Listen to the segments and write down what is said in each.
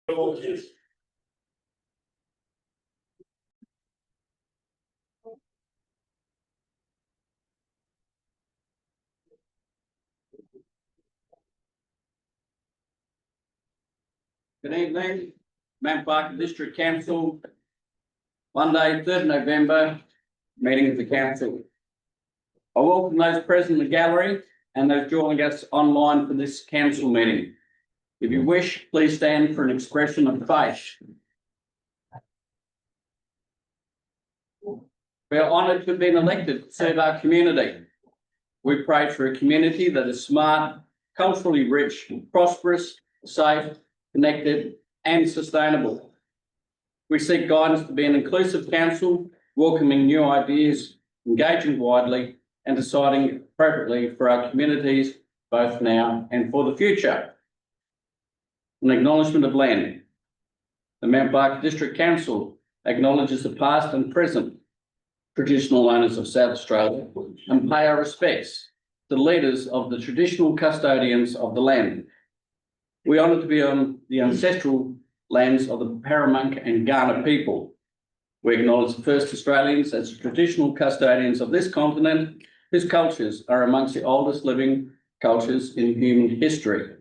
Good evening, Mount Barker District Council. Monday, 3rd November, meeting of the council. I welcome those present in the gallery and those joining us online for this council meeting. If you wish, please stand for an expression of faith. We are honoured to have been elected to serve our community. We pray for a community that is smart, culturally rich, prosperous, safe, connected and sustainable. We seek guidance to be an inclusive council, welcoming new ideas, engaging widely and deciding appropriately for our communities, both now and for the future. An acknowledgement of land. The Mount Barker District Council acknowledges the past and present traditional owners of South Australia and pay our respects to the leaders of the traditional custodians of the land. We honour to be on the ancestral lands of the Paramonk and Kaurna people. We acknowledge the first Australians as the traditional custodians of this continent, whose cultures are amongst the oldest living cultures in human history.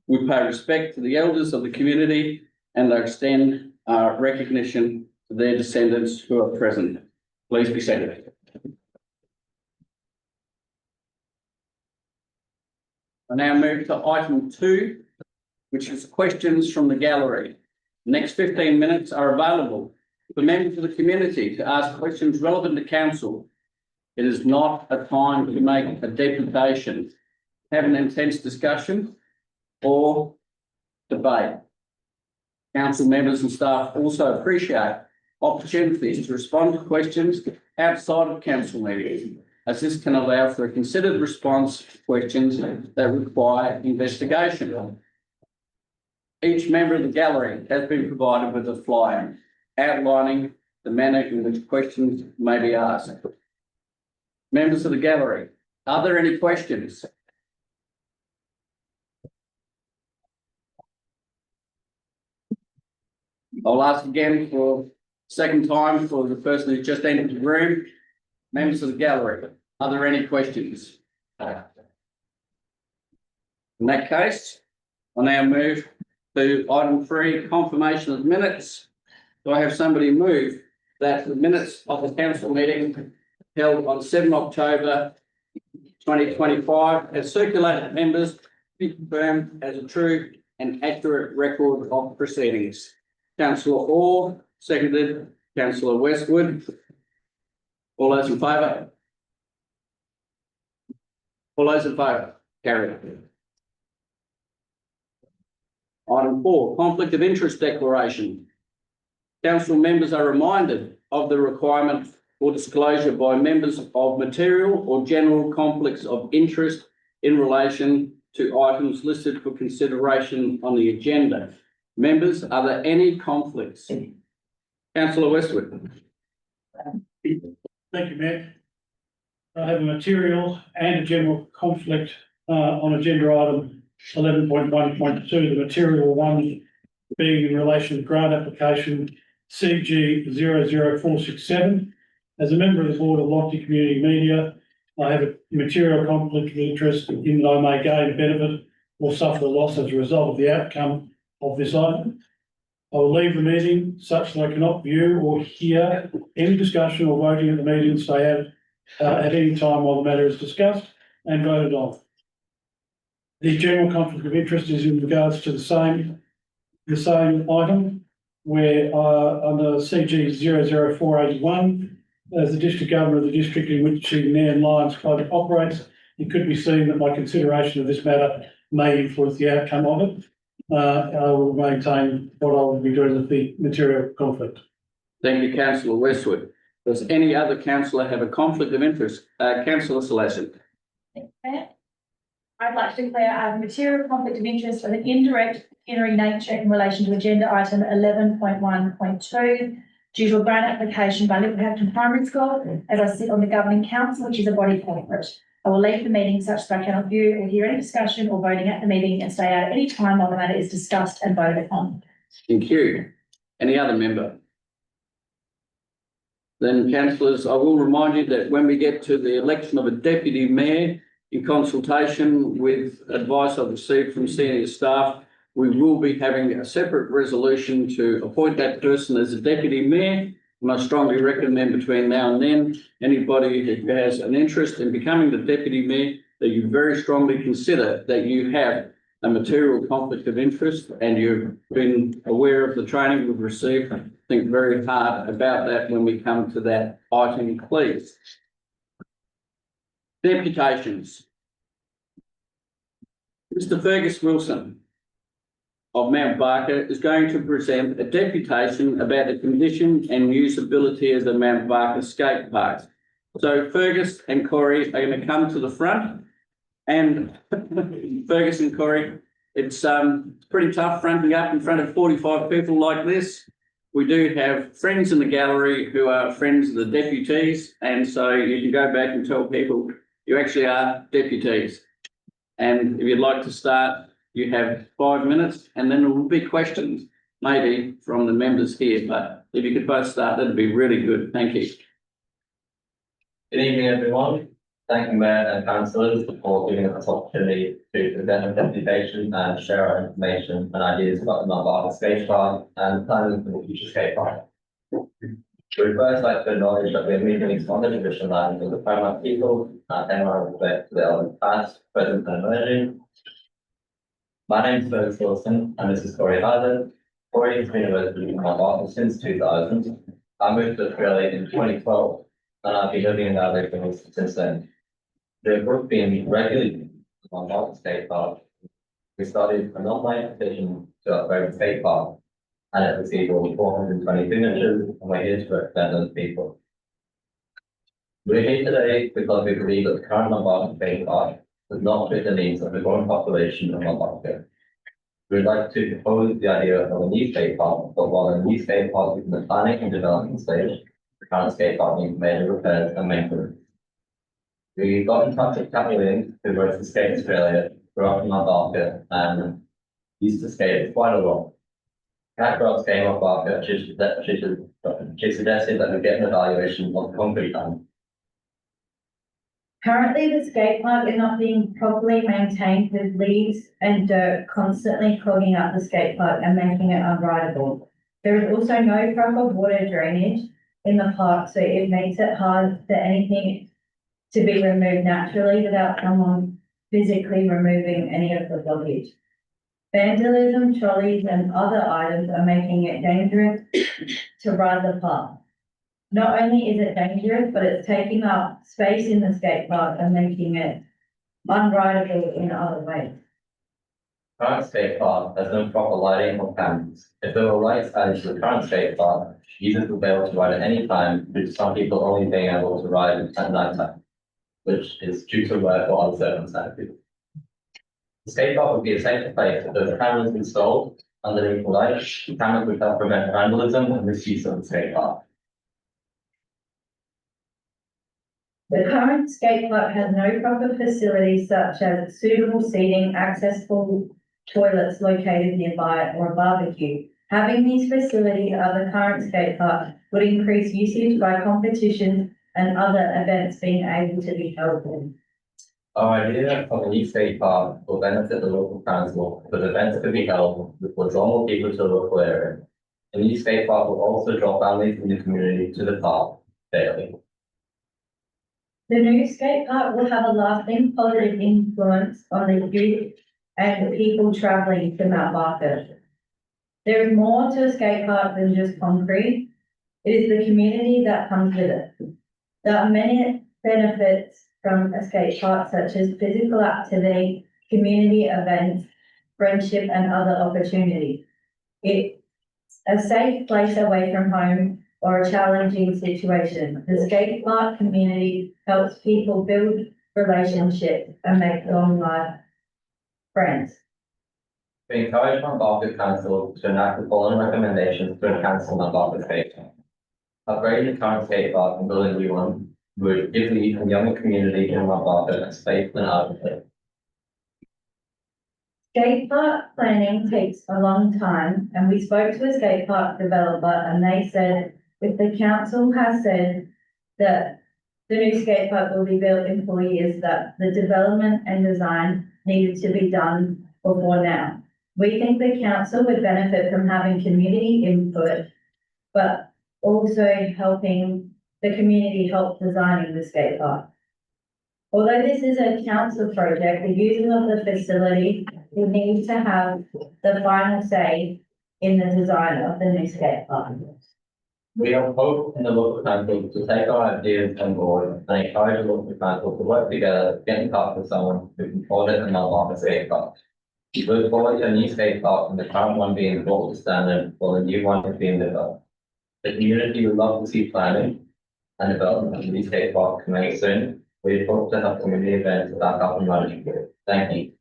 We pay respect to the elders of the community and extend our recognition to their descendants who are present. Please be seated. I now move to item 2, which is questions from the gallery. The next 15 minutes are available for members of the community to ask questions relevant to council. It is not a time to make a deputation, have an intense discussion or debate. Council members and staff also appreciate opportunities to respond to questions outside of council meetings, as this can allow for a considered response to questions that require investigation. Each member of the gallery has been provided with a flyer outlining the manner in which questions may be asked. Members of the gallery, are there any questions? I'll ask again for second time for the person who just entered the room. Members of the gallery, are there any questions? In that case, I'll now move to item 3, confirmation of minutes. Do I have somebody move that the minutes of the council meeting held on 7 October 2025 as circulated to members be confirmed as a true and accurate record of proceedings? Councillor Orr, seconded Councillor Westwood. All those in favour? All those in favour? Carried. Item 4, conflict of interest declaration. Council members are reminded of the requirement for disclosure by members of material or general conflicts of interest in relation to items listed for consideration on the agenda. Members, are there any conflicts? Councillor Westwood. Thank you, Mayor. I have a material and a general conflict on agenda item 11.1.2. The material one being in relation to grant application CG 00467. As a member of the board of Lofty Community Media, I have a material conflict of interest in that I may gain a benefit or suffer a loss as a result of the outcome of this item. I will leave the meeting such that I cannot view or hear any discussion or voting at the meeting and stay out at any time while the matter is discussed and voted on. The general conflict of interest is in regards to the same item, where under CG 00481, as the district governor of the district in which the Nairn Lions Club operates, it could be seen that my consideration of this matter may influence the outcome of it. I will maintain what I will be doing with the material conflict. Thank you, Councillor Westwood. Does any other councillor have a conflict of interest? Councillor Salasin. I'd like to declare a material conflict of interest of an indirect pecuniary nature in relation to agenda item 11.1.2 due to a grant application by Littlehampton Primary School, as I sit on the governing council, which is a body corporate. I will leave the meeting such that I cannot view or hear any discussion or voting at the meeting and stay out at any time while the matter is discussed and voted on. Thank you. Any other member? Then, councillors, I will remind you that when we get to the election of a deputy mayor, in consultation with advice I've received from senior staff, we will be having a separate resolution to appoint that person as a deputy mayor. And I strongly recommend between now and then, anybody who has an interest in becoming the deputy mayor, that you very strongly consider that you have a material conflict of interest and you've been aware of the training we've received. Think very hard about that when we come to that item, please. Deputations. Mr. Fergus Wilson of Mount Barker is going to present a deputation about the condition and usability of the Mount Barker skate park. So Fergus and Corey are going to come to the front, and Fergus and Corey, it's pretty tough fronting up in front of 45 people like this. We do have friends in the gallery who are friends of the deputies, and so you can go back and tell people you actually are deputies. And if you'd like to start, you have 5 minutes, and then there will be questions, maybe from the members here, but if you could both start, that'd be really good. Thank you. Good evening, everyone. Thank you, Mayor and Councillors, for giving us this opportunity to present a presentation and share our information and ideas about the Mount Barker skate park and planning for the future skate park. We'd first like to acknowledge that we are meeting on the traditional lands of the paramount people and pay our respect to the elders past, present, and emerging. My name is Fergus Wilson, and this is Corey Harden. Corey has been a resident of Mount Barker since 2000. I moved to Australia in 2012, and I've been living in our regions since then. The group being regularly on Barker Skate Park. We started an online petition to upgrade the skate park, and it received over 420 signatures, and we're here to represent those people. We're here today because we believe that the current Mount Barker skate park does not fit the needs of the growing population of Mount Barker. We'd like to propose the idea of a new skate park, but while the new skate park is in the planning and development stage, the current skate park needs major repairs and maintenance. We got in touch with Kathy Williams, who works for Skate Australia, grew up in Mount Barker, and used to skate quite a lot. Kat grew up skating Mount Barker. She suggested that we get an evaluation of the concrete done. Currently, the skate park is not being properly maintained, with leaves and dirt constantly clogging up the skate park and making it unrideable. There is also no proper water drainage in the park, so it makes it hard for anything to be removed naturally without someone physically removing any of the blockage. Vandalism, trolleys, and other items are making it dangerous to ride the park. Not only is it dangerous, but it's taking up space in the skate park and making it unrideable in other ways. Current skate park has no proper lighting or cameras. If there were lights added to the current skate park, users would be able to ride at any time, due to some people only being able to ride at night time, which is due to work or other circumstances. The skate park would be a safer place if there were cameras installed underneath the lights. The cameras would help prevent vandalism and misuse of the skate park. The current skate park has no proper facilities such as suitable seating, accessible toilets located nearby, or a barbecue. Having these facilities at the current skate park would increase usage by competitions and other events being able to be held in. Our idea of a new skate park will benefit the local council because events could be held which will draw more people to the local area. The new skate park will also draw families in the community to the park daily. The new skate park will have a lasting positive influence on the youth and the people travelling to Mount Barker. There is more to a skate park than just concrete. It is the community that comes with it. There are many benefits from a skate park, such as physical activity, community events, friendship, and other opportunities. It's a safe place away from home or a challenging situation. The skate park community helps people build relationships and make long life friends. We encourage Mount Barker Council to enact the following recommendations to enhance the Mount Barker skate park. Upgrading the current skate park and building a new one would give the youth and younger community in Mount Barker a safe and outlet. Skate park planning takes a long time, and we spoke to a skate park developer, and they said if the council has said that the new skate park will be built in 4 years, that the development and design needed to be done before now. We think the council would benefit from having community input, but also helping the community help designing the skate park. Although this is a council project, the users of the facility will need to have the final say in the design of the new skate park. We have hope in the local council to take our ideas on board and encourage the local council to work together, get in touch with someone who can audit and unlock a skate park. We look forward to a new skate park and the current one being brought to standard while the new one is being developed. The community would love to see planning and development of the new skate park commence soon. We hope to have community events back up and running. Thank you.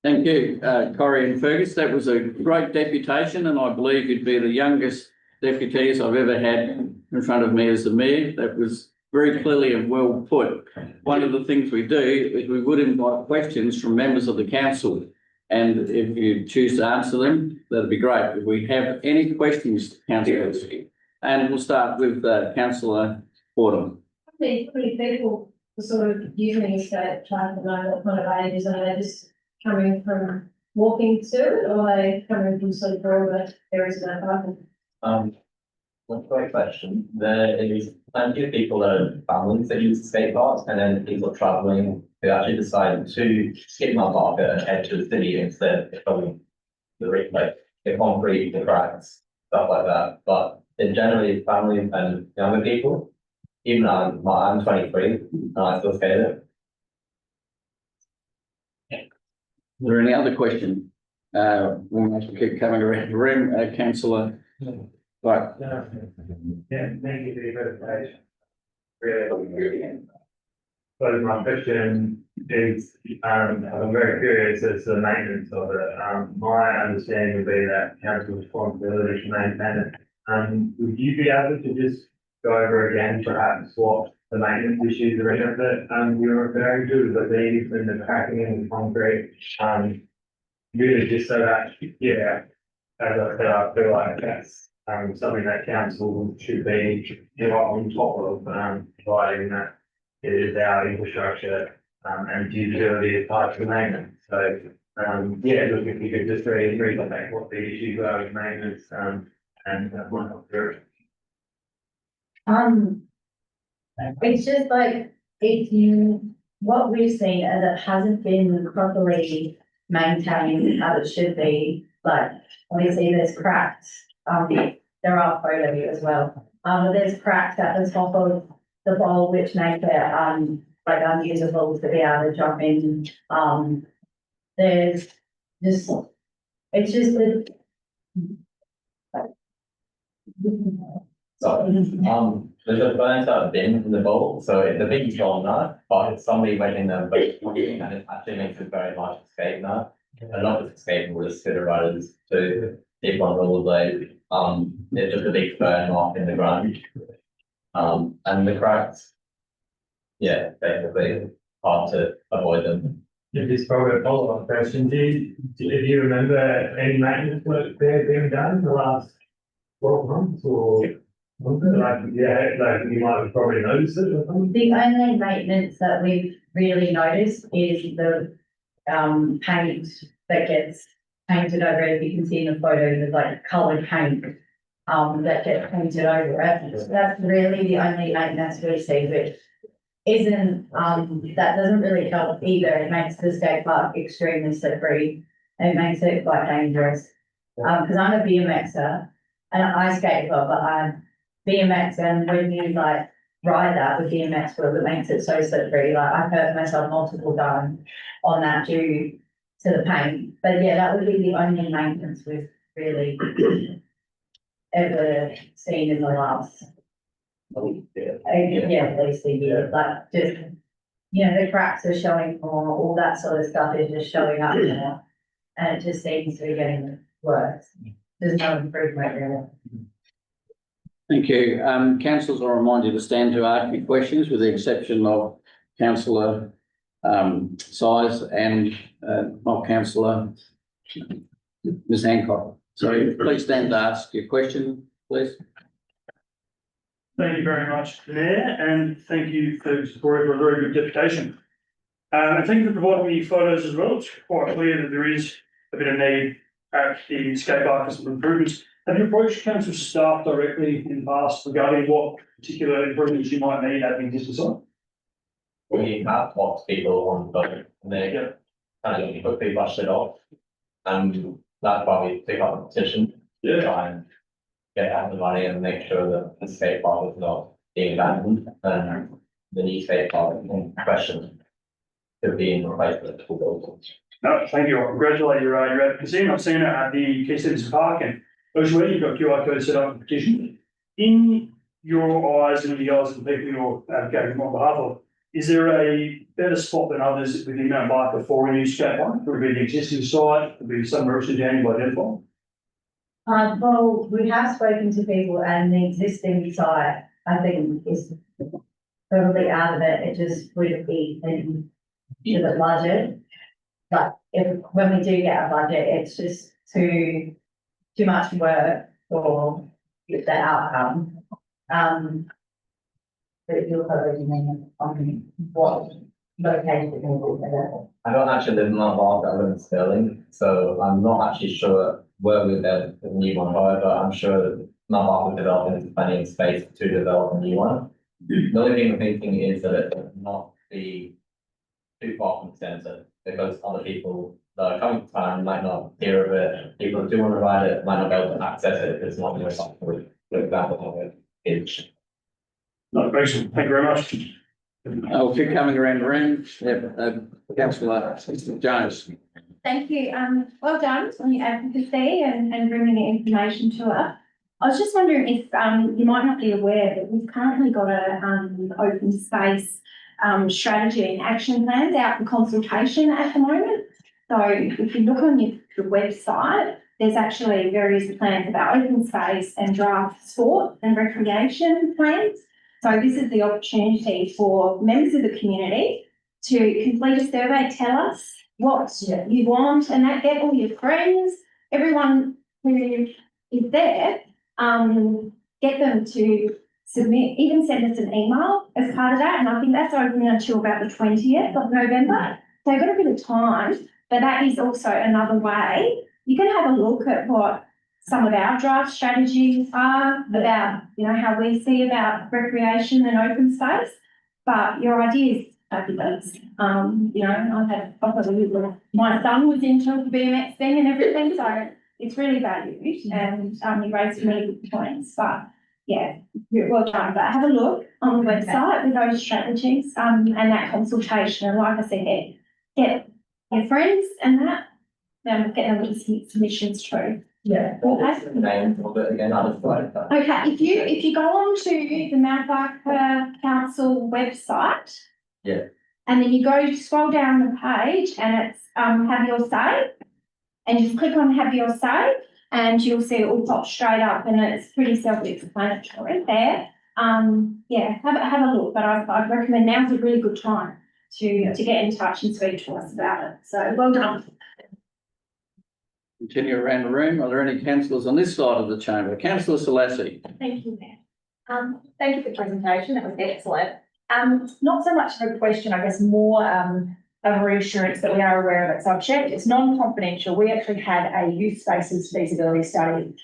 Thank you, Corrie and Fergus. That was a great deputation, and I believe you'd be the youngest deputies I've ever had in front of me as the mayor. That was very clearly and well put. One of the things we do is we would invite questions from members of the council, and if you choose to answer them, that'd be great. If we have any questions, councillors, and we'll start with Councillor Fordham. How many people are sort of using the skate park at the moment? What kind of ages are they just coming from walking to it, or are they coming from sort of broader areas of that park? That's a great question. There is plenty of people that are families that use the skate parks, and then people travelling who actually decide to skip my park and head to the city instead of coming to the concrete, the cracks, stuff like that. But in generally families and younger people, even I'm 23 and I still skate it. Is there any other question? We'll have to keep coming around the room, Councillor. Right. Yeah, thank you for your presentation. Really. So my question is, I'm very curious as to the maintenance of it. My understanding would be that council responsibility to maintain it. Would you be able to just go over again, perhaps what the maintenance issues are in it that you're referring to, the leaks and the cracking in the concrete? Really just so that, yeah, as I said, I feel like that's something that council should be, on top of, providing that it is our infrastructure, and usability is part of the maintenance. So, yeah, look, if you could just really back what the issues are with maintenance, and one of the. It's just like, what we've seen is it hasn't been properly maintained as it should be. Like, obviously there's cracks, there are photos as well. But there's cracks at the top of the bowl, which make it, like unusable to be able to jump in. There's just, it's just the. So, there's a burnt out bin in the bowl, so the bin's gone now, but if somebody went in there, but and it actually makes it very much escape now. A lot of escape with the spitter riders to keep on rollerblades. It's just a big burn mark in the ground. And the cracks, yeah, basically hard to avoid them. If it's probably a follow-up question, do you remember any maintenance work there being done in the last 12 months or? Like, yeah, like you might have probably noticed it or something. The only maintenance that we've really noticed is the paint that gets painted over it. You can see in the photo, there's like coloured paint that gets painted over it. That's really the only maintenance we see, which isn't that doesn't really help either. It makes the skate park extremely slippery. It makes it quite dangerous. Because I'm a BMXer and I skate well, but I'm BMX, and when you like ride that with BMX wheel, it makes it so slippery. Like I've hurt myself multiple times on that due to the paint. But yeah, that would be the only maintenance we've really ever seen in the last, yeah, at least a year. Like just, the cracks are showing more, all that sort of stuff is just showing up more. And it just seems to be getting worse. There's no improvement really. Thank you. Councillors, I'll remind you to stand to ask your questions with the exception of Councillor size and, not councillor Ms Hancock. So please stand to ask your question, please. Thank you very much, Mayor, and thank you for Victoria for a very good deputation. And thank you for providing me photos as well. It's quite clear that there is a bit of need at the skate park for some improvements. Have you approached council staff directly in the past regarding what particular improvements you might need at the existing site? We have talked to people on the budget, and they Yeah. kind of quickly brushed it off. And that's why we pick up a petition, to try and get out the money and make sure that the skate park is not being abandoned, and the new skate park in question to be in replacement for those. No, thank you. I congratulate your advocacy. I've seen it at the Key Citizen Park, and elsewhere you've got QR code set up for petition. In your eyes and in the eyes of the people you're advocating on behalf of, is there a better spot than others within Mount Barker for a new skate park? Could it be the existing site? Could it be somewhere else in town you've identified? Well, we have spoken to people and the existing site, I think, is probably out of it. It just wouldn't be in the budget. But when we do get a budget, it's just too much work for the outcome. But you're already on what location it will be. I don't actually live in Mount Barker, I live in Stirling, so I'm not actually sure where we're there, the new one, however, I'm sure that Mount Barker development is plenty of space to develop a new one. The only thing I'm thinking is that it will not be too far from the centre, because other people that are coming to town might not hear of it, people who do want to ride it might not be able to access it, if it's not near something, for example, of it is. No, excellent. Thank you very much. I'll keep coming around the room. Councillor Jones. Thank you. Well done on your advocacy and bringing the information to us. I was just wondering if, you might not be aware, but we've currently got a, open space, strategy and action plans out for consultation at the moment. So if you look on the website, there's actually various plans about open space and draft sport and recreation plans. So this is the opportunity for members of the community to complete a survey, tell us what you want, and that get all your friends, everyone who is there, get them to submit, even send us an email as part of that. And I think that's open until about the 20th of November. So you've got a bit of time, but that is also another way. You can have a look at what some of our draft strategies are about, you know, how we see about recreation and open space, but your ideas fabulous. You know, I've got a little, my son was into the BMX thing and everything, so it's really valued, and you raised some really good points. But yeah, well done. But have a look on the website with those strategies and that consultation. And like I said, get your friends and that, then get them to submissions too. Yeah. What's the name of it again? I just like that. Okay, if you go on to the Mount Barker Council website. Yeah. And then you go scroll down the page and it's have your say. And just click on have your say and you'll see it all pop straight up, and it's pretty self-explanatory there. Yeah, have a look, but I recommend now's a really good time to get in touch and speak to us about it. So well done. Continue around the room. Are there any councillors on this side of the chamber? Councillor Selassie. Thank you, Mayor. Thank you for the presentation. That was excellent. Not so much of a question, I guess, more of a reassurance that we are aware of it. So I've checked, it's non-confidential. We actually had a youth spaces feasibility study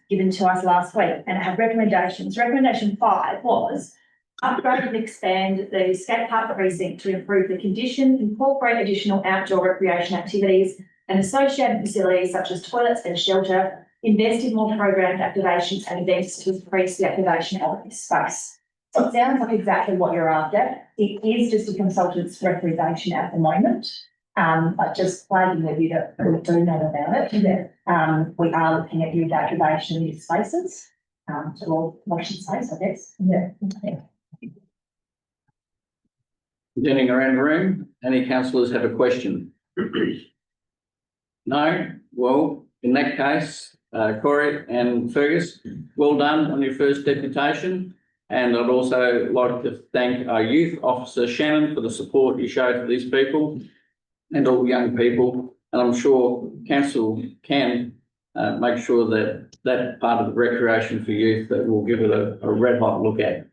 given to us last week, and it had recommendations. Recommendation 5 was upgrade and expand the skate park precinct to improve the condition, incorporate additional outdoor recreation activities and associated facilities such as toilets and shelter, invest in more programmed activations and events to increase the activation of this space. So it sounds like exactly what you're after. It is just a consultant's representation at the moment. But just flagging with you that we do know about it. Yeah. We are looking at youth activation in these spaces, or motion space, I guess. Yeah. Continuing around the room, any councillors have a question? No? Well, in that case, Corey and Fergus, well done on your first deputation. And I'd also like to thank our youth officer Shannon for the support you showed to these people and all young people. And I'm sure council can make sure that that part of the recreation for youth that we'll give it a red hot look at.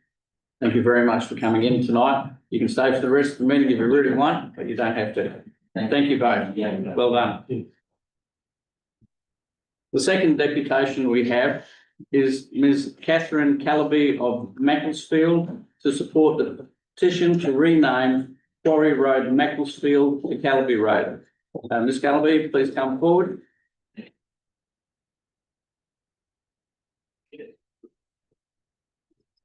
Thank you very much for coming in tonight. You can stay for the rest of the meeting if you really want, but you don't have to. Thank you both. Well done. The second deputation we have is Ms. Catherine Calaby of Macclesfield to support the petition to rename Quarry Road Macclesfield to Calaby Road. Ms. Calaby, please come forward.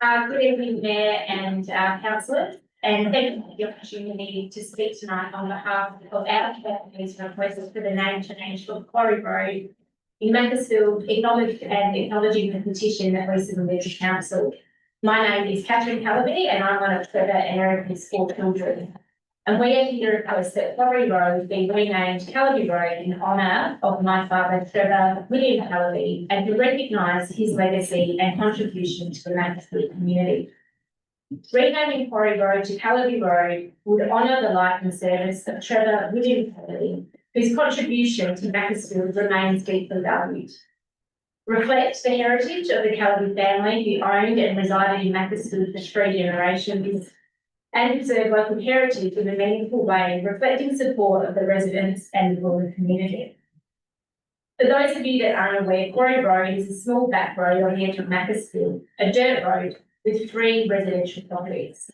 Good evening, Mayor and councillors, and thank you for the opportunity to speak tonight on behalf of our community's request for the name change for Quarry Road in Macclesfield, acknowledging the petition that we submitted to council. My name is Catherine Calaby and I'm one of Trevor and Erica's 4 children. And we are here to request that Quarry Road be renamed Calaby Road in honour of my father, Trevor William Calaby, and to recognise his legacy and contribution to the Macclesfield community. Renaming Quarry Road to Calaby Road would honour the life and service of Trevor William Calaby, whose contribution to Macclesfield remains deeply valued. Reflect the heritage of the Calaby family who owned and resided in Macclesfield for 3 generations, and preserve local heritage in a meaningful way, reflecting support of the residents and the broader community. For those of you that aren't aware, Quarry Road is a small back road on the edge of Macclesfield, a dirt road with 3 residential properties.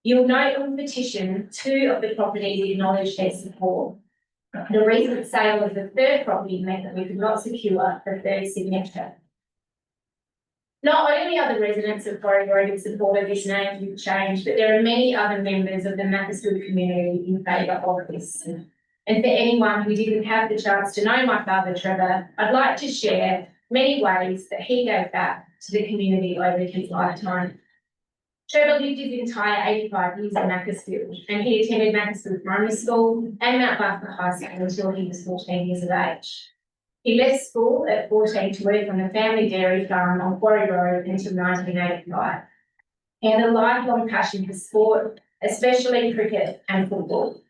You'll note on the petition 2 of the properties acknowledge their support. The recent sale of the 3rd property meant that we could not secure the 3rd signature. Not only are the residents of Quarry Road in support of this name change, but there are many other members of the Macclesfield community in favour of this. And for anyone who didn't have the chance to know my father Trevor, I'd like to share many ways that he gave back to the community over his lifetime. Trevor lived his entire 85 years in Macclesfield, and he attended Macclesfield Primary School and Mount Barker High School until he was 14 years of age. He left school at 14 to work on the family dairy farm on Quarry Road until 1985. He had a lifelong passion for sport, especially cricket and football.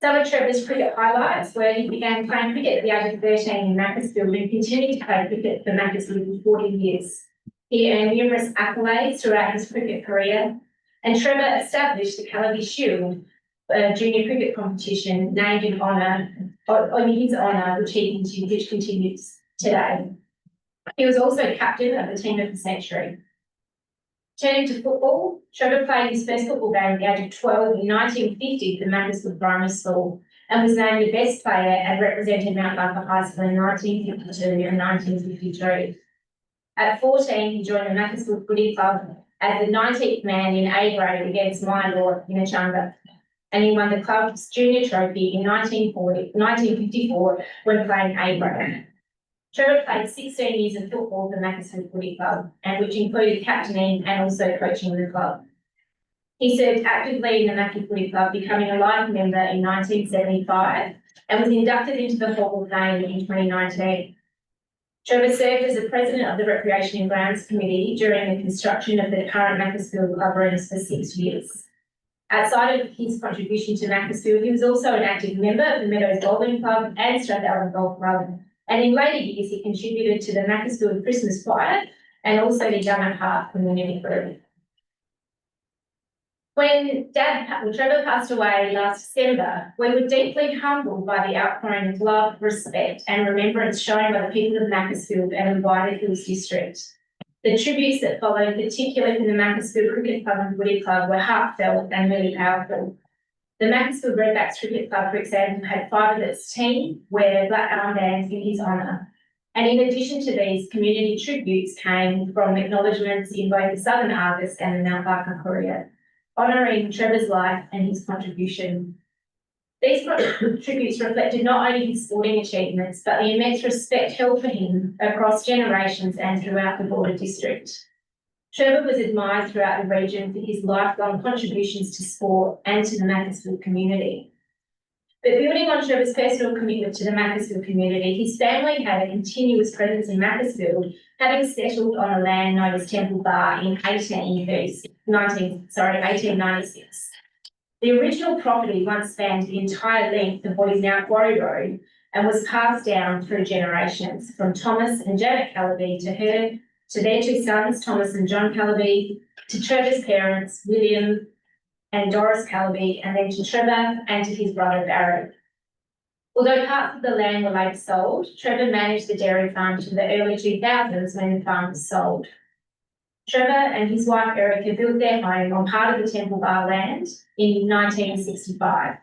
Some of Trevor's cricket highlights were he began playing cricket at the age of 13 in Macclesfield and continued to play cricket for Macclesfield for 40 years. He earned numerous accolades throughout his cricket career, and Trevor established the Calaby Shield, a junior cricket competition named in his honour, which continues today. He was also captain of the team of the century. Turning to football, Trevor played his first football game at the age of 12 in 1950 for Macclesfield Primary School and was named the best player and represented Mount Barker High School in 1952 and 1953. At 14, he joined the Macclesfield Footy Club as the 19th man in A grade against Mylor in Echunga, and he won the club's junior trophy in 1954 when playing A grade. Trevor played 16 years of football for Macclesfield Footy Club, and which included captaining and also coaching the club. He served actively in the Macclesfield Footy Club, becoming a life member in 1975 and was inducted into the Hall of Fame in 2019. Trevor served as the president of the Recreation and Grounds Committee during the construction of the current Macclesfield Club rooms for 6 years. Outside of his contribution to Macclesfield, he was also an active member of the Meadows Bowling Club and Strathallan Golf Club, and in later years he contributed to the Macclesfield Christmas Choir and also the Young at Heart community group. When Trevor passed away last December, we were deeply humbled by the outpouring of love, respect and remembrance shown by the people of Macclesfield and the wider Hills District. The tributes that followed, particularly from the Macclesfield Cricket Club and Footy Club, were heartfelt and really powerful. The Macclesfield Redbacks Cricket Club, for example, had 5 of its team wear black armbands in his honour. And in addition to these, community tributes came from acknowledgements in both the Southern Argus and the Mount Barker Courier, honouring Trevor's life and his contribution. These tributes reflected not only his sporting achievements, but the immense respect held for him across generations and throughout the border district. Trevor was admired throughout the region for his lifelong contributions to sport and to the Macclesfield community. But building on Trevor's personal commitment to the Macclesfield community, his family had a continuous presence in Macclesfield, having settled on a land known as Temple Bar in 1896. The original property once spanned the entire length of what is now Quarry Road and was passed down through generations from Thomas and Janet Calaby to their two sons, Thomas and John Calaby, to Trevor's parents, William and Doris Calaby, and then to Trevor and to his brother Barry. Although parts of the land were later sold, Trevor managed the dairy farm to the early 2000s when the farm was sold. Trevor and his wife Erica built their home on part of the Temple Bar land in 1965,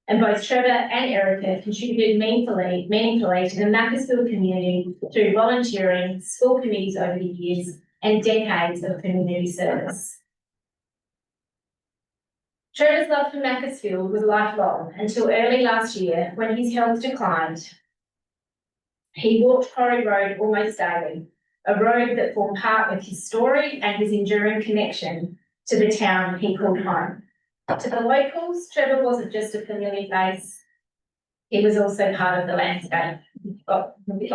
and both Trevor and Erica contributed meaningfully to the Macclesfield community through volunteering, school committees over the years, and decades of community service. Trevor's love for Macclesfield was lifelong until early last year when his health declined. He walked Quarry Road almost daily, a road that formed part of his story and his enduring connection to the town he called home. To the locals, Trevor wasn't just a familiar face, he was also part of the landscape. You got 30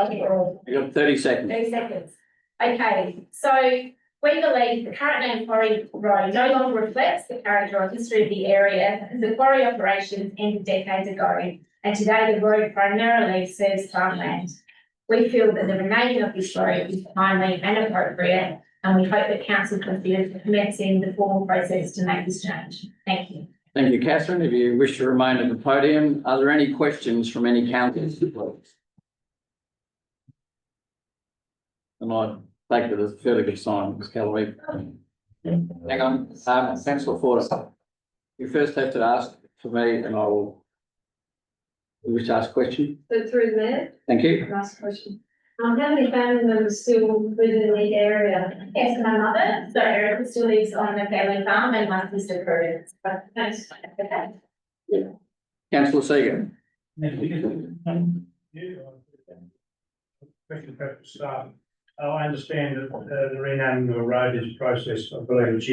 seconds. 30 seconds. Okay, so we believe the current name Quarry Road no longer reflects the character or history of the area, as the quarry operations ended decades ago, and today the road primarily serves farmland. We feel that the renaming of this road is timely and appropriate, and we hope that council considers commencing the formal process to make this change. Thank you. Thank you, Catherine. If you wish to remain at the podium, are there any questions from any councillors? And I take it as a fairly good sign, Ms. Callaway. Hang on, Councillor Ford. You first have to ask for me and I will. You wish to ask a question? So through the mayor, Thank you. last question. How many family members still live in the area? Yes, my mother, so Erica still lives on the family farm and my sister Prudence. Thanks. Okay. Councillor Seeger. Question perhaps to start. I understand that the renaming of a road is a process, I believe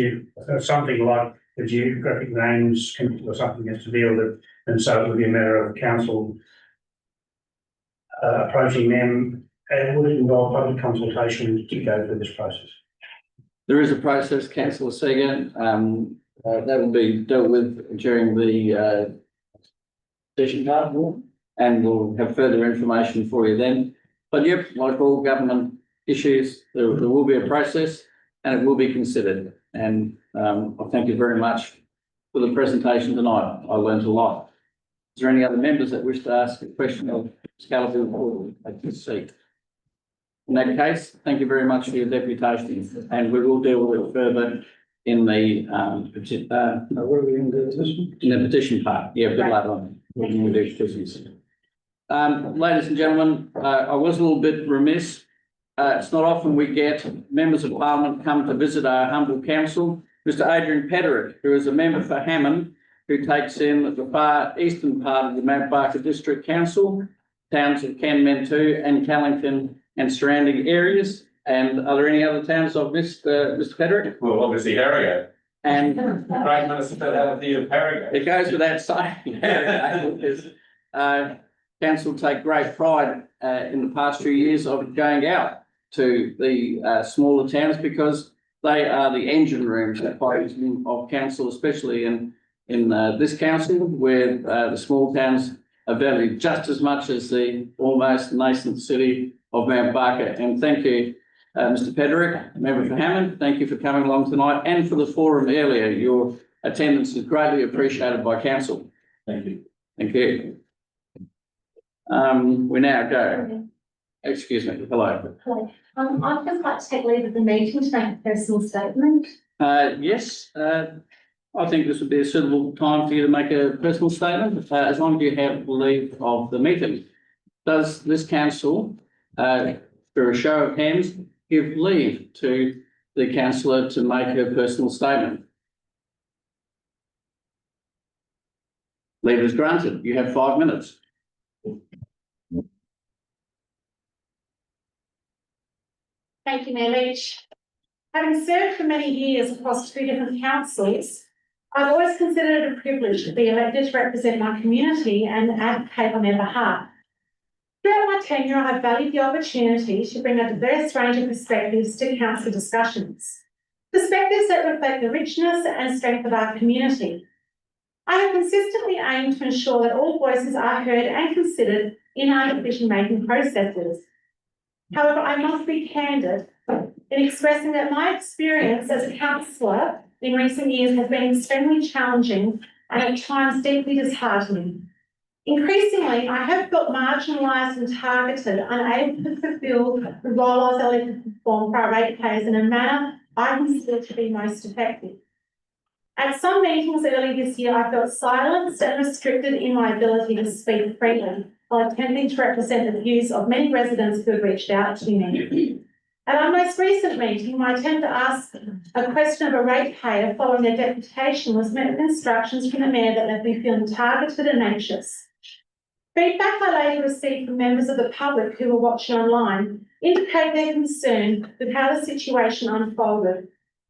something like the geographic names or something has to deal with, and so it would be a matter of council approaching them, and would it involve public consultation to go through this process? There is a process, Councillor Seeger, that will be dealt with during the session part, and we'll have further information for you then. But yep, like all government issues, there will be a process and it will be considered. And I thank you very much for the presentation tonight. I learned a lot. Is there any other members that wish to ask a question of Scalaboo or at this seat? In that case, thank you very much for your deputation, and we will deal with it further in the what are we going to do with this one? In the petition part. Yeah, a bit later on. When we do petitions. Ladies and gentlemen, I was a little bit remiss. It's not often we get members of parliament come to visit our humble council. Mr. Adrian Pederick, who is a member for Hammond, who takes in the far eastern part of the Mount Barker District Council, towns of Kanmantoo and Callington and surrounding areas. And are there any other towns I've missed, Mr. Pederick? Well, obviously Harrogate. And Great municipality of Harrogate. it goes without saying. Council take great pride in the past few years of going out to the smaller towns, because they are the engine rooms of council, especially in this council, where the small towns are valued just as much as the almost nascent city of Mount Barker. And thank you, Mr. Pederick, member for Hammond. Thank you for coming along tonight, and for the forum earlier. Your attendance is greatly appreciated by council. Thank you. Thank you. We now go. Excuse me. Hello. I'd just like to take leave of the meeting to make a personal statement. Yes, I think this would be a suitable time for you to make a personal statement, as long as you have leave of the meeting. Does this council, through a show of hands, give leave to the councillor to make a personal statement? Leave is granted. You have 5 minutes. Thank you, Mayor Leach. Having served for many years across 2 different councils, I've always considered it a privilege to be elected to represent my community and advocate on their behalf. Throughout my tenure, I have valued the opportunity to bring a diverse range of perspectives to council discussions. Perspectives that reflect the richness and strength of our community. I have consistently aimed to ensure that all voices are heard and considered in our decision-making processes. However, I must be candid in expressing that my experience as a councillor in recent years has been extremely challenging and at times deeply disheartening. Increasingly, I have felt marginalised and targeted, unable to fulfil the role I was elected to perform for our ratepayers in a manner I consider to be most effective. At some meetings early this year, I felt silenced and restricted in my ability to speak freely while attempting to represent the views of many residents who had reached out to me. At our most recent meeting, my attempt to ask a question of a ratepayer following their deputation was met with instructions from the Mayor that left me feeling targeted and anxious. Feedback I later received from members of the public who were watching online indicate their concern with how the situation unfolded.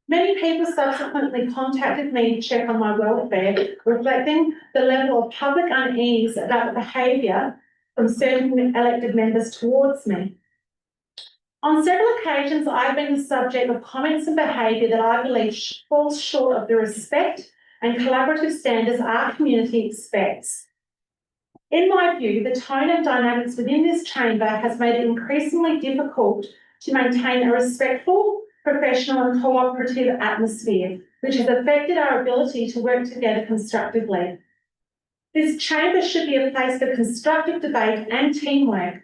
Many people subsequently contacted me to check on my welfare, reflecting the level of public unease about the behaviour from certain elected members towards me. On several occasions, I've been the subject of comments and behaviour that I believe falls short of the respect and collaborative standards our community expects. In my view, the tone and dynamics within this chamber has made it increasingly difficult to maintain a respectful, professional and cooperative atmosphere, which has affected our ability to work together constructively. This chamber should be a place for constructive debate and teamwork,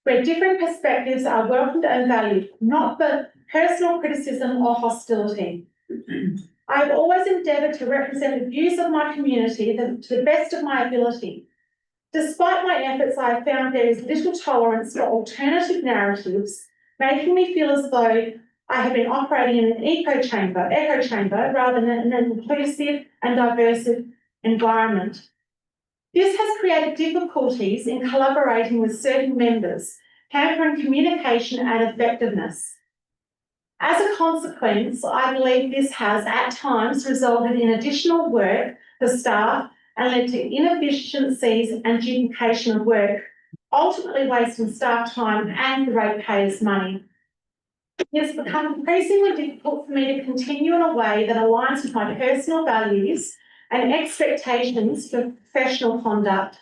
where different perspectives are welcomed and valued, not for personal criticism or hostility. I have always endeavoured to represent the views of my community to the best of my ability. Despite my efforts, I have found there is little tolerance for alternative narratives, making me feel as though I have been operating in an echo chamber rather than an inclusive and diverse environment. This has created difficulties in collaborating with certain members, hampering communication and effectiveness. As a consequence, I believe this has at times resulted in additional work for staff and led to inefficiencies and duplication of work, ultimately wasting staff time and the ratepayers' money. It has become increasingly difficult for me to continue in a way that aligns with my personal values and expectations for professional conduct.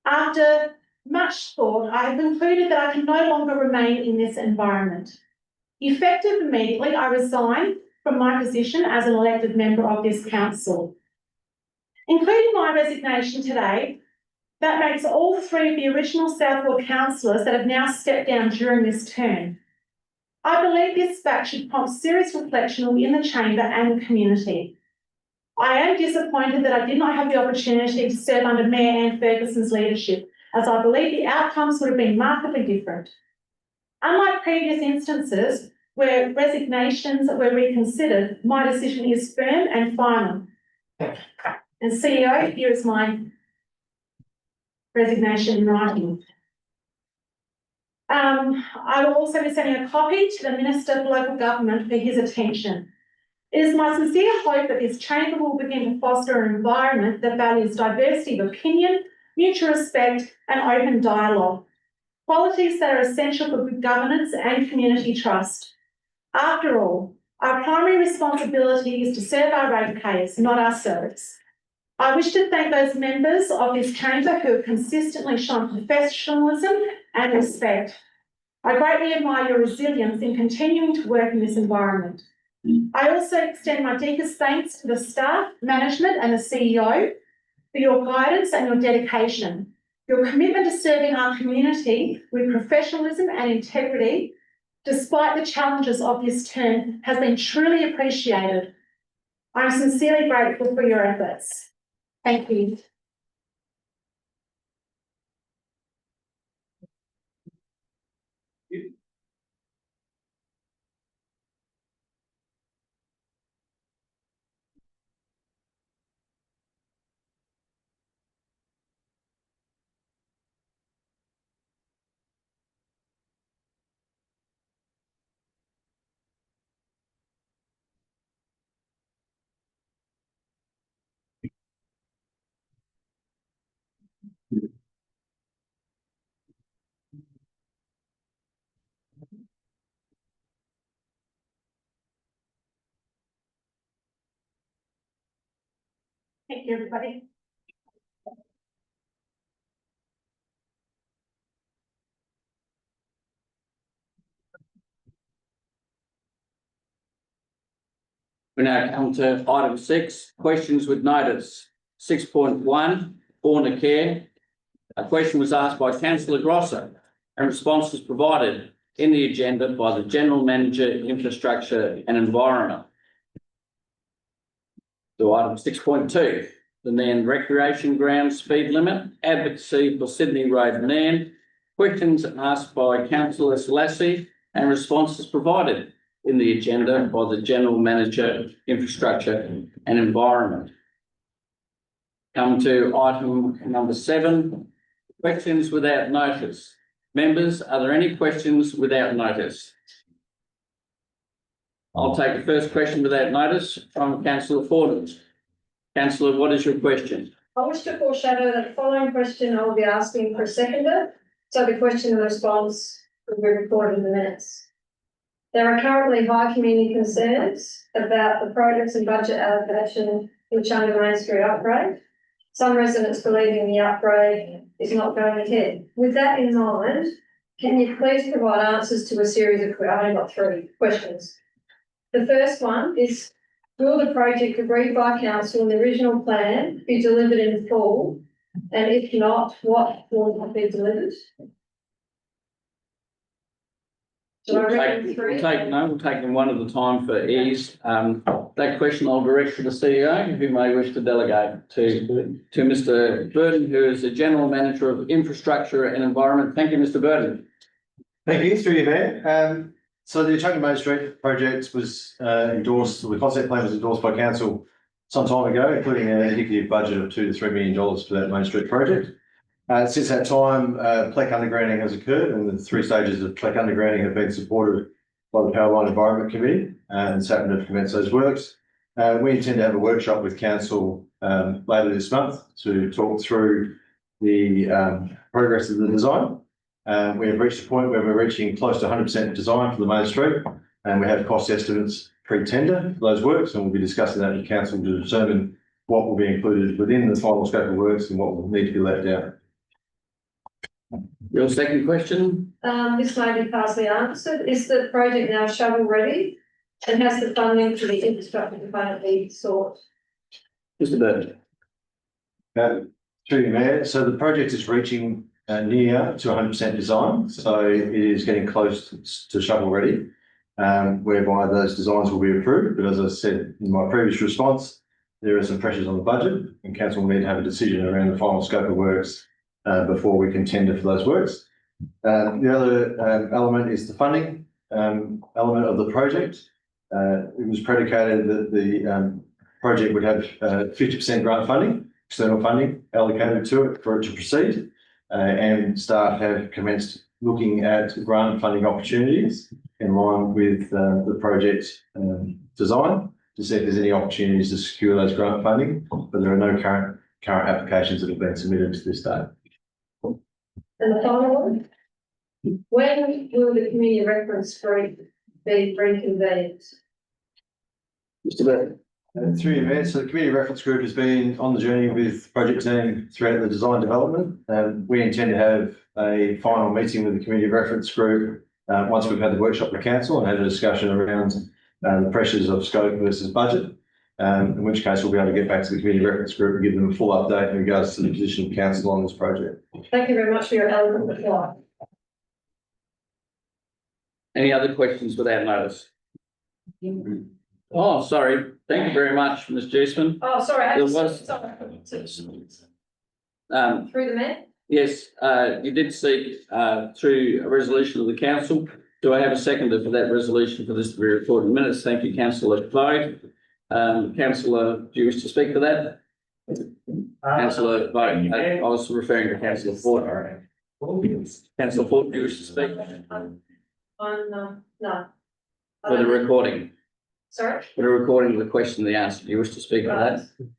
After much thought, I have concluded that I can no longer remain in this environment. Effective immediately, I resign from my position as an elected member of this council. Including my resignation today, that makes all three of the original Southwell councillors that have now stepped down during this term. I believe this fact should prompt serious reflection within the chamber and the community. I am disappointed that I did not have the opportunity to serve under Mayor Anne Ferguson's leadership, as I believe the outcomes would have been markedly different. Unlike previous instances where resignations were reconsidered, my decision is firm and final. And CEO, here is my resignation in writing. I will also be sending a copy to the Minister for Local Government for his attention. It is my sincere hope that this chamber will begin to foster an environment that values diversity of opinion, mutual respect and open dialogue, qualities that are essential for good governance and community trust. After all, our primary responsibility is to serve our ratepayers, not ourselves. I wish to thank those members of this chamber who have consistently shown professionalism and respect. I greatly admire your resilience in continuing to work in this environment. I also extend my deepest thanks to the staff, management and the CEO for your guidance and your dedication. Your commitment to serving our community with professionalism and integrity, despite the challenges of this term, has been truly appreciated. I am sincerely grateful for your efforts. Thank you. Thank you, everybody. We now come to item 6, questions with notice. 6.1, Fauna Care. A question was asked by councillor Grosser and response was provided in the agenda by the General Manager, Infrastructure and Environment. To item 6.2, the Nairn Recreation Ground speed limit, advocacy for Sydney Road, Nairn. Questions asked by councillor Selassie and responses provided in the agenda by the General Manager, Infrastructure and Environment. Come to item number 7, questions without notice. Members, are there any questions without notice? I'll take the first question without notice from councillor Forden. Councillor, what is your question? I wish to foreshadow that the following question I will be asking for a seconder, so the question and response will be recorded in the minutes. There are currently high community concerns about the progress and budget allocation which under Main Street upgrade. Some residents believing the upgrade is not going ahead. With that in mind, can you please provide answers to a series of, I've only got 3 questions. The first one is, will the project agreed by council in the original plan be delivered in full? And if not, what will not be delivered? So I reckon 3. We'll take them one at a time for ease. That question I'll direct to the CEO, who may wish to delegate to Mr. Burton, who is the General Manager of Infrastructure and Environment. Thank you, Mr. Burton. Thank you, through you, Mayor. So the Chunky Main Street project was endorsed, the concept plan was endorsed by council some time ago, including an indicative budget of $2 to $3 million for that Main Street project. Since that time, PLEC undergrounding has occurred, and the 3 stages of PLEC undergrounding have been supported by the Powerline Environment Committee, and it's happened to commence those works. We intend to have a workshop with council later this month to talk through the progress of the design. We have reached a point where we're reaching close to 100% design for the Main Street, and we have cost estimates pre-tender for those works, and we'll be discussing that with council to determine what will be included within the final scope of works and what will need to be left out. Your second question? This may be partially answered. Is the project now shovel ready? And has the funding for the infrastructure component been sought? Mr. Burton. Through you, Mayor. So the project is reaching near to 100% design, so it is getting close to shovel ready, whereby those designs will be approved. But as I said in my previous response, there are some pressures on the budget, and council will need to have a decision around the final scope of works before we can tender for those works. The other element is the funding element of the project. It was predicated that the project would have 50% grant funding, external funding allocated to it for it to proceed. And staff have commenced looking at grant funding opportunities in line with the project design to see if there's any opportunities to secure those grant funding, but there are no current applications that have been submitted to this date. And the final one, when will the community reference group be reconvened? Mr. Burton. Through you, Mayor. So the community reference group has been on the journey with the project team throughout the design development. We intend to have a final meeting with the community reference group once we've had the workshop with council and had a discussion around the pressures of scope versus budget. In which case we'll be able to get back to the community reference group and give them a full update in regards to the position of council on this project. Thank you very much for your eloquent reply. Any other questions without notice? Oh, sorry. Thank you very much, Ms. Juiceman. Oh, sorry. There was- Through the mayor? Yes, you did seek through a resolution of the council. Do I have a seconder for that resolution for this to be recorded in minutes? Thank you, councillor Vogt. Councillor, do you wish to speak to that? Councillor Vogt, I was referring to councillor Ford. Councillor Ford, do you wish to speak? No. For the recording, Sorry? for the recording of the question, the answer, do you wish to speak to Right. that?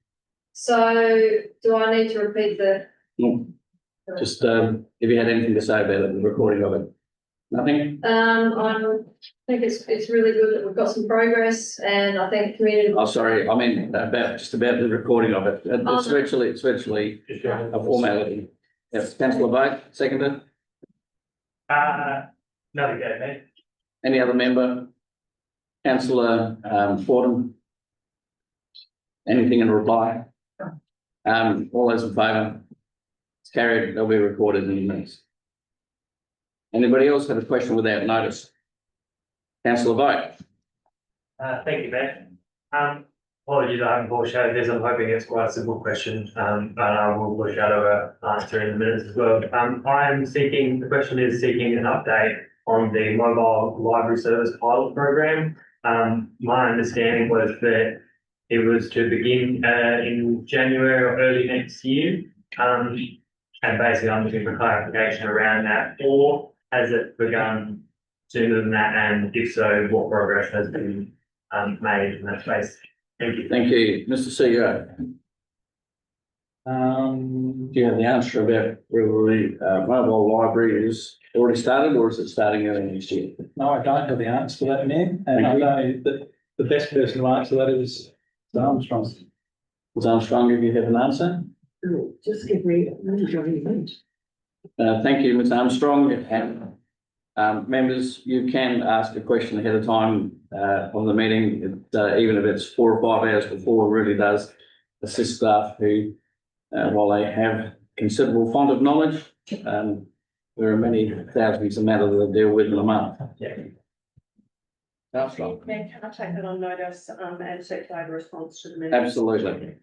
So do I need to repeat the? No. Just if you had anything to say about it, the recording of it. Nothing? I think it's really good that we've got some progress and I think community. Oh, sorry, I mean, just about the recording of it. It's virtually a formality. Yes, councillor Vogt, seconded. Nothing yet, mate. Any other member? Councillor, Fordham? Anything in reply? All those in favour? It's carried, they'll be recorded in the minutes. Anybody else have a question without notice? Councillor Vogt? Thank you, Matt. Apologies, I haven't foreshadowed this. I'm hoping it's quite a simple question, and I will foreshadow an answer in the minutes as well. The question is seeking an update on the mobile library service pilot program. My understanding was that it was to begin in January or early next year. And basically I'm looking for clarification around that, or has it begun sooner than that? And if so, what progress has been made in that space? Thank you. Thank you. Mr. CEO? Do you have the answer about whether the mobile library is already started or is it starting early next year? No, I don't have the answer to that, Mayor, and I Thank you. know that the best person to answer that is Armstrong. Was Armstrong, if you have an answer? Just give me a minute. Thank you, Ms. Armstrong. And, members, you can ask a question ahead of time on the meeting, even if it's 4 or 5 hours before, really does assist staff who, while they have considerable font of knowledge, there are many thousands of matters that they deal with in a month. Yeah. Armstrong. Can I take that on notice and circulate a response to the minutes? Absolutely.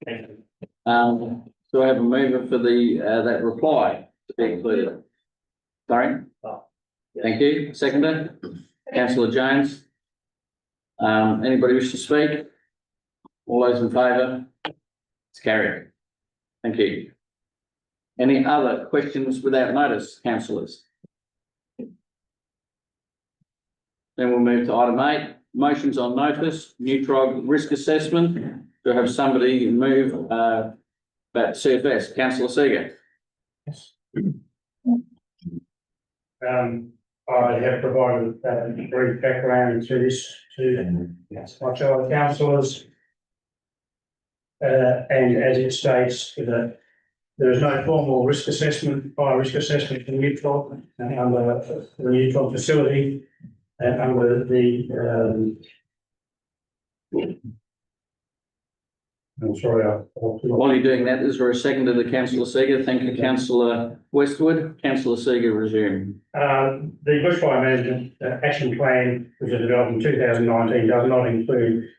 Thank you. Do I have a mover for the that reply to be included? Sorry? Thank you. Seconder? Councillor Jones? Anybody wish to speak? All those in favour? It's carried. Thank you. Any other questions without notice, councillors? Then we'll move to item 8, motions on notice, Neutrog risk assessment. Do I have somebody move about CFS? Councillor Seeger. I have provided a brief background to this to my fellow councillors. And as it states that there is no formal risk assessment, fire risk assessment for Neutrog under the Neutrog facility and under the I'm sorry. While you're doing that, is there a second to the councillor Seeger? Thank you, councillor Westwood. Councillor Seeger, resume. The bushfire management action plan, which was developed in 2019, does not include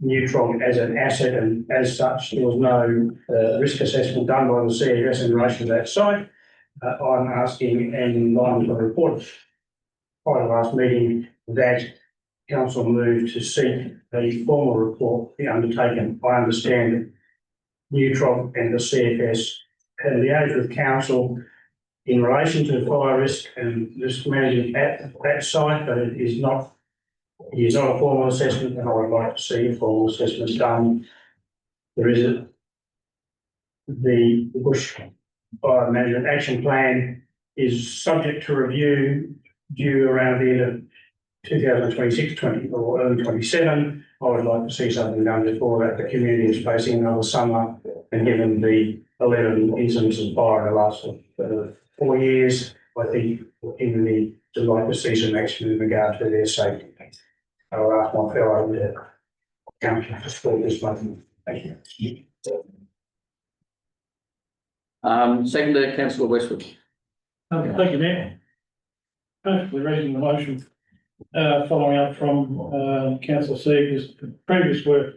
Neutrog as an asset, and as such, there was no risk assessment done by the CFS in relation to that site. I'm asking, and in line with the report by the last meeting, that council move to seek a formal report be undertaken. I understand that Neutrog and the CFS have liaised with council in relation to fire risk and risk management at that site, but it is not a formal assessment, and I would like to see a formal assessment done. There is the bush fire management action plan is subject to review due around the end of 2026-20 or early 27. I would like to see something done before that. The community is facing another summer, and given the 11 incidents of fire in the last 4 years, I think in would like to see some action in regard to their safety. I'll ask my fellow councillor to support this motion. Thank you. Seconder, councillor Westwood. Thank you, Mayor. Firstly, raising the motion, following up from councillor Seeger's previous work,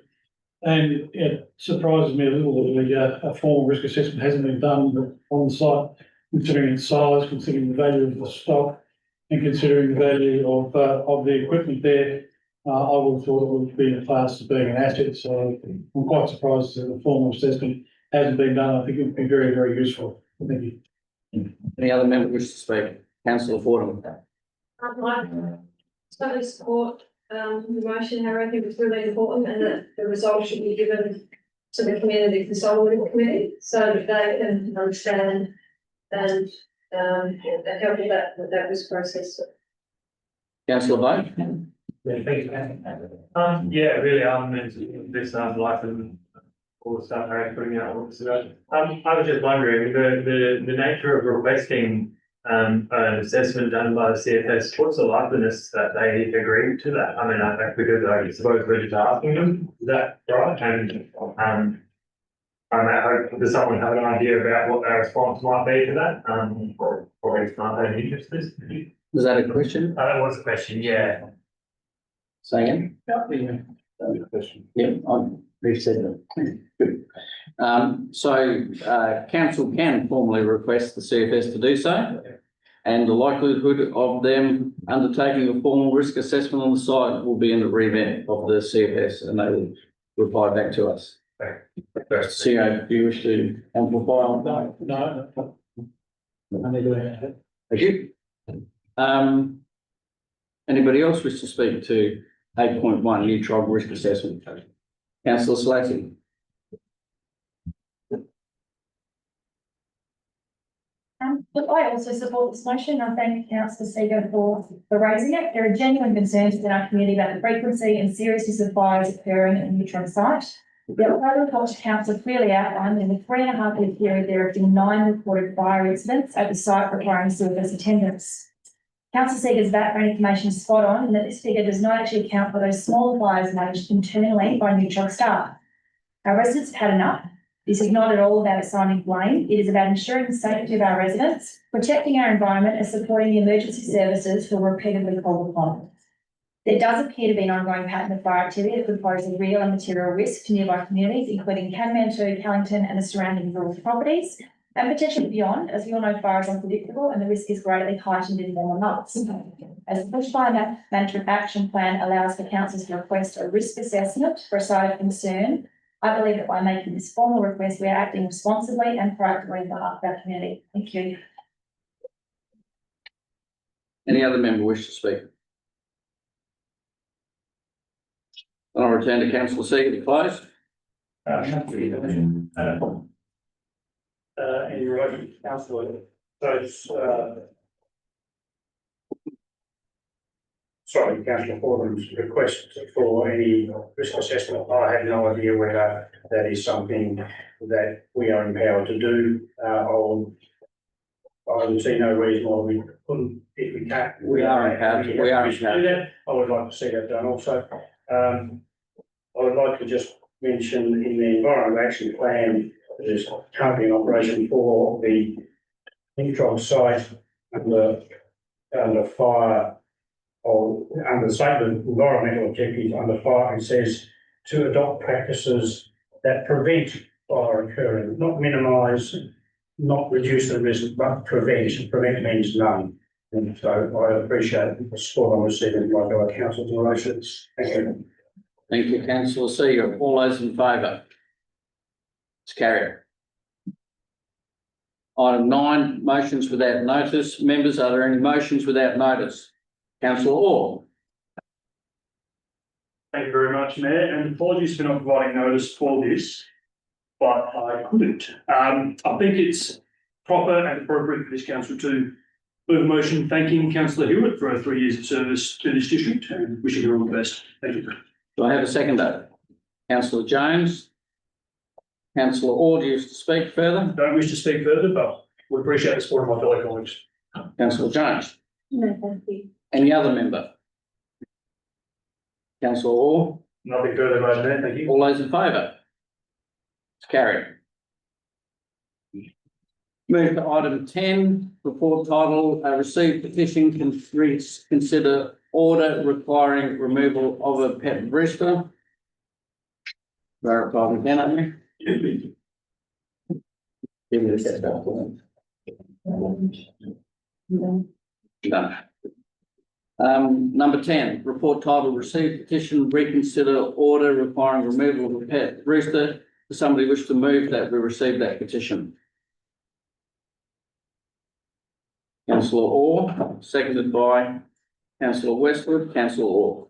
and it surprises me a little that a formal risk assessment hasn't been done on the site, considering its size, considering the value of the stock, and considering the value of the equipment there. I would have thought it would be in class as being an asset, so I'm quite surprised that the formal assessment hasn't been done. I think it would be very, very useful. Thank you. Any other member wish to speak? Councillor Fordham. I totally support the motion. I think it's really important and that the results should be given to the community consultative committee so that they can understand and help with that was process. Councillor Vogt? Yeah, thank you. Yeah, really, this, life and all the stuff Harry's putting out. I was just wondering, the nature of requesting, an assessment done by the CFS, what's the likeliness that they agree to that? I mean, because I suppose we're just asking them, is that right? And, does someone have an idea about what their response might be to that? Or if not, they're interested. Was that a question? That was a question, yeah. Say again? Yeah, I've reset it. Council can formally request the CFS to do so. And the likelihood of them undertaking a formal risk assessment on the site will be in the remit of the CFS, and they will reply back to us. CEO, do you wish to amplify on that? No. Only doing it. Thank you. Anybody else wish to speak to 8.1 new tribal risk assessment? Councillor Slatty. Look, I also support this motion. I thank Councillor Seeger for raising it. There are genuine concerns within our community about the frequency and seriousness of fires occurring at the Neutron site. The Agriculture Council clearly outlined that in the 3.5 year period, there have been 9 reported fire incidents at the site requiring surface attendance. Councillor Seeger's background information is spot on, and that this figure does not actually account for those small fires managed internally by Neutron staff. Our residents have had enough. This is not at all about assigning blame. It is about ensuring the safety of our residents, protecting our environment, and supporting the emergency services who are repeatedly called upon. There does appear to be an ongoing pattern of fire activity that could pose a real and material risk to nearby communities, including Kanmantoo, Callington, and the surrounding rural properties, and potentially beyond, as we all know, fire is unpredictable and the risk is greatly heightened in warmer months. As the Bushfire Management Action Plan allows for councils to request a risk assessment for a site of concern, I believe that by making this formal request, we are acting responsibly and proactively on behalf of our community. Thank you. Any other member wish to speak? I'll return to Councillor Seeger to close. In relation to council, Councillor Fordham's request for any risk assessment, I have no idea whether that is something that we are empowered to do. I would see no reason why we couldn't, if we can't. We are empowered. We are empowered. I would like to see that done also. I would like to just mention in the Environment Action Plan, there's currently an operation for the Neutron site under fire, or under the statement environmental objectives under fire. It says to adopt practices that prevent fire occurring, not minimise, not reduce the risk, but prevent. Prevent means none. And so I appreciate the support I'm receiving by fellow councils in relation to this. Thank you. Thank you, Councillor Seeger. All those in favour? It's carried. Item 9, motions without notice. Members, are there any motions without notice? Councillor Orr. Thank you very much, Mayor, and apologies for not providing notice for this, but I couldn't. I think it's proper and appropriate for this council to move a motion thanking Councillor Hewitt for her 3 years of service to this district and wishing her all the best. Thank you. Do I have a seconder? Councillor Jones. Councillor Orr, do you wish to speak further? Don't wish to speak further, but we appreciate the support of my fellow colleagues. Councillor Jones. No, thank you. Any other member? Councillor Orr. Nothing further, Madam Mayor, thank you. All those in favour? It's carried. Move to item 10, report title, received petition, consider order requiring removal of a pet rooster. Verify again, aren't you? Give me a second. Done. Number 10, report title, received petition, reconsider order requiring removal of a pet rooster. Does somebody wish to move that we receive that petition? Councillor Orr, seconded by Councillor Westwood. Councillor Orr.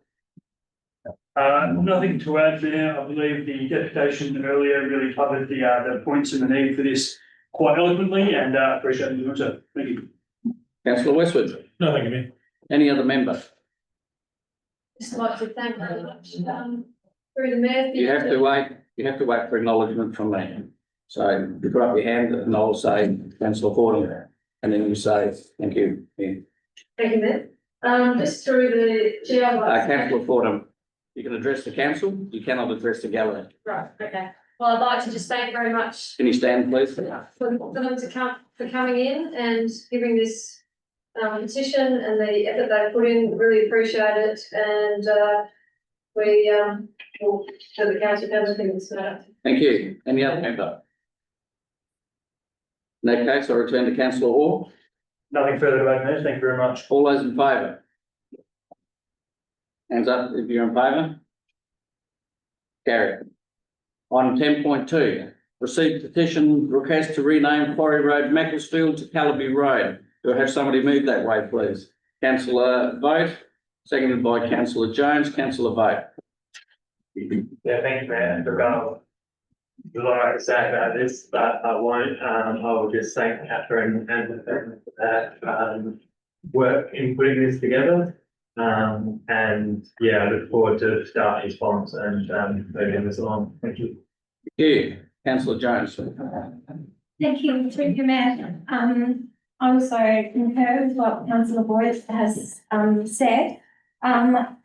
Nothing to add there. I believe the deputation earlier really covered the points and the need for this quite eloquently and appreciate it. So, thank you. Councillor Westwood, No, thank you, Mayor. any other member? Just like to thank very much, through the mayor. You have to wait for acknowledgement from me. So you put up your hand and I'll say councillor Fordham, and then you say, thank you. Yeah. Thank you, Mayor. Just through the chair. Councillor Fordham, you can address the council, you cannot address the gallery. Right, okay. Well, I'd like to just thank very much Can you stand, please? for them to come, for coming in and giving this petition and the effort they put in, really appreciate it, and we will, for the council, everything this matter. Thank you. Any other member? In that case, I'll return to councillor Orr. Nothing further to add, Mayor. Thank you very much. All those in favour? Hands up if you're in favour. Carried. Item 10.2, received petition request to rename Quarry Road Macclesfield to Calaby Road. Do I have somebody move that way, please? Councillor Vogt, seconded by councillor Jones. Councillor Vogt. Yeah, thank you, Mayor. Look, there's a lot to say about this, but I won't. I will just thank Catherine and for that work in putting this together. And yeah, I look forward to starting response and moving this along. Thank you. Thank you. Councillor Jones. Thank you, through you, Mayor. I also concur with what councillor Boyd has said.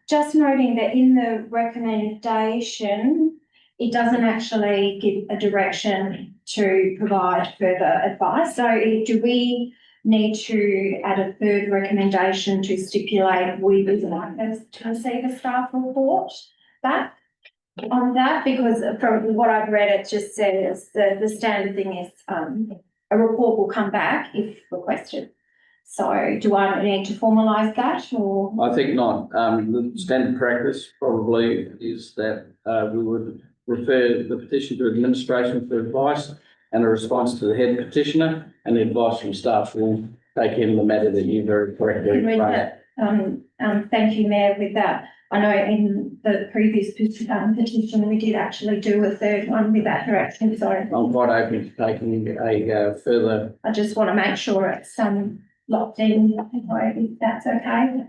Just noting that in the recommendation, it doesn't actually give a direction to provide further advice. So do we need to add a third recommendation to stipulate we would like us to receive a staff report back on that? Because from what I've read, it just says the standard thing is a report will come back if requested. So do I need to formalise that, or? I think not. The standard practice probably is that we would refer the petition to administration for advice and a response to the head petitioner, and the advice from staff will take in the matter that you very correctly Read raised. that. Thank you, Mayor, with that. I know in the previous petition, we did actually do a third one with that direction, so I'm quite open to taking a further. I just want to make sure it's locked in, if that's okay.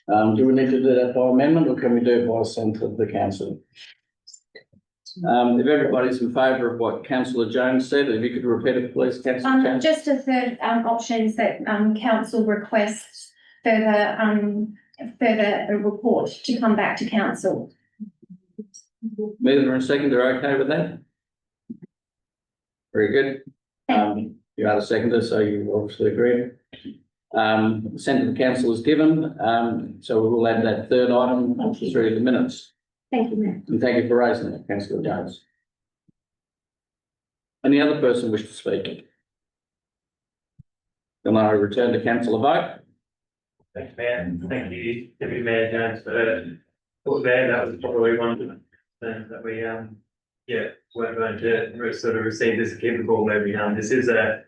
Do we need to do that by amendment, or can we do it by assent of the council? If everybody's in favour of what councillor Jones said, if you could repeat it, please, councillor Jones. Just a third option is that council requests further a report to come back to council. Mover and seconder are okay with that? Very good. You are the seconder, so you obviously agree. Assent of the council is given, so we will add that third item through the minutes. Thank you, Mayor. And thank you for raising it, councillor Jones. Any other person wish to speak? Then I return to councillor Vogt. Thanks, Mayor. Thank you, Deputy Mayor Jones, for thought there. That was probably one of the things that we weren't going to sort of receive this capable maybe. This is the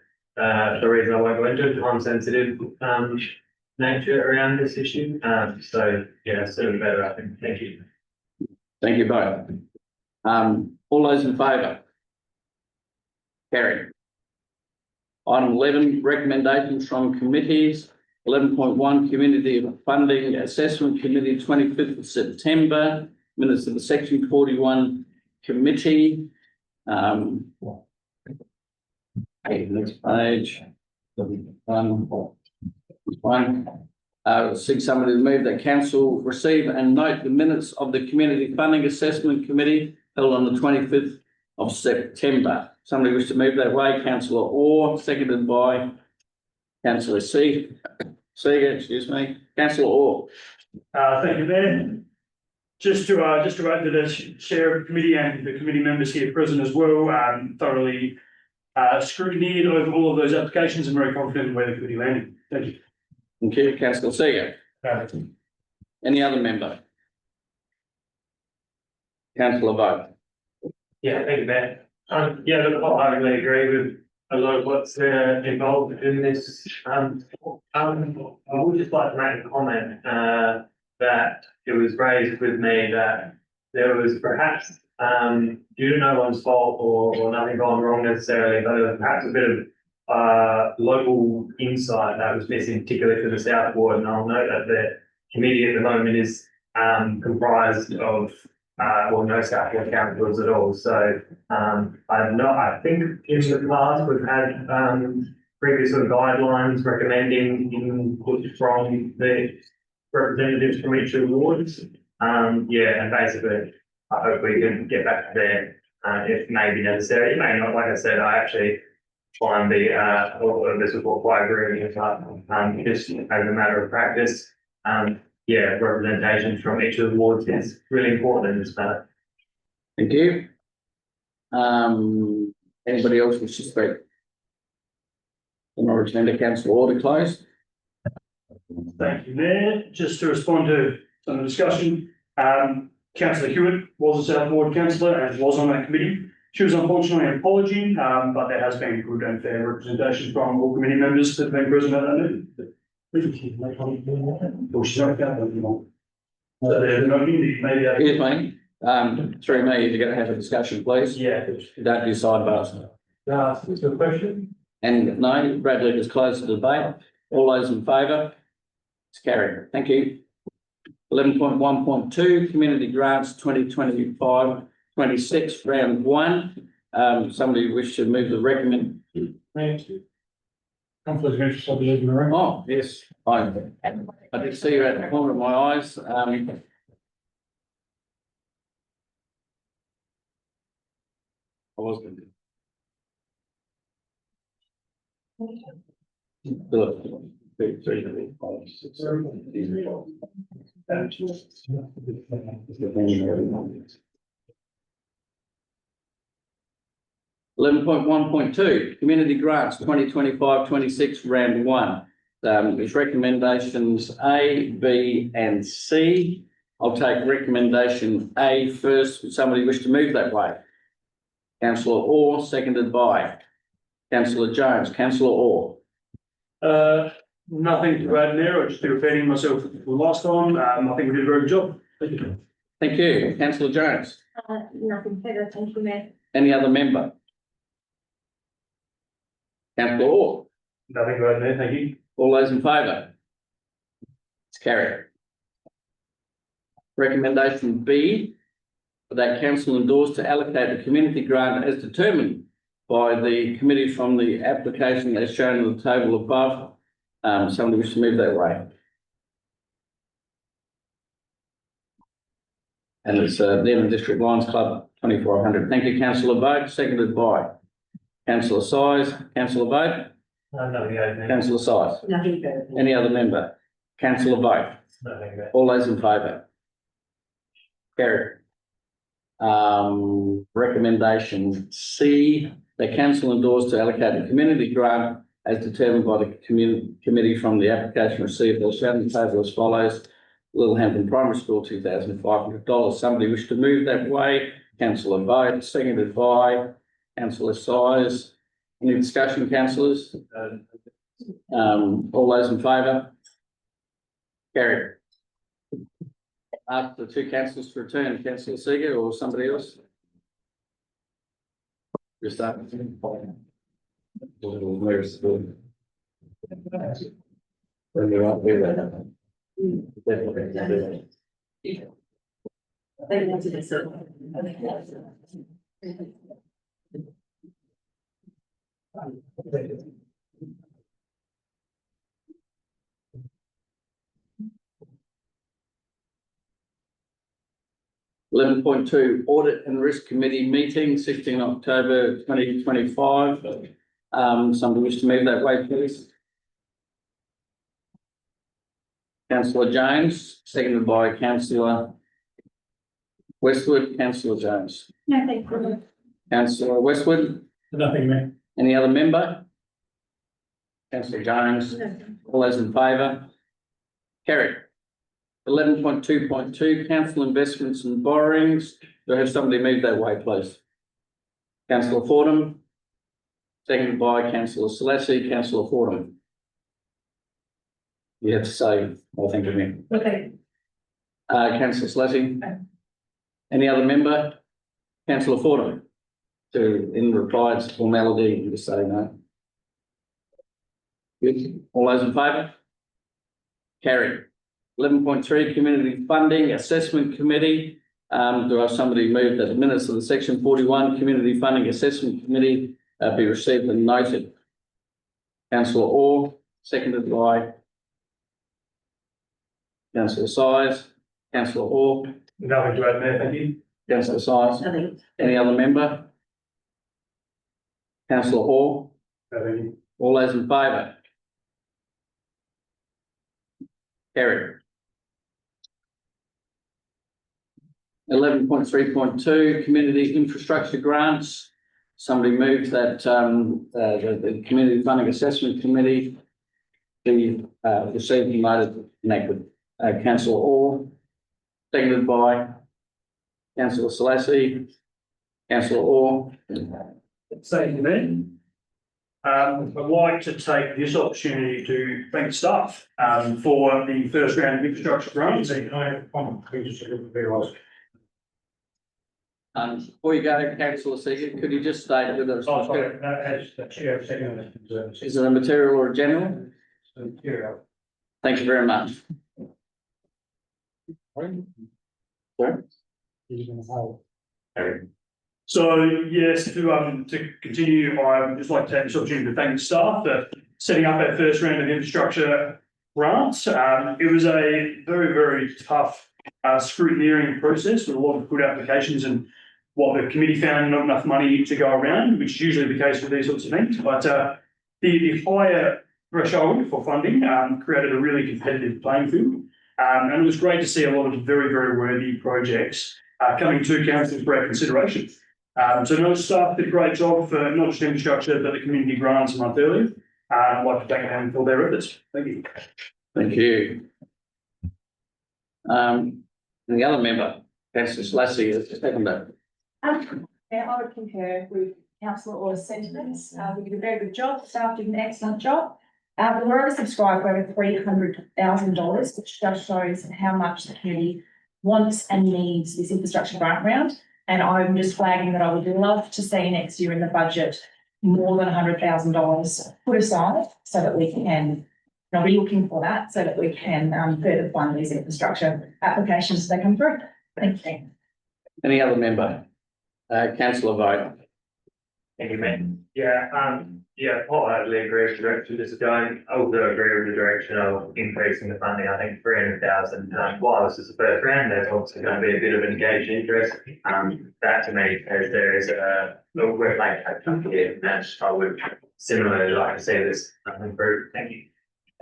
reason I won't go into time sensitive nature around this issue. So yeah, sort of better, I think. Thank you. Thank you both. All those in favour? Carried. Item 11, recommendations from committees. 11.1, Community Funding Assessment Committee, 25th of September. Minutes of the Section 41 Committee. Next page. Seek somebody to move that council receive and note the minutes of the Community Funding Assessment Committee held on the 25th of September. Somebody wish to move that way, councillor Orr, seconded by councillor Seeger, excuse me, councillor Orr. Thank you, Mayor. Just to add to the chair of the committee and the committee members here present as well, thoroughly scrutineered over all of those applications and very confident in where the committee landed. Thank you. Thank you, councillor Seeger. Any other member? Councillor Vogt. Yeah, thank you, Matt. Yeah, look, I wholeheartedly agree with a lot of what's involved in this. I would just like to make a comment that it was raised with me that there was perhaps due to no one's fault or nothing gone wrong necessarily, but there was perhaps a bit of local insight that was missing, particularly for the South Ward. And I'll note that the committee at the moment is comprised of no South Ward councillors at all. So I think in the past we've had previous sort of guidelines recommending input from the representatives from each of the wards. And basically I hope we can get back to there if may be necessary. It may not, like I said, I actually find the all of this report quite agreeable, but just as a matter of practice, representation from each of the wards is really important in this matter. Thank you. Anybody else wish to speak? Or agenda council order closed? Thank you, Mayor. Just to respond to some of the discussion, councillor Hewitt was a South Ward councillor and was on that committee. She was unfortunately an apology, but there has been good and fair representation from all committee members that have been present at that meeting. So there's no meeting, maybe. Here's me, through me, if you're going to have a discussion, please. Yeah. Don't do sidebars. That's a question. And no, Bradley has closed the debate. All those in favour? It's carried. Thank you. 11.1.2, community grants 2025-26, round one. Somebody wish to move the recommend? Thank you. Conflict of interest, I believe in the room. Oh, yes, I did see you at the corner of my eyes. I was going to. Eleven point 1.2, community grants 2025-26, round one. There's recommendations A, B, and C. I'll take recommendation A first. Would somebody wish to move that way? Councillor Orr, seconded by Councillor Jones. Councillor Orr. Nothing to add there. I'll just be repeating myself from last time. I think we did a very good job. Thank you. Thank you. Councillor Jones. Nothing further, thank you, Mayor. Any other member? Councillor Orr. Nothing to add there, thank you. All those in favour? It's carried. Recommendation B, that council endorse to allocate the community grant as determined by the committee from the application as shown in the table above. Somebody wish to move that way? And it's Devon District Lions Club 2400. Thank you, Councillor Vogt, seconded by Councillor Size. Councillor Vogt. Nothing to add there. Councillor Size. Nothing further. Any other member? Councillor Vogt. Nothing there. All those in favour? Carried. Recommendation C, the council endorsed to allocate the community grant as determined by the committee from the application received as shown in the table as follows. Littlehampton Primary School, $2,500. Somebody wish to move that way? Councillor Vogt, seconded by Councillor Size. Any discussion, councillors? All those in favour? Carried. Ask the two councillors to return, Councillor Seeger or somebody else? Just start. Where's the? When you're up here. Eleven point two, Audit and Risk Committee meeting, 16 October 2025. Somebody wish to move that way, please? Councillor Jones, seconded by Councillor Westwood. Councillor Jones. No, thank you. Councillor Westwood. Nothing, Mayor. Any other member? Councillor Jones. All those in favour? Carried. 11.2.2, council investments and borrowings. Do I have somebody move that way, please? Councillor Fordham. Seconded by Councillor Selassie. Councillor Fordham. You have to say, I think of me. Okay. Councillor Selassie. Any other member? Councillor Fordham. In reply to formality, you just say no. Good. All those in favour? Carried. 11.3, Community Funding Assessment Committee. Do I have somebody move that the minutes of the Section 41 Community Funding Assessment Committee be received and noted? Councillor Orr, seconded by Councillor Sires. Councillor Orr, Nothing to add there, thank you. Councillor Sires. Nothing. Any other member? Councillor Orr, Nothing. all those in favour? Carried. 11.3.2, Community Infrastructure Grants. Somebody moved that the Community Funding Assessment Committee be received and noted connected. Councillor Orr, seconded by Councillor Selassie. Councillor Orr. Thank you, Ben. I'd like to take this opportunity to thank staff for the first round of infrastructure grants. Before you go, Councillor Seeger, could you just state whether it's is it a material or a general? Thank you very much. Sorry? So yes, to continue, I would just like to take this opportunity to thank the staff for setting up our first round of infrastructure grants. It was a very, very tough scrutineering process with a lot of good applications, and what the committee found not enough money to go around, which is usually the case with these sorts of things. But the higher threshold for funding created a really competitive playing field. And it was great to see a lot of very, very worthy projects coming to council for our consideration. So no, staff did a great job for not just infrastructure, but the community grants a month earlier. I'd like to thank them for their efforts. Thank you. Thank you. And the other member, Councillor Selassie, is seconded. Yeah, I would concur with Councillor Orr's sentiments. We did a very good job. Staff did an excellent job. We were oversubscribed for over $300,000, which just shows how much the community wants and needs this infrastructure grant round. And I'm just flagging that I would love to see next year in the budget more than $100,000 put aside so that we can, and I'll be looking for that so that we can further fund these infrastructure applications as they come through. Thank you. Any other member? Councillor Vogt. Thank you, Ben. Yeah, wholeheartedly agree with the direction this is going. I also agree with the direction of increasing the funding. I think 300,000, while this is the first round, there's also going to be a bit of engaged interest. That to me, as there is a we're like a company here, and I would similarly like to see this improve. Thank you.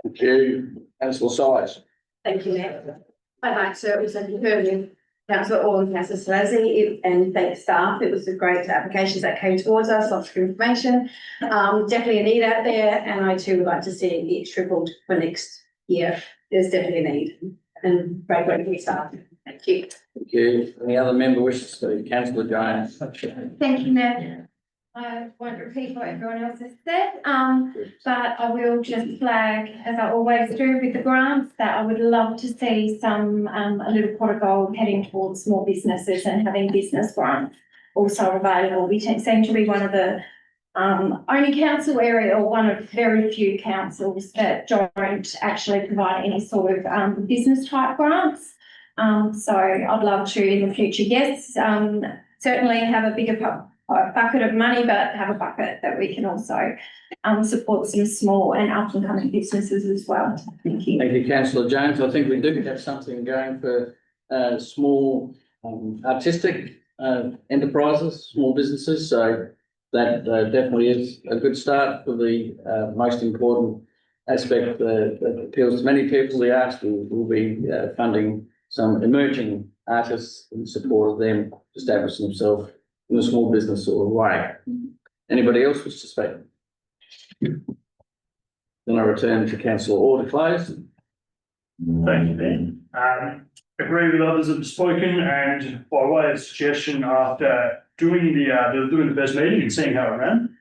Thank you. Councillor Sires. Thank you, Mayor. I'd like to also concur with Councillor Orr and Councillor Selassie and thank staff. It was a great applications that came towards us, lots of information. Definitely a need out there, and I too would like to see it tripled for next year. There's definitely a need, and great work for staff. Thank you. Thank you. Any other member wishes to speak? Councillor Jones. Thank you, Mayor. I won't repeat what everyone else has said, but I will just flag, as I always do with the grants, that I would love to see some, a little pot of gold heading towards small businesses and having business grants also available. We seem to be one of the only council area, or one of very few councils that don't actually provide any sort of business type grants. So I'd love to in the future, yes, certainly have a bigger bucket of money, but have a bucket that we can also support some small and up and coming businesses as well. Thank you. Thank you, Councillor Jones. I think we do have something going for small artistic enterprises, small businesses. So that definitely is a good start for the most important aspect that appeals to many people. The arts will be funding some emerging artists in support of them establishing themselves in a small business sort of way. Anybody else wish to speak? Then I return to Councillor Orr to close. Thank you, Ben. Agree with others that have spoken, and by way of suggestion, after doing the first meeting and seeing how it ran,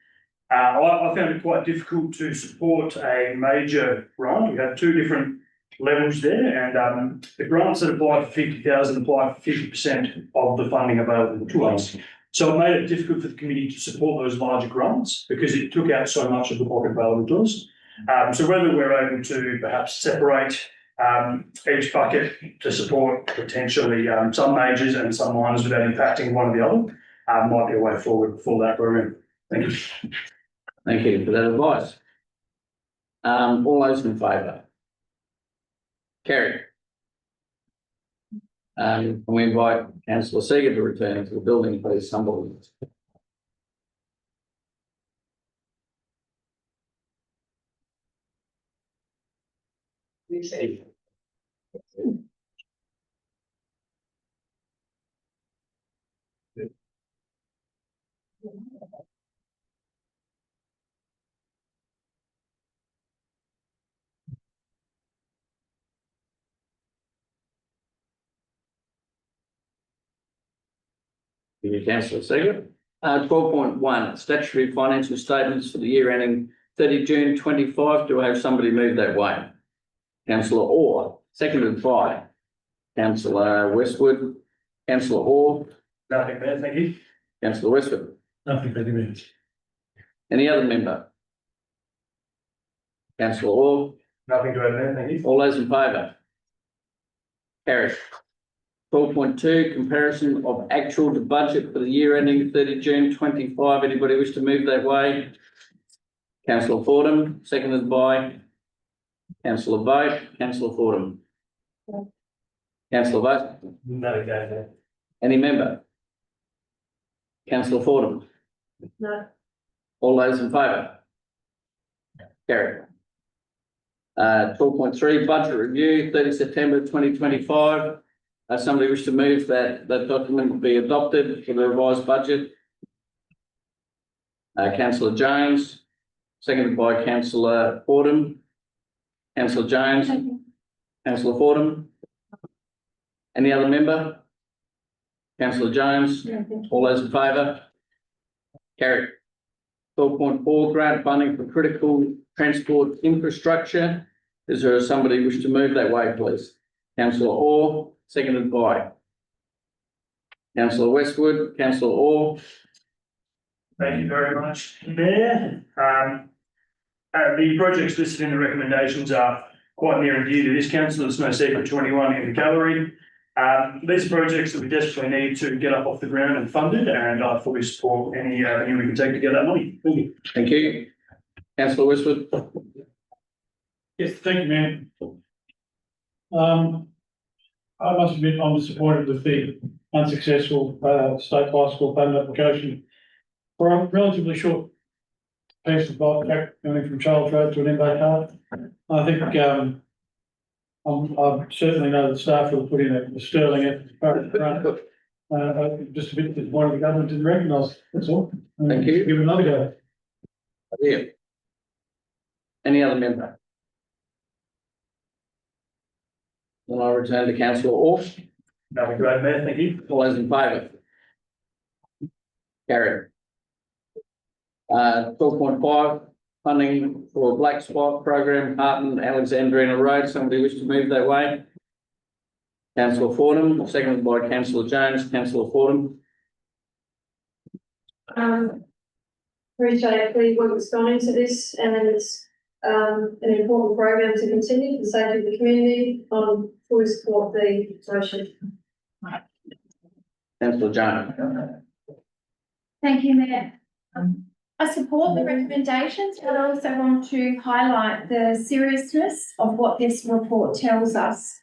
I found it quite difficult to support a major grant. We had two different levels there, and the grants that applied for 50,000 applied for 50% of the funding available to us. So it made it difficult for the committee to support those larger grants because it took out so much of the pocket available to us. So whether we're able to perhaps separate each bucket to support potentially some majors and some minors without impacting one or the other, might be a way forward for that program. Thank you. Thank you for that advice. All those in favour? Carried. Can we invite councillor Seeger to return to the building, please, somebody? Thank you, councillor Seeger. 12.1, statutory financial statements for the year ending 30 June 25. Do I have somebody move that way? Councillor Orr, seconded by councillor Westwood. Councillor Orr, Nothing there, thank you. councillor Westwood. Nothing there. Any other member? Councillor Orr, Nothing to add there, thank you. all those in favour? Carried. 12.2, comparison of actual to budget for the year ending 30 June 25. Anybody wish to move that way? Councillor Fordham, seconded by councillor Boat. Councillor Fordham. Councillor Boat. Nothing there. Any member? Councillor Fordham. No. All those in favour? Carried. 12.3, budget review, 30 September 2025. Somebody wish to move that document be adopted for the revised budget? Councillor Jones, seconded by councillor Fordham. Councillor Jones. Councillor Fordham. Any other member? Councillor Jones. All those in favour? Carried. 12.4, grant funding for critical transport infrastructure. Is there somebody wish to move that way, please? Councillor Orr, seconded by councillor Westwood. Councillor Orr. Thank you very much, Mayor. The projects listed in the recommendations are quite near and dear to this council. There's no secret to anyone in the gallery. These are projects that we desperately need to get up off the ground and funded, and I fully support any avenue we can take to get that money. Thank you. Thank you. Councillor Westwood. Yes, thank you, Mayor. I must admit, I'm disappointed with the unsuccessful state bicycle payment application for a relatively short piece of bike track going from Charles Road to an MBA car. I think I certainly know the staff will put in a sterling effort. Just a bit disappointed the government didn't recognise. That's all. Thank you. Give it another go. Yeah. Any other member? Then I return to councillor Orr. Nothing to add, Mayor. Thank you. All those in favour? Carried. 12.5, funding for Black Spot program, Harton, Alexandrina Road. Somebody wish to move that way? Councillor Fordham, seconded by councillor Jones. Councillor Fordham. Appreciate the work that's gone into this, and it's an important program to continue for the safety of the community. Fully support the motion. Councillor Jones. Thank you, Mayor. I support the recommendations, but I also want to highlight the seriousness of what this report tells us.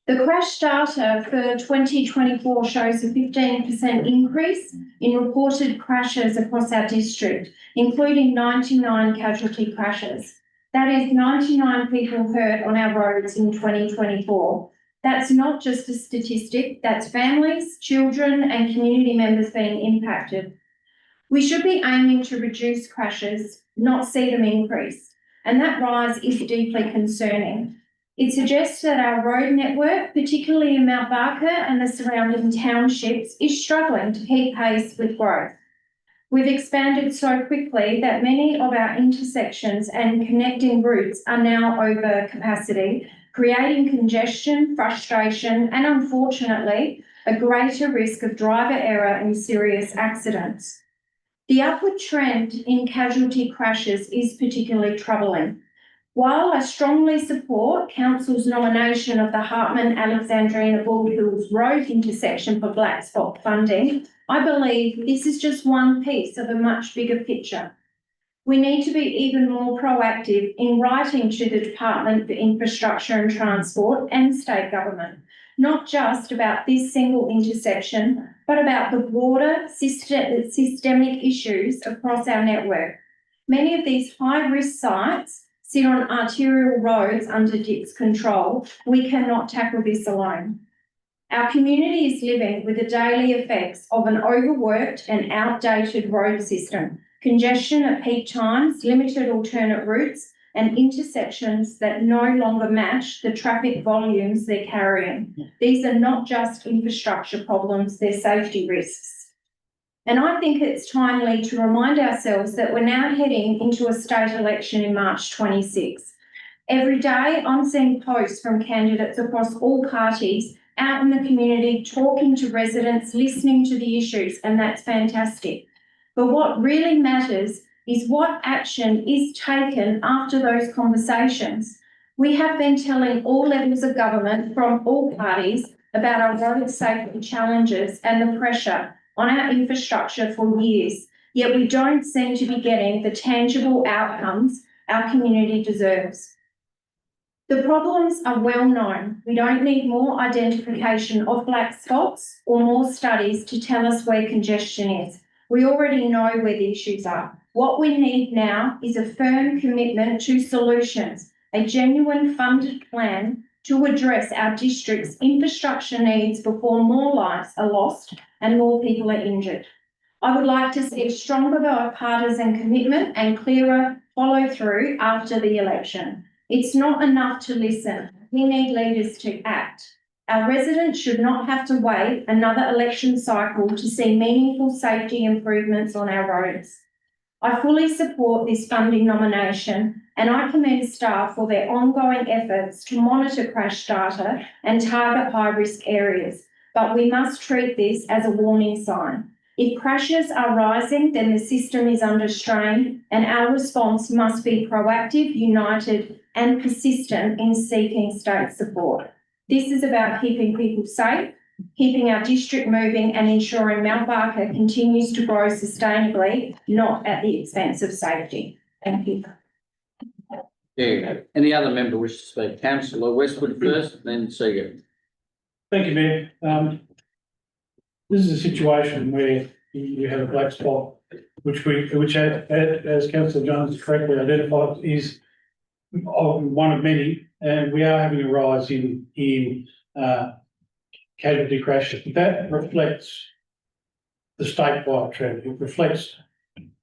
The crash data for 2024 shows a 15% increase in reported crashes across our district, including 99 casualty crashes. That is 99 people hurt on our roads in 2024. That's not just a statistic, that's families, children, and community members being impacted. We should be aiming to reduce crashes, not see them increase, and that rise is deeply concerning. It suggests that our road network, particularly in Mount Barker and the surrounding townships, is struggling to keep pace with growth. We've expanded so quickly that many of our intersections and connecting routes are now over capacity, creating congestion, frustration, and unfortunately, a greater risk of driver error and serious accidents. The upward trend in casualty crashes is particularly troubling. While I strongly support Council's nomination of the Hartman-Alexandrina Bald Hills Road intersection for black spot funding, I believe this is just one piece of a much bigger picture. We need to be even more proactive in writing to the Department for Infrastructure and Transport and state government, not just about this single intersection, but about the broader systemic issues across our network. Many of these high-risk sites sit on arterial roads under DIP's control. We cannot tackle this alone. Our community is living with the daily effects of an overworked and outdated road system, congestion at peak times, limited alternate routes, and intersections that no longer match the traffic volumes they're carrying. These are not just infrastructure problems, they're safety risks. And I think it's timely to remind ourselves that we're now heading into a state election in March 26. Every day I'm seeing posts from candidates across all parties out in the community, talking to residents, listening to the issues, and that's fantastic. But what really matters is what action is taken after those conversations. We have been telling all levels of government from all parties about our road safety challenges and the pressure on our infrastructure for years, yet we don't seem to be getting the tangible outcomes our community deserves. The problems are well known. We don't need more identification of black spots or more studies to tell us where congestion is. We already know where the issues are. What we need now is a firm commitment to solutions, a genuine funded plan to address our district's infrastructure needs before more lives are lost and more people are injured. I would like to see a stronger bipartisan commitment and clearer follow through after the election. It's not enough to listen. We need leaders to act. Our residents should not have to wait another election cycle to see meaningful safety improvements on our roads. I fully support this funding nomination and I commend staff for their ongoing efforts to monitor crash data and target high-risk areas, but we must treat this as a warning sign. If crashes are rising, then the system is under strain and our response must be proactive, united and persistent in seeking state support. This is about keeping people safe, keeping our district moving and ensuring Mount Barker continues to grow sustainably, not at the expense of safety. Thank you. Yeah, any other member wish to speak? Councillor Westwood first, then Seager. Thank you, Mayor. This is a situation where you have a black spot, which as Councillor Jones correctly identified, is one of many, and we are having a rise in casualty crashes. That reflects the statewide trend. It reflects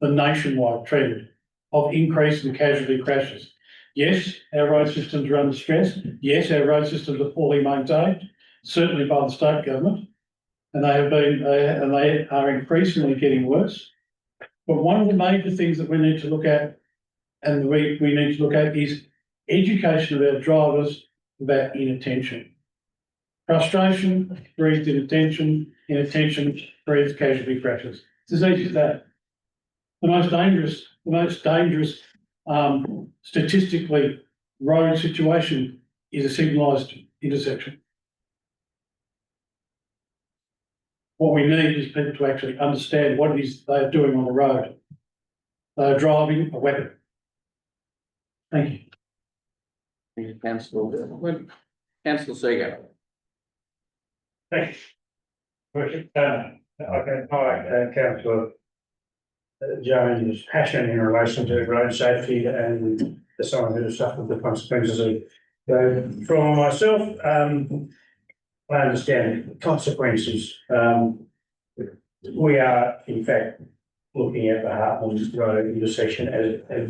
the nationwide trend of increase in casualty crashes. Yes, our road systems are under stress. Yes, our road systems are poorly maintained, certainly by the state government, and they are increasingly getting worse. But one of the major things that we need to look at, and we need to look at, is education of our drivers about inattention. Frustration breeds inattention, inattention breeds casualty crashes. It's as easy as that. The most dangerous statistically road situation is a signalised intersection. What we need is people to actually understand what it is they are doing on the road. They are driving a weapon. Thank you. Thank you, Councillor. Councillor Seager. Thanks. Okay, hi, Councillor Jones' passion in relation to road safety and the someone who has suffered the consequences of. From myself, I understand the consequences. We are, in fact, looking at the Hartman Road intersection as I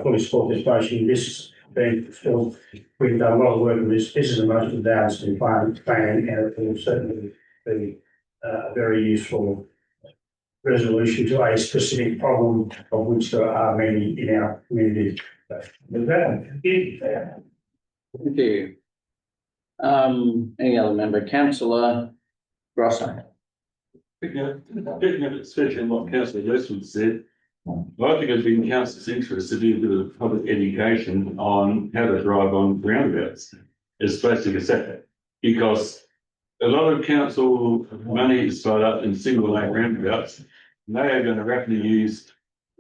fully support this motion. This being still, we've done a lot of work on this. This is the most advanced in plan, and it will certainly be a very useful resolution to a specific problem of which there are many in our community. With that, Thank you. Any other member? Councillor Grosso. Picking up especially on what Councillor Westwood said, Well, I think it's been council's interest to do a bit of public education on how to drive on roundabouts, especially the sector. Because a lot of council money is tied up in single lane roundabouts. And they are going to rapidly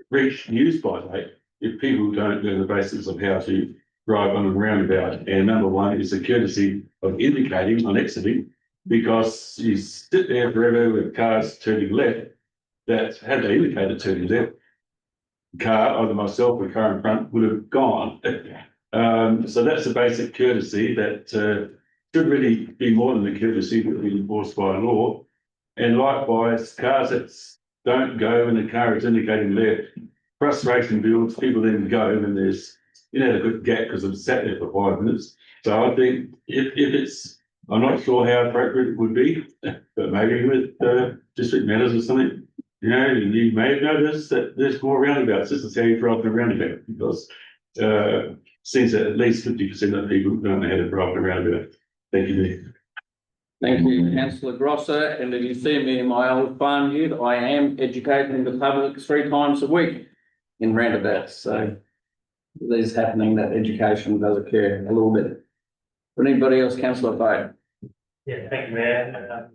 reach use by date if people don't know the basics of how to drive on a roundabout. And number one is the courtesy of indicating on exiting, because you sit there forever with cars turning left that had they indicated turning left, car, either myself or car in front, would have gone. So that's a basic courtesy that should really be more than the courtesy that be enforced by law. And likewise, cars that don't go when the car is indicating left, frustration builds, people then go when there's, a good gap because I've sat there for 5 minutes. So I think if it's, I'm not sure how appropriate it would be, but maybe with district matters or something, you may have noticed that there's more roundabouts. This is how you drive a roundabout, because seems that at least 50% of people don't know how to drive a roundabout. Thank you, Nick. Thank you, councillor Grosser. And if you see me in my old farm ute, I am educating the public 3 times a week in roundabouts. So it is happening, that education does occur a little bit. For anybody else, councillor Bay? Yeah, thank you, Mayor.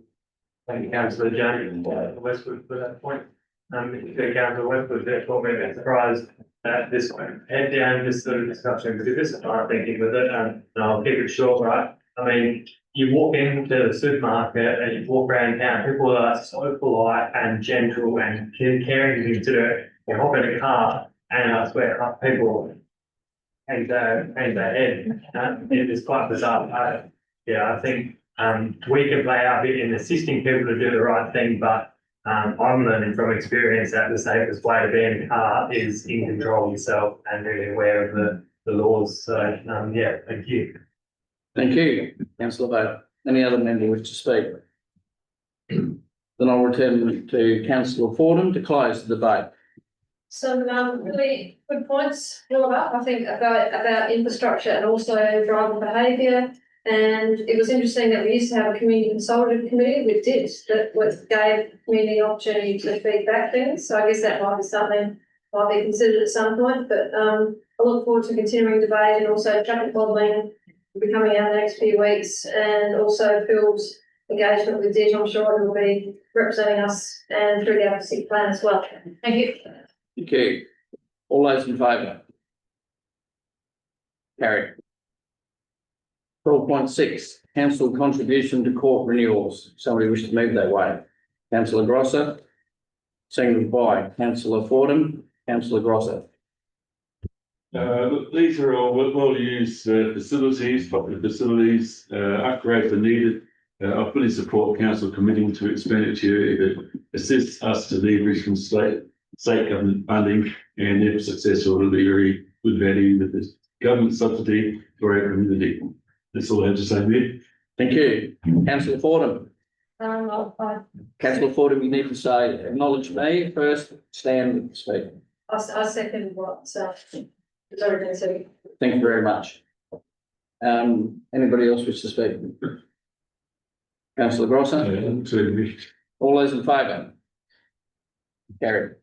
Thank you, councillor Jones, Westwood for that point. Councillor Westwood, therefore, maybe surprised at this point, head down this sort of discussion, because this is what I'm thinking with it, and I'll keep it short, right? I mean, you walk into the supermarket and you walk around town, people are so polite and gentle and caring and considerate. You hop in a car and I swear, people hang their head. It is quite bizarre. I think we can play our bit in assisting people to do the right thing, but I'm learning from experience that the safest way to be in a car is in control of yourself and really aware of the laws. So, thank you. Thank you, councillor Bay. Any other member wish to speak? Then I'll return to councillor Fordham to close the debate. Some really good points, Oliver, I think about infrastructure and also driver behaviour. And it was interesting that we used to have a community consultative committee with DIPS that gave community opportunity to feedback things. So I guess that might be something might be considered at some point. But I look forward to continuing debate, and also traffic modelling will be coming out in the next few weeks, and also Phil's engagement with DIT. I'm sure he will be representing us and through the advocacy plan as well. Thank you. Thank you. All those in favour? Carried. 12.6, council contribution to court renewals. Somebody wish to move that way? Councillor Grosser, seconded by councillor Fordham. Councillor Grosser. Look, these are all well-used facilities, public facilities, upgrades are needed. I fully support council committing to expenditure if it assists us to leverage from state government funding, and if successful, it'll be very good value with this government subsidy for our community. That's all I have to say, Mayor. Thank you. Councillor Fordham. Councillor Fordham, you need to say, acknowledge me first, stand and speak. I second what has already been said. Thank you very much. Anybody else wish to speak? Councillor Grosser? All those in favour? Carried.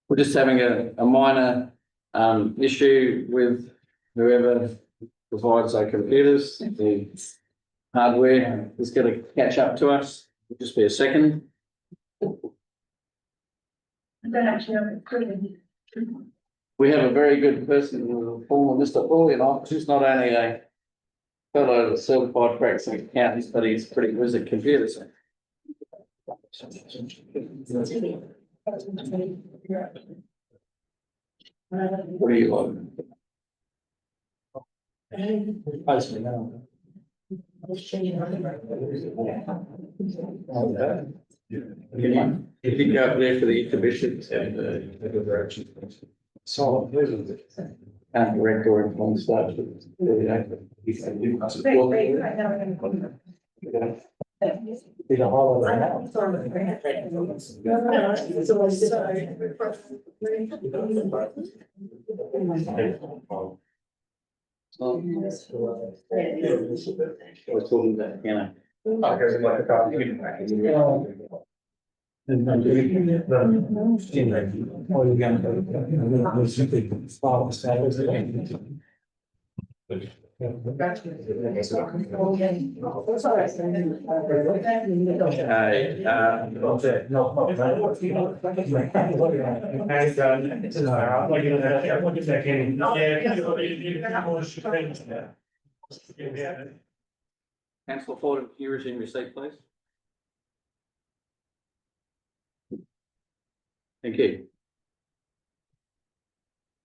We're just having a minor issue with whoever provides our computers. The hardware is going to catch up to us. It'll just be a second. We have a very good person in the form of Mr. Paulian, who's not only a fellow certified practicing accountant, but he's pretty whiz at computers. What do you like? If you go up there for the exhibitions and solid and direct or influence that. We're talking about, Councillor Ford, can you resume your seat, please? Thank you.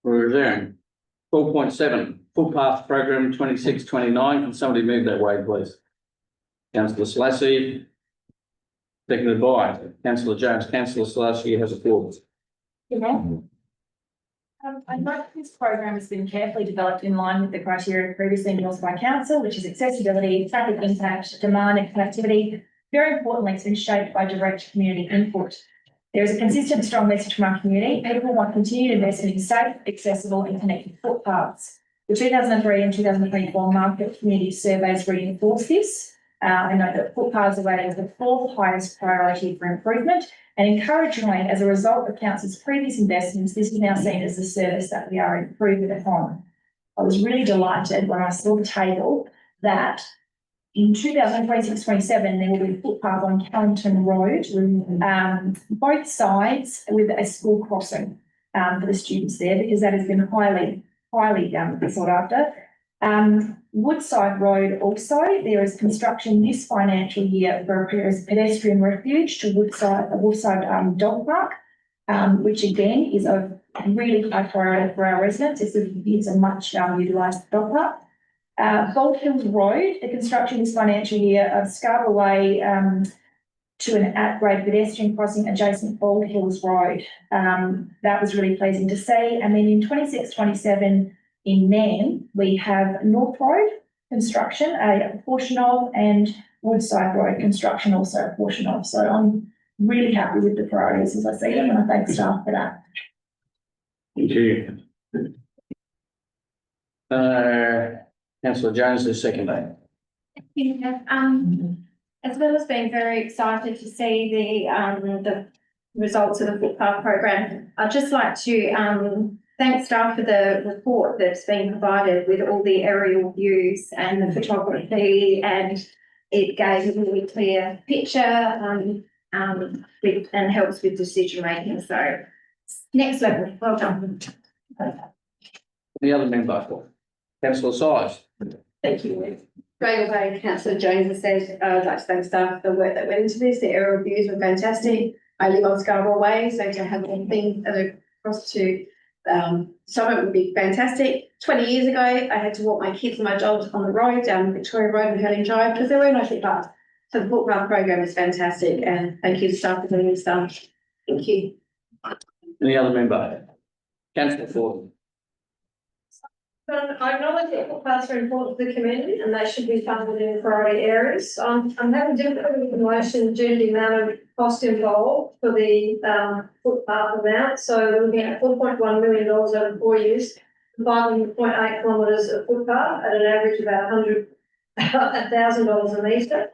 We're there. 4.7, footpath program 26-29. Can somebody move that way, please? Councillor Slashy. Seconded by Councillor Jones. Councillor Slashy has a floor. I note this program has been carefully developed in line with the criteria previously endorsed by council, which is accessibility, traffic impact, demand and connectivity. Very importantly, it's been shaped by direct community input. There is a consistent, strong message from our community. People want continued investment in safe, accessible and connected footpaths. The 2003 and 2024 market community surveys reinforce this. I note that footpaths are rated as the 4th highest priority for improvement, and encouragingly, as a result of council's previous investments, this is now seen as the service that we are improving upon. I was really delighted when I saw the table that in 2026-27, there will be a footpath on Carrington Road, both sides with a school crossing for the students there, because that has been highly sought after. Woodside Road also, there is construction this financial year for a pedestrian refuge to Woodside Dog Park, which again is a really high priority for our residents. It's a much utilised dog park. Bald Hills Road, the construction this financial year of Scarborough Way to an at-grade pedestrian crossing adjacent Bald Hills Road. That was really pleasing to see. And then in 26-27 in Nairn, we have North Road construction, a portion of, and Woodside Road construction also a portion of. So I'm really happy with the priorities as I see them, and I thank staff for that. Thank you. Councillor Jones, the second. As well as being very excited to see the results of the footpath program, I'd just like to thank staff for the report that's been provided with all the aerial views and the photography, and it gave a really clear picture and helps with decision making. So next level, well done. The other member, Councillor Size. Thank you. Great, okay, Councillor Jones has said, I'd like to thank staff for the work that went into this. The aerial views were fantastic. I live on Scarborough Way, so to have anything across to Summit would be fantastic. 20 years ago, I had to walk my kids and my dogs on the road down Victoria Road and Hurling Drive because there were no footpaths. So the footpath program is fantastic, and thank you to staff for doing this stuff. Thank you. Any other member? Councillor Ford. I acknowledge that footpaths are important to the community and they should be funded in priority areas. I'm having difficulty with the motion due to the amount of cost involved for the footpath amount. So we're looking at $4.1 million over 4 years, 5.8 kilometres of footpath at an average of about $1,000 a metre.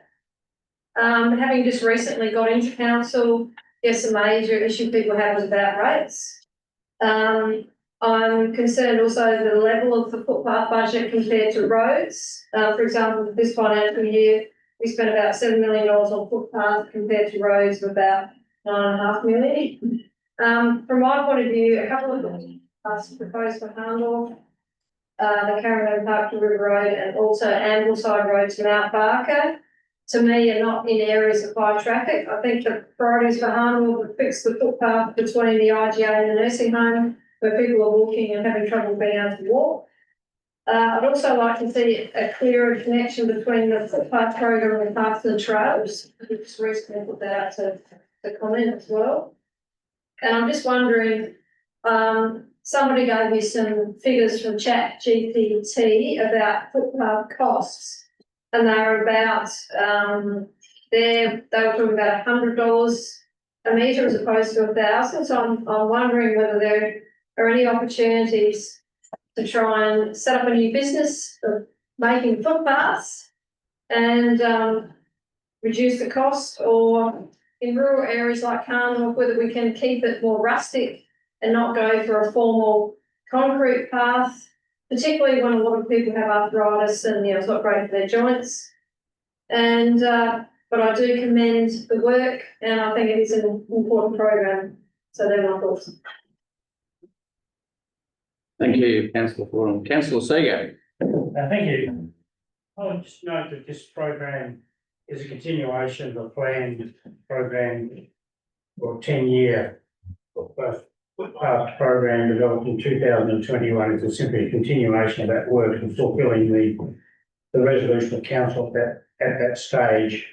Having just recently got into council, yes, a major issue people have is about rates. I'm concerned also with the level of the footpath budget compared to roads. For example, this financial year, we spent about $7 million on footpath compared to roads of about $9.5 million. From my point of view, a couple of footpaths proposed for Harndorf, the Carrington Park to River Road, and also Ambleside Road to Mount Barker, to me are not in areas of high traffic. I think the priorities for Harndorf would fix the footpath between the IGA and the nursing home, where people are walking and having trouble being able to walk. I'd also like to see a clearer connection between the footpath program and the paths and trails. We just recently put that out to comment as well. And I'm just wondering, somebody gave me some figures from ChatGPT about footpath costs, and they were about, they were talking about $100 a metre as opposed to 1,000. So I'm wondering whether there are any opportunities to try and set up a new business of making footpaths and reduce the cost, or in rural areas like Carnarvon, whether we can keep it more rustic and not go for a formal concrete path, particularly when a lot of people have arthritis and, it's not great for their joints. And, but I do commend the work and I think it is an important program. So they're my thoughts. Thank you, councillor Fordham. Councillor Seago. Thank you. I would just note that this program is a continuation of the planned program for 10-year footpath program developed in 2021. It's simply a continuation of that work and fulfilling the resolution of council at that stage.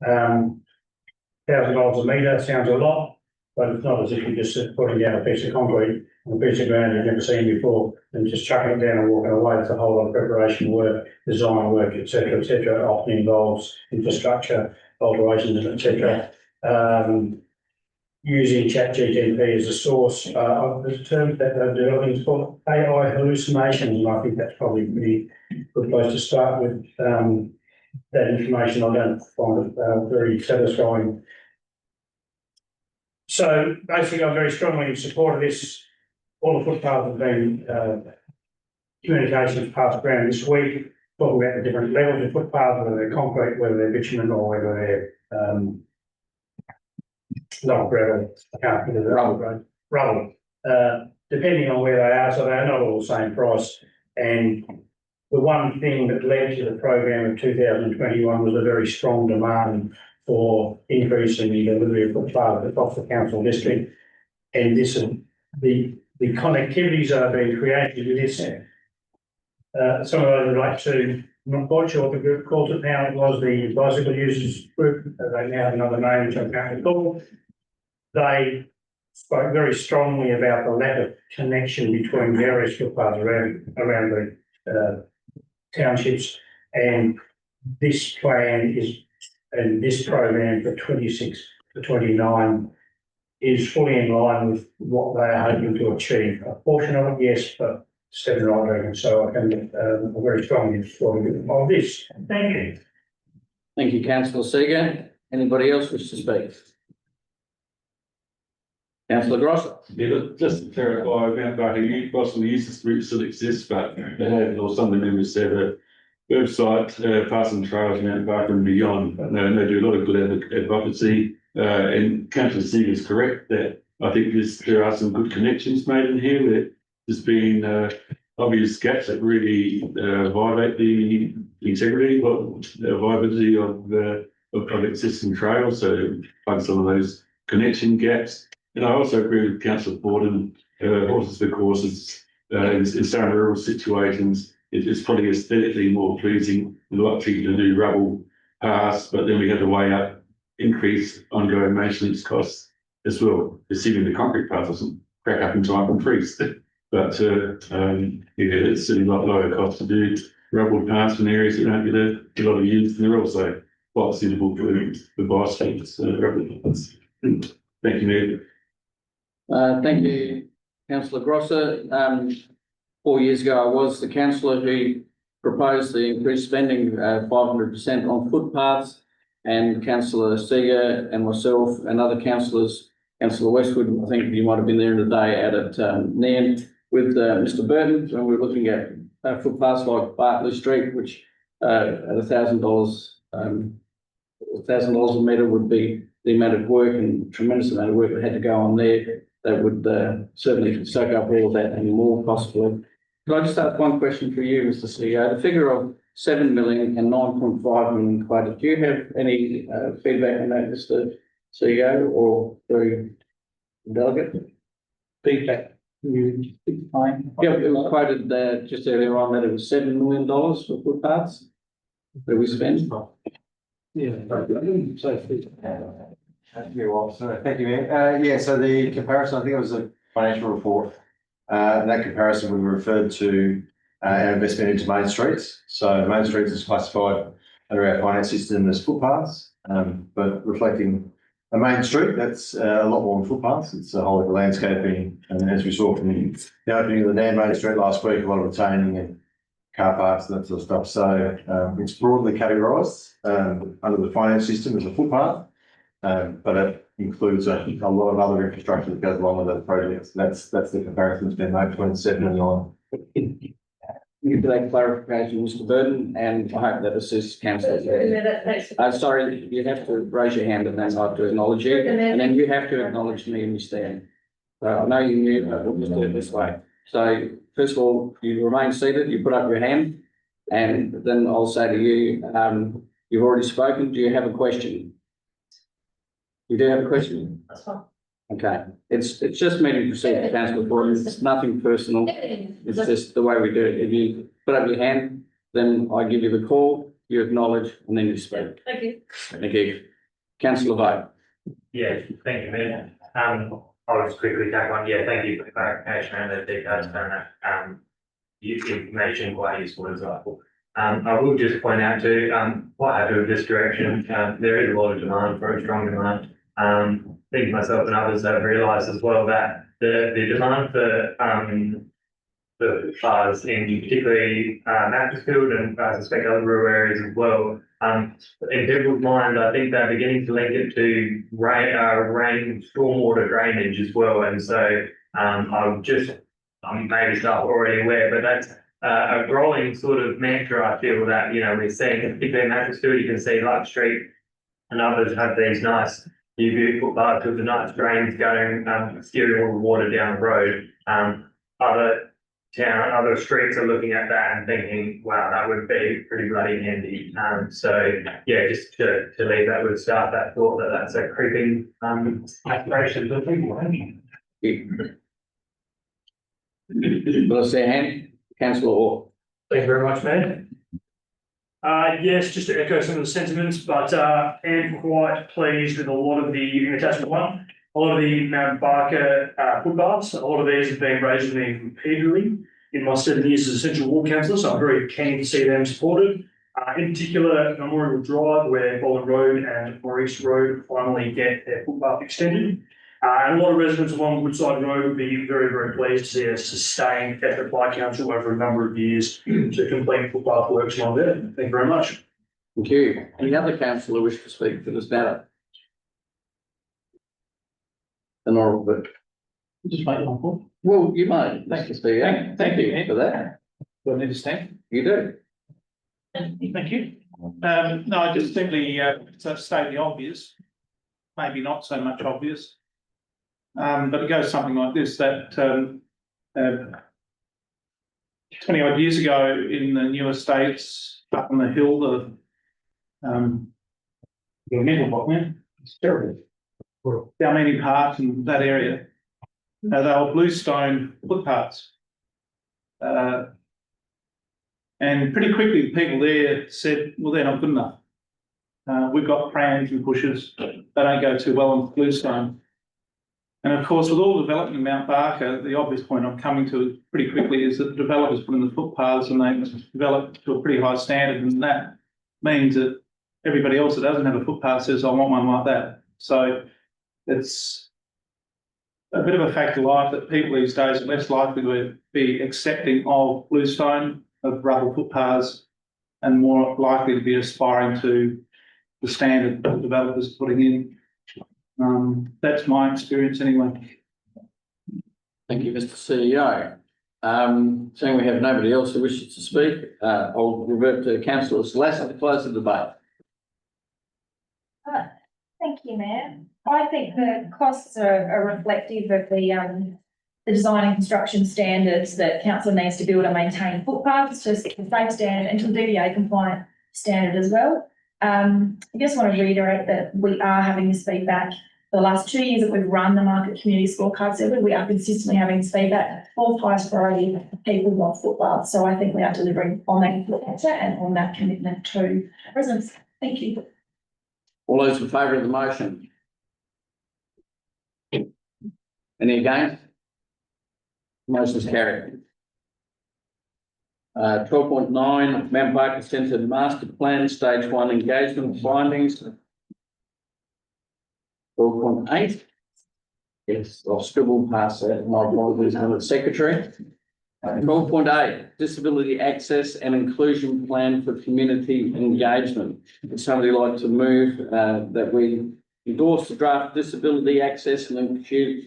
$1,000 a metre sounds a lot, but it's not as if you're just putting down a piece of concrete on a piece of ground you've never seen before and just chucking it down and walking away. There's a whole lot of preparation work, design work, etc., etc. It often involves infrastructure alterations, etc. Using ChatGPT as a source of the term that they're developing is called AI hallucinations, and I think that's probably a pretty good place to start with. That information I don't find it very satisfying. So basically, I'm very strongly in support of this. All the footpaths have been communications passed around this week, talking about the different levels of footpaths, whether they're concrete, whether they're bitumen, or whether they're not gravel. I can't think of the rubble. Depending on where they are, so they're not all the same price. And the one thing that led to the program of 2021 was a very strong demand for increasing the delivery of footpaths across the council district. And this is the connectivities that are being created with this. Some of those relate to, I'm not quite sure what the group calls it now. It was the bicycle users group. They now have another name, which I can't recall. They spoke very strongly about the lack of connection between various footpaths around the townships, and this plan is, and this program for 26 to 29 is fully in line with what they are hoping to achieve. A portion of it, yes, but step in the right direction. So I can very strongly support of this. Thank you. Thank you, councillor Seago. Anybody else wish to speak? Councillor Grosser. Yeah, just to clarify about Barker, Boston Users Group still exists, but they have, or some of the members have a website, passing trails around Barker and beyond. And they do a lot of good advocacy. And Councillor Seago is correct that I think there are some good connections made in here. That there's been obvious gaps that really violate the integrity, the viability of existing trails. So plug some of those connection gaps. And I also agree with Councillor Fordham, horses for courses in some rural situations. It's probably aesthetically more pleasing. We'd like people to do rubble paths, but then we have to weigh up increased ongoing maintenance costs as well. Assuming the concrete path doesn't crack up in time and freeze. But it's certainly a lot lower cost to do rubble paths in areas that don't get a lot of use, and they're also quite suitable for bicycles, rubble paths. Thank you, Mayor. Thank you, councillor Grosser. 4 years ago, I was the councillor who proposed the increased spending 500% on footpaths, and councillor Seago and myself and other councillors, councillor Westwood, I think you might have been there in the day out at Nairn with Mr. Burton, when we were looking at footpaths like Bartley Street, which at $1,000 a metre would be the amount of work and tremendous amount of work that had to go on there. That would certainly soak up all of that and more possibly. Could I just ask one question for you, Mr. CEO? The figure of 7 million and 9.5 million quoted, do you have any feedback on that, Mr. CEO, or the delegate? Feedback. Yeah, we quoted just earlier on that it was $7 million for footpaths that we spend. Yeah. Thank you, Mayor. So the comparison, I think it was a financial report. And that comparison we referred to our investment into main streets. So main streets is classified under our finance system as footpaths, but reflecting a main street, that's a lot more than footpaths. It's a whole lot of landscaping, and as we saw from the opening of the Nairn Main Street last week, a lot of retaining and car parks and that sort of stuff. So it's broadly categorised under the finance system as a footpath. but it includes a lot of other infrastructure that goes along with those projects. That's the comparison that's been made between 7 and 9. Thank you for that clarification, Mr. Burton, and I hope that assists councillor. Sorry, you have to raise your hand and then I have to acknowledge you, and then you have to acknowledge me and you stand. So I know you knew, but we'll just do it this way. So first of all, you remain seated, you put up your hand, and then I'll say to you, you've already spoken, do you have a question? You do have a question? That's fine. Okay, it's just meeting procedure, councillor Gordon, it's nothing personal, it's just the way we do it. If you put up your hand, then I give you the call, you acknowledge, and then you speak. Thank you. Thank you. Councillor Vogt. Yeah, thank you, Mayor. I'll just quickly take one. Yeah, thank you for the clarification and the details on that. Information quite useful as well. I will just point out too, quite happy with this direction. There is a lot of demand for a strong demand. I think myself and others have realised as well that the demand for bars in particularly Macclesfield and I suspect other rural areas as well. In people's mind, I think they're beginning to link it to rain, stormwater drainage as well. And so maybe staff already aware, but that's a growing sort of mantra. I feel that, we're seeing, particularly in Macclesfield, you can see Love Street and others have these nice new beautiful parts with the nice drains going, steering all the water down the road. Other streets are looking at that and thinking, wow, that would be pretty bloody handy. So yeah, just to leave that with staff, that thought that that's a creeping aspiration for people. Will I see a hand? Councillor Orr. Thank you very much, Mayor. Yes, just to echo some of the sentiments, but am quite pleased with a lot of the attachment one. A lot of the Mount Barker footpaths, a lot of these have been raised with me repeatedly in my 7 years as essential ward councillor, so I'm very keen to see them supported. In particular, Memorial Drive, where Bolton Road and Maurice Road finally get their footpath extended. And a lot of residents along Woodside Road would be very, very pleased to see a sustained effort by council over a number of years to complete footpath works along there. Thank you very much. Thank you. Any other councillor wish to speak to this matter? Honourable Burke. Just make one call. Well, you may. Thank you, Steve. Thank you for that. Do I need to stand? You do. Thank you. No, I just simply to state the obvious, maybe not so much obvious. But it goes something like this, that 20 odd years ago in the new estates up on the hill, the mental block, man, it's terrible. Dalmeny Park and that area, they were bluestone footpaths. And pretty quickly, the people there said, well, they're not good enough. We've got prams and pushes, they don't go too well on bluestone. And of course, with all the development in Mount Barker, the obvious point I'm coming to pretty quickly is that the developers put in the footpaths and they develop to a pretty high standard, and that means that everybody else that doesn't have a footpath says, I want one like that. So it's a bit of a fact of life that people these days are less likely to be accepting of bluestone, of rubble footpaths, and more likely to be aspiring to the standard that developers are putting in. That's my experience anyway. Thank you, Mr. CEO. Seeing we have nobody else who wishes to speak, I'll revert to Councillor Slater to close the debate. Thank you, Mayor. I think the costs are reflective of the design and construction standards that council needs to build and maintain footpaths to the safe standard and to the DDA compliant standard as well. I just want to reiterate that we are having this feedback. The last 2 years that we've run the market community scorecard survey, we are consistently having this feedback. Fourth highest priority, people want footpaths. So I think we are delivering on that and on that commitment to residents. Thank you. All those in favour of the motion? Any against? Motion's carried. 12.9 Mount Barker Centre Master Plan Stage 1 Engagement Findings. 12.8. Yes, I'll scribble past that. My apologies to the Secretary. 12.8 Disability Access and Inclusion Plan for Community Engagement. Would somebody like to move that we endorse the draft disability access and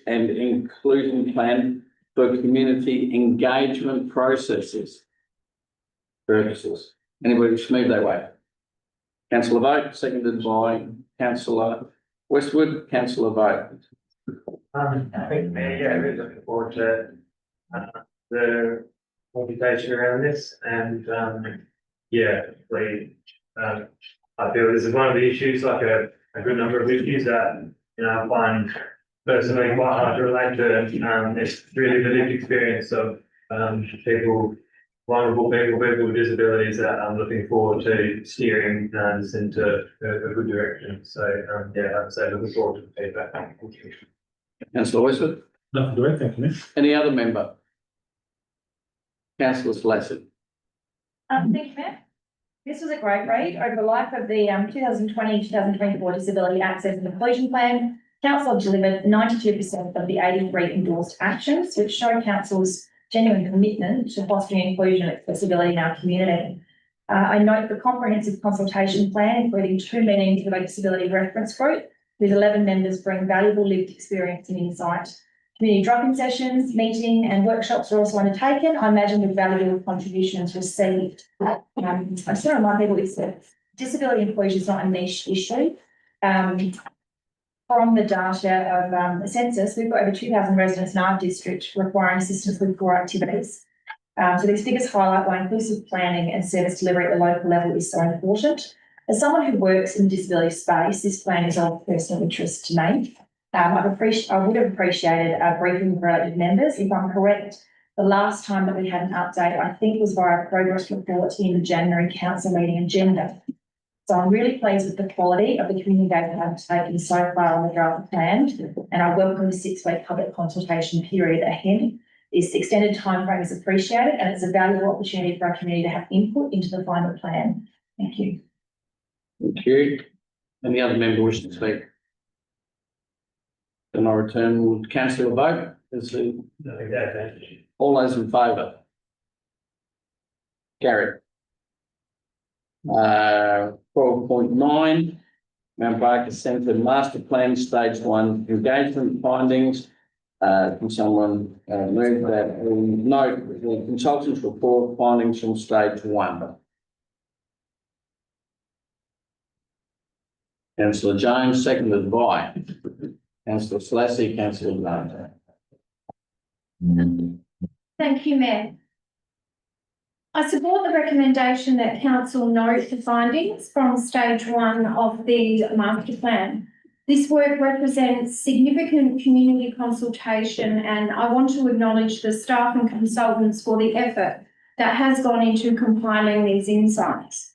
inclusion plan for community engagement purposes. Anybody wish to move that way? Councillor Vogt, seconded by Councillor Westwood. Councillor Vogt. I think, really looking forward to the computation around this and, I feel this is one of the issues, like a good number of issues that, I find personally quite hard to relate to. It's really the lived experience of, vulnerable people with disabilities that I'm looking forward to steering this into a good direction. So, I'd say looking forward to the feedback. Thank you. Councillor Westwood. Nothing to add, thank you, Nick. Any other member? Councillor Slassett. Thank you, Matt. This was a great read. Over the life of the 2020-2024 Disability Access and Inclusion Plan, Council delivered 92% of the 83 endorsed actions, which show Council's genuine commitment to fostering inclusion and accessibility in our community. I note the comprehensive consultation plan, including 2 meetings with a disability reference group, with 11 members bring valuable lived experience and insight. Community drop-in sessions, meeting and workshops are also undertaken. I imagine with valuable contributions received. I just want to remind people that disability inclusion is not a niche issue. From the data of the census, we've got over 2,000 residents in our district requiring assistance with 4 activities. So these figures highlight why inclusive planning and service delivery at the local level is so important. As someone who works in the disability space, this plan is of personal interest to me. I would have appreciated a briefing with related members. If I'm correct, the last time that we had an update, I think, was via a progress report in the January council meeting agenda. So I'm really pleased with the quality of the community engagement undertaken so far on the draft plan, and I welcome the 6-week public consultation period ahead. This extended timeframe is appreciated, and it's a valuable opportunity for our community to have input into the final plan. Thank you. Thank you. Any other member wish to speak? Then I return to Councillor Vogt. All those in favour? Gary. 12.9, Mount Barker Centre Master Plan Stage 1 engagement findings. Can someone move that? Note the consultants report findings from Stage 1. Councillor Jones, seconded by Councillor Slassey. Councillor Jones. Thank you, Mayor. I support the recommendation that council note the findings from stage 1 of the master plan. This work represents significant community consultation, and I want to acknowledge the staff and consultants for the effort that has gone into compiling these insights.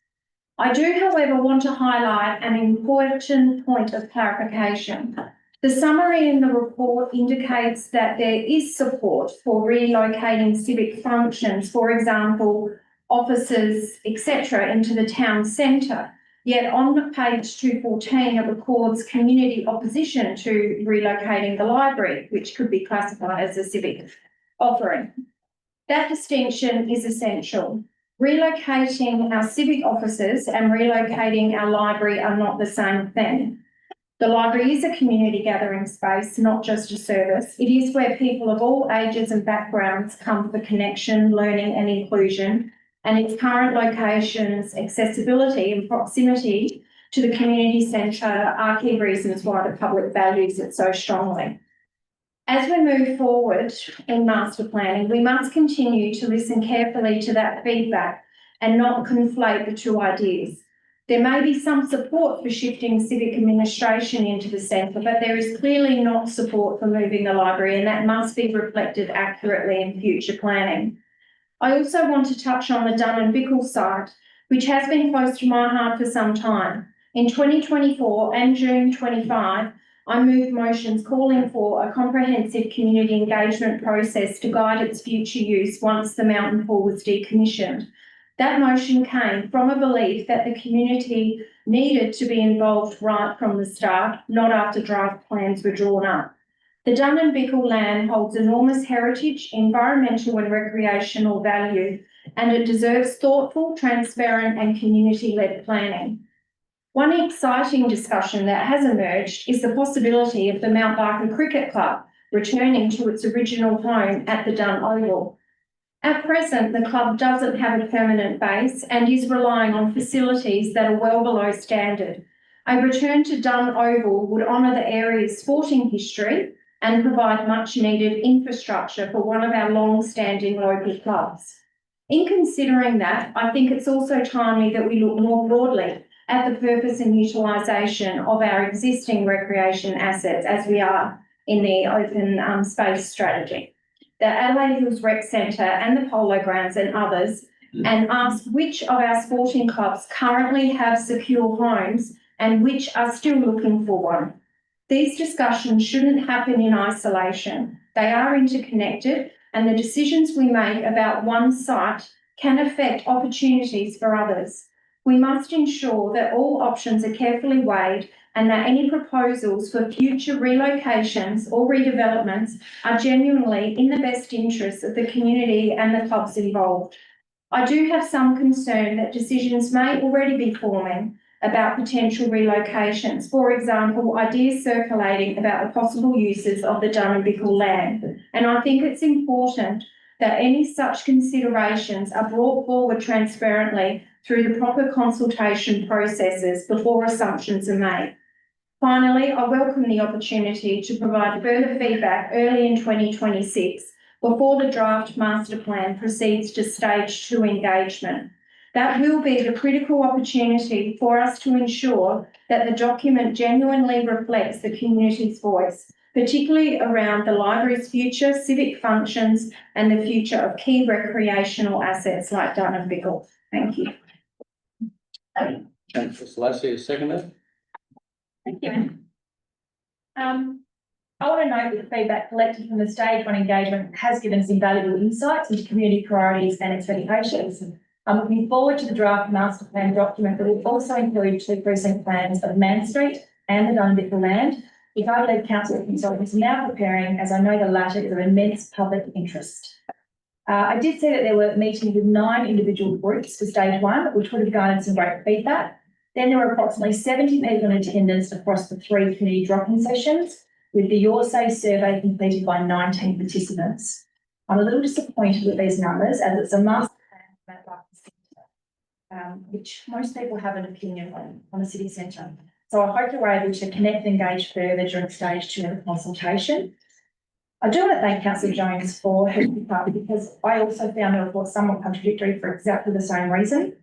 I do, however, want to highlight an important point of clarification. The summary in the report indicates that there is support for relocating civic functions, for example, offices, etc., into the town centre. Yet on page 214, it records community opposition to relocating the library, which could be classified as a civic offering. That distinction is essential. Relocating our civic offices and relocating our library are not the same thing. The library is a community gathering space, not just a service. It is where people of all ages and backgrounds come for connection, learning and inclusion, and its current locations, accessibility and proximity to the community centre are key reasons why the public values it so strongly. As we move forward in master planning, we must continue to listen carefully to that feedback and not conflate the two ideas. There may be some support for shifting civic administration into the centre, but there is clearly not support for moving the library, and that must be reflected accurately in future planning. I also want to touch on the Dun and Bickle site, which has been close to my heart for some time. In 2024 and June 25, I moved motions calling for a comprehensive community engagement process to guide its future use once the mountain pool was decommissioned. That motion came from a belief that the community needed to be involved right from the start, not after draft plans were drawn up. The Dun and Bickle land holds enormous heritage, environmental and recreational value, and it deserves thoughtful, transparent and community-led planning. One exciting discussion that has emerged is the possibility of the Mount Barker Cricket Club returning to its original home at the Dunn Oval. At present, the club doesn't have a permanent base and is relying on facilities that are well below standard. A return to Dunn Oval would honour the area's sporting history and provide much needed infrastructure for one of our long-standing local clubs. In considering that, I think it's also timely that we look more broadly at the purpose and utilisation of our existing recreation assets as we are in the open space strategy. The Adelaide Hills Rec Centre and the Polo Grounds and others, and ask which of our sporting clubs currently have secure homes and which are still looking for one. These discussions shouldn't happen in isolation. They are interconnected, and the decisions we make about one site can affect opportunities for others. We must ensure that all options are carefully weighed and that any proposals for future relocations or redevelopments are genuinely in the best interests of the community and the clubs involved. I do have some concern that decisions may already be forming about potential relocations. For example, ideas circulating about the possible uses of the Dunn and Bickle land. And I think it's important that any such considerations are brought forward transparently through the proper consultation processes before assumptions are made. Finally, I welcome the opportunity to provide further feedback early in 2026 before the draft master plan proceeds to stage 2 engagement. That will be the critical opportunity for us to ensure that the document genuinely reflects the community's voice, particularly around the library's future civic functions and the future of key recreational assets like Dunn and Bickle. Thank you. Councillor Selassie, second. Thank you. I want to note that the feedback collected from the stage 1 engagement has given us invaluable insights into community priorities and expectations. I'm looking forward to the draft master plan document that will also include 2 precinct plans of Man Street and the Dunn and Bickle land, which I believe council consultants are now preparing, as I know the latter is of immense public interest. I did see that there were meetings with 9 individual groups for stage 1, which would have garnered some great feedback. Then there were approximately 70 people in attendance across the 3 community drop-in sessions, with the Your Say survey completed by 19 participants. I'm a little disappointed with these numbers, as it's a master plan about which most people have an opinion on the city centre. So I hope you're able to connect and engage further during stage 2 of the consultation. I do want to thank Councillor Jones for her part, because I also found the report somewhat contradictory for exactly the same reason.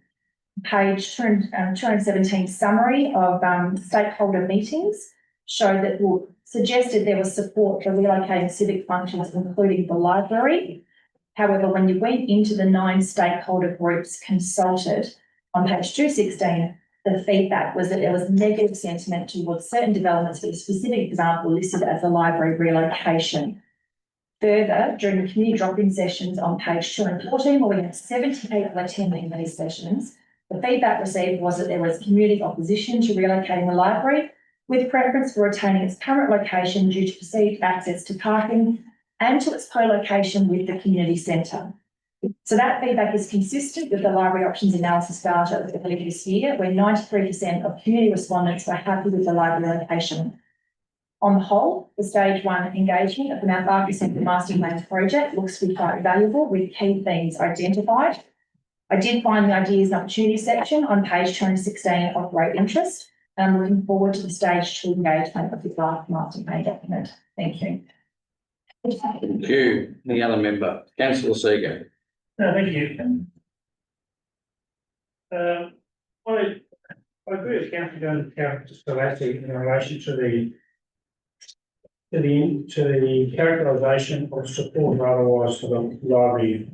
Page 217 summary of stakeholder meetings showed that suggested there was support for relocating civic functions, including the library. However, when you went into the 9 stakeholder groups consulted on page 216, the feedback was that there was negative sentiment towards certain developments, for the specific example listed as a library relocation. Further, during the community drop-in sessions on page 214, where we had 70 people attending these sessions, the feedback received was that there was community opposition to relocating the library, with preference for retaining its current location due to perceived access to parking and to its co-location with the community centre. So that feedback is consistent with the library options analysis data earlier this year, where 93% of community respondents were happy with the library location. On the whole, the stage 1 engagement of the Mount Barker Centre Master Plan project looks to be quite valuable, with key themes identified. I did find the ideas and opportunities section on page 216 of great interest, and I'm looking forward to the stage 2 engagement of the draft master plan document. Thank you. Thank you. Any other member? Councillor Seago. No, thank you. I agree with Councillor Jones and Councillor Selassie in relation to the characterisation of support or otherwise for the library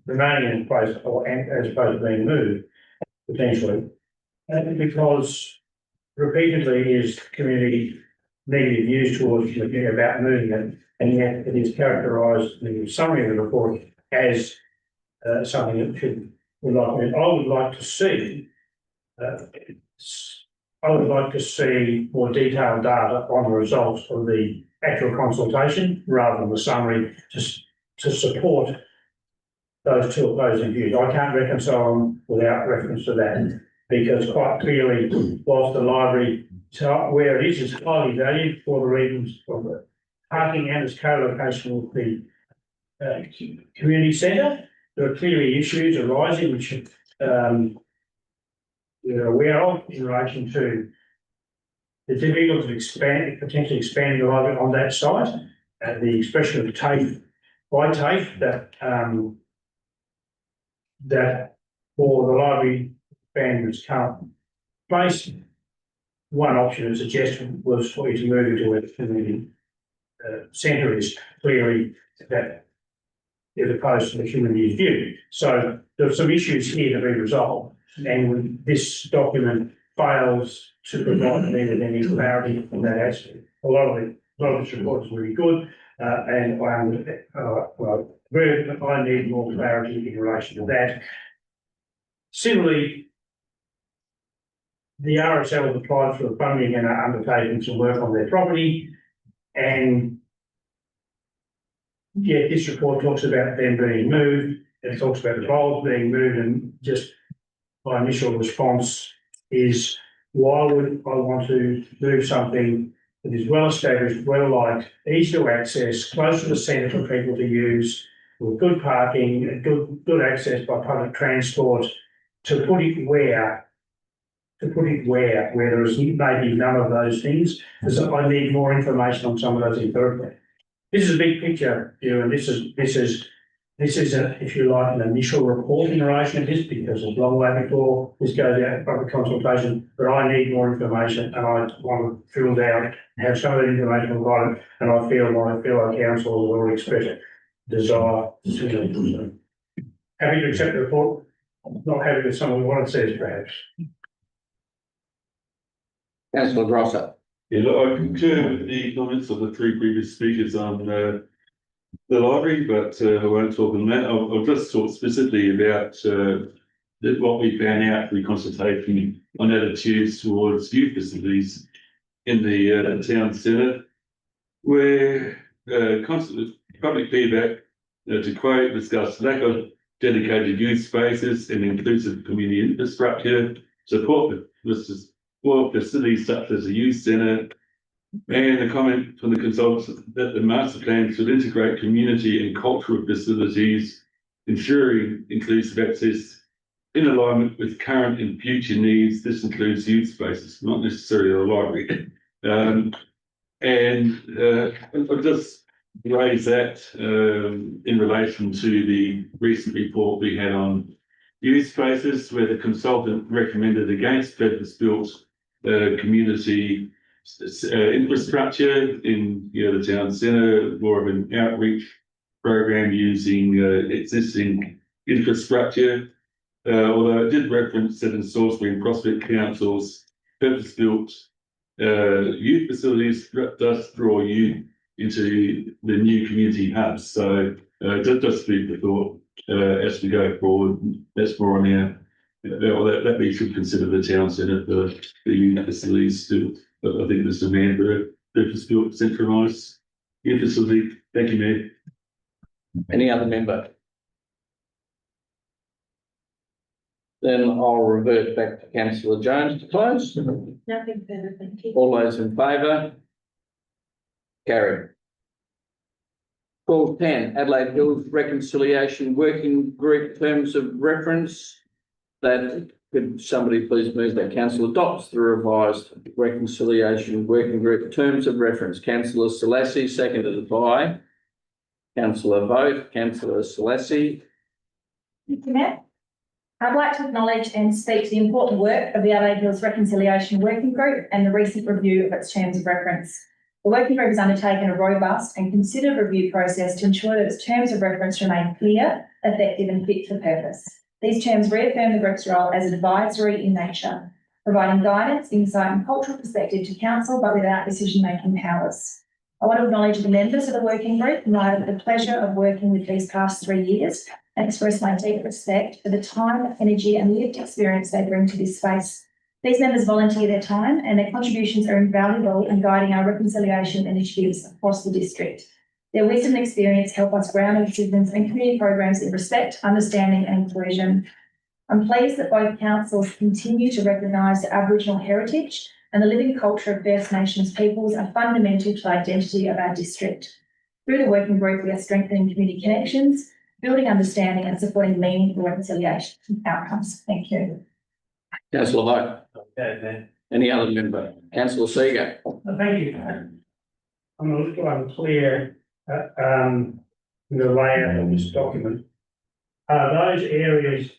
remaining in place, or as opposed to being moved potentially, because repeatedly is community negative views towards the about moving it, and yet it is characterised in the summary of the report as something that I would like to see. I would like to see more detailed data on the results of the actual consultation rather than the summary to support those two opposing views. I can't reconcile them without reference to that. because quite clearly, whilst the library, where it is highly valued for the reasons of the parking and its co-location with the community centre, there are clearly issues arising which we're aware of in relation to the difficulty of potentially expanding the library on that site, and the expression of TAFE by TAFE that for the library expanding its current place, one option and suggestion was for you to move into a community centre is clearly that as opposed to the community's view. So there are some issues here to be resolved, and this document fails to provide me with any clarity on that aspect. A lot of this report is really good, and I agree that I need more clarity in relation to that. Similarly, the RSL has applied for the funding and are undertaking some work on their property, and yeah, this report talks about them being moved, it talks about the bowls being moved, and just my initial response is, why would I want to move something that is well established, well liked, easy to access, close to the centre for people to use, with good parking and good access by public transport, to put it where there is maybe none of those things, because I need more information on some of those empirically. This is a big picture view, and this is if you like, an initial report in relation to this, because it's a long way before this goes out in public consultation, but I need more information, and I want to fill out and have some of the information provided, and I feel my fellow councillors have already expressed desire to see it. Happy to accept the report, not happy with some of what it says, perhaps. Councillor Grosser. Yeah, look, I concur with the comments of the three previous speakers on the library, but I won't talk on that. I'll just talk specifically about what we found out through consultation on attitudes towards youth facilities in the town centre, where constant public feedback, to quote, discussed lack of dedicated youth spaces and inclusive community infrastructure, support for facilities such as a youth centre, and a comment from the consultants that the master plan should integrate community and cultural facilities, ensuring inclusive access in alignment with current and future needs. This includes youth spaces, not necessarily a library. I'll just raise that in relation to the recent report we had on youth spaces, where the consultant recommended against purpose-built community infrastructure in the town centre, more of an outreach program using existing infrastructure. Although it did reference that in Salisbury and Prospect Council's purpose-built youth facilities does draw youth into the new community hubs. So just food for thought as we go forward. That's more on our that we should consider the town centre for the youth facilities still. But I think there's demand for a purpose-built centralised youth facility. Thank you, Mayor. Any other member? Then I'll revert back to councillor Jones to close. Nothing further, thank you. All those in favour? Carried. 12.10 Adelaide Hills Reconciliation Working Group Terms of Reference. That could somebody please move that council adopts the revised Reconciliation Working Group Terms of Reference. Councillor Selassie, seconded by Councillor Vogt. Councillor Selassie. Thank you, Matt. I'd like to acknowledge and speak to the important work of the Adelaide Hills Reconciliation Working Group and the recent review of its terms of reference. The working group has undertaken a robust and considered review process to ensure that its terms of reference remain clear, effective and fit for purpose. These terms reaffirm the group's role as advisory in nature, providing guidance, insight and cultural perspective to council, but without decision-making powers. I want to acknowledge the members of the working group and I have the pleasure of working with these past 3 years and express my deep respect for the time, energy and lived experience they bring to this space. These members volunteer their time and their contributions are invaluable in guiding our reconciliation initiatives across the district. Their wisdom and experience help us ground our decisions and community programs in respect, understanding and inclusion. I'm pleased that both councils continue to recognise the Aboriginal heritage and the living culture of First Nations peoples are fundamental to the identity of our district. Through the working group, we are strengthening community connections, building understanding and supporting meaningful reconciliation outcomes. Thank you. Councillor Vogt. Okay, Any other member? Councillor Seager. Thank you. I'm a little unclear, in the layout of this document. Are those areas,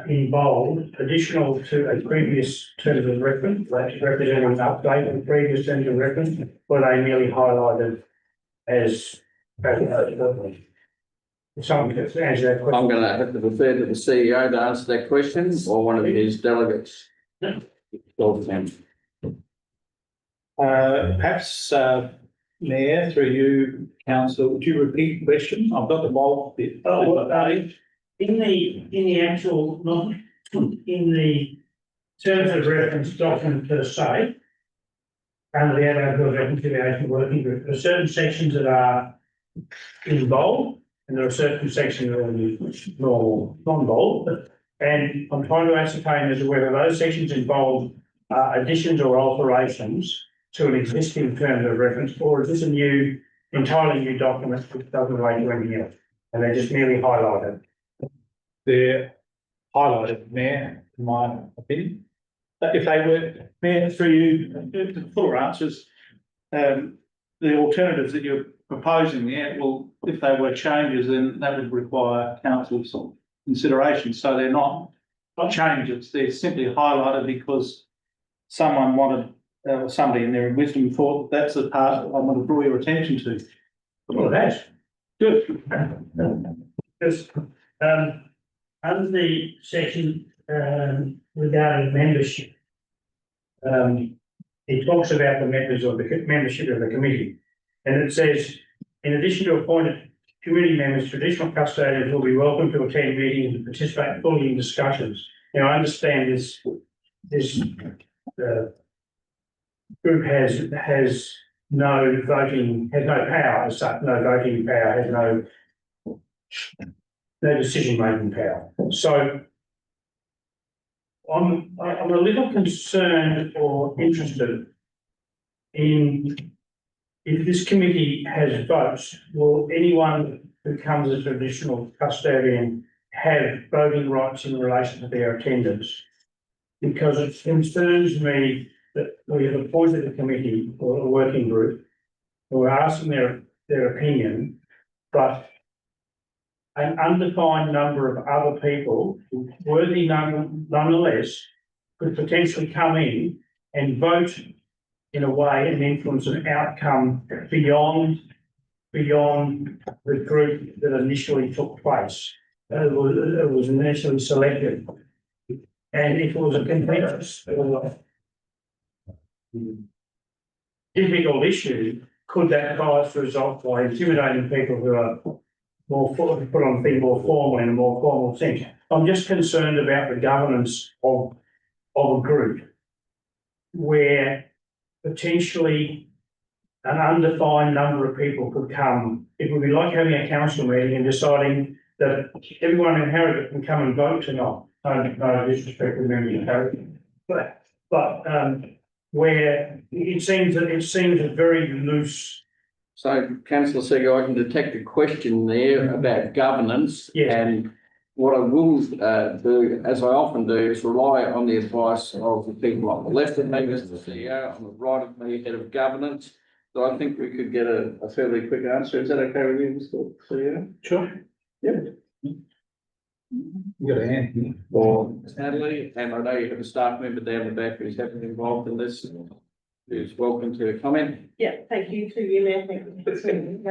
involved additional to a previous terms of reference, like representing an update of previous terms of reference, or are they merely highlighted as? If someone could answer that question. I'm going to have to refer to the CEO to answer that question or one of his delegates. Perhaps, Mayor, through you, councillor, would you repeat the question? I've got the bulk bit. In the actual, not in the terms of reference document per se, under the Adelaide Reconciliation Working Group, there are certain sections that are in bold, and there are certain sections that are normal, non-bold. And I'm trying to ascertain as to whether those sections involve additions or alterations to an existing term of reference, or is this a new, entirely new document which doesn't relate to anything else? And they're just merely highlighted. They're highlighted, Mayor, in my opinion. But if they were, Mayor, through you, the fuller answers, the alternatives that you're proposing there, well, if they were changes, then that would require council's consideration. So they're not changes, they're simply highlighted because someone wanted, somebody in their wisdom thought that's the part I want to draw your attention to. Well, that's Good. because, under the section, regarding membership, it talks about the members of the membership of the committee. And it says, in addition to appointed committee members, traditional custodians will be welcome to attend meetings and participate fully in discussions. Now, I understand this group has no voting, has no power as such, no voting power, has no decision-making power. So I'm a little concerned or interested in if this committee has votes, will anyone who comes as a traditional custodian have voting rights in relation to their attendance? Because it concerns me that we have appointed a committee or a working group who are asking their opinion, but an undefined number of other people, worthy nonetheless, could potentially come in and vote in a way and influence an outcome beyond the group that initially took place. It was initially selected. And if it was a contentious or difficult issue, could that bias result by intimidating people who are more put on things more formal in a more formal sense? I'm just concerned about the governance of a group where potentially an undefined number of people could come. It would be like having a council meeting and deciding that everyone in Harrogate can come and vote tonight. No disrespect to members of Harrogate, but where it seems a very loose. So, councillor Seager, I can detect a question there about governance. Yes. And what I will do, as I often do, is rely on the advice of the people on the left of me, Mr. CEO, on the right of me, head of governance. So I think we could get a fairly quick answer. Is that okay with you, Mr. CEO? Sure. Yep. You got a hand. Or Natalie, and I know you have a staff member down the back who's heavily involved in this, who's welcome to comment. Yeah, thank you to you, Mayor. Thank you for speaking.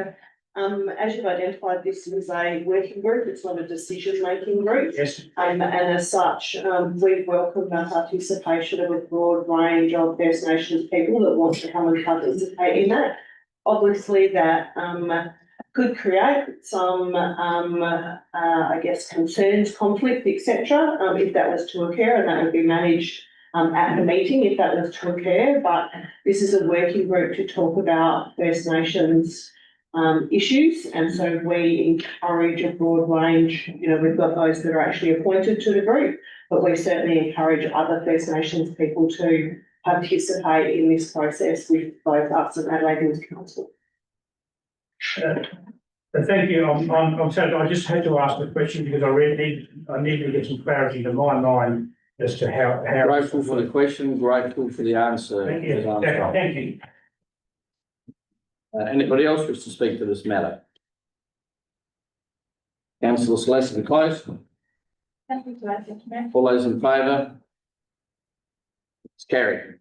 As you've identified, this is a working group. It's not a decision-making group. Yes. And as such, we've welcomed the participation of a broad range of First Nations people that want to come and participate in that. Obviously, that could create some, I guess, concerns, conflict, etc. If that was to occur, and that would be managed at the meeting if that was to occur. But this is a working group to talk about First Nations issues. And so we encourage a broad range, you know, we've got those that are actually appointed to the group, but we certainly encourage other First Nations people to participate in this process with both us and Adelaide Hills Council. Thank you. I'm sorry, I just had to ask the question because I need to get some clarity to my mind as to how. Grateful for the question, grateful for the answer. Thank you. Ms. Armstrong. Thank you. Anybody else wish to speak to this matter? Councillor Celeste, close. All those in favour? It's carried.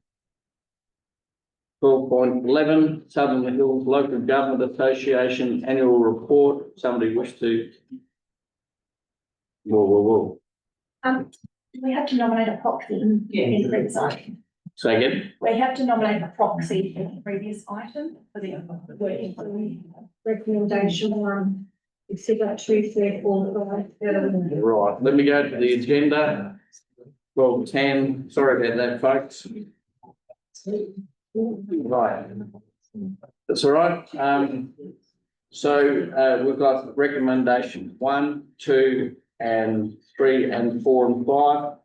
12.11, Southern Hills Local Government Association Annual Report. Somebody wish to? Whoa. We have to nominate a proxy in the previous item. Say again? We have to nominate a proxy in the previous item for the recommendation one. Exhibit 2, 3, 4, 5. Right, let me go to the agenda. 12.10, sorry about that, folks. Right. That's all right. So we've got recommendation 1, 2, and 3, and 4, and 5.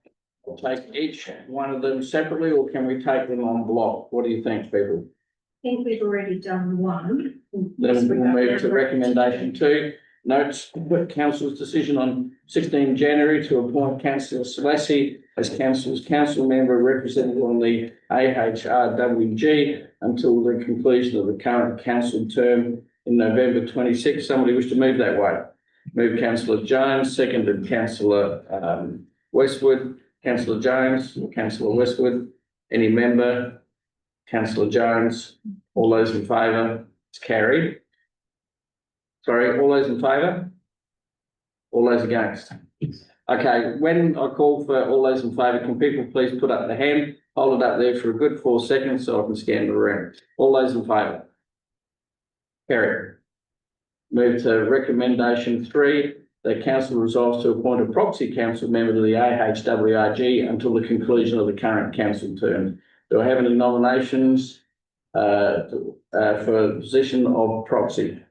We'll take each one of them separately, or can we take them en bloc? What do you think, people? I think we've already done one. Then we'll move to recommendation 2. Notes council's decision on 16 January to appoint Councillor Selassie as council's council member represented on the AHRWG until the conclusion of the current council term in November 26. Somebody wish to move that way? Move Councillor Jones, seconded Councillor Westwood. Councillor Jones, Councillor Westwood. Any member? Councillor Jones. All those in favour? It's carried. Sorry, all those in favour? All those against? Okay, when I call for all those in favour, can people please put up their hand, hold it up there for a good 4 seconds so I can scan the room. All those in favour? Carried. Move to recommendation 3, that council resolves to appoint a proxy council member to the AHWRG until the conclusion of the current council term. Do I have any nominations for the position of proxy?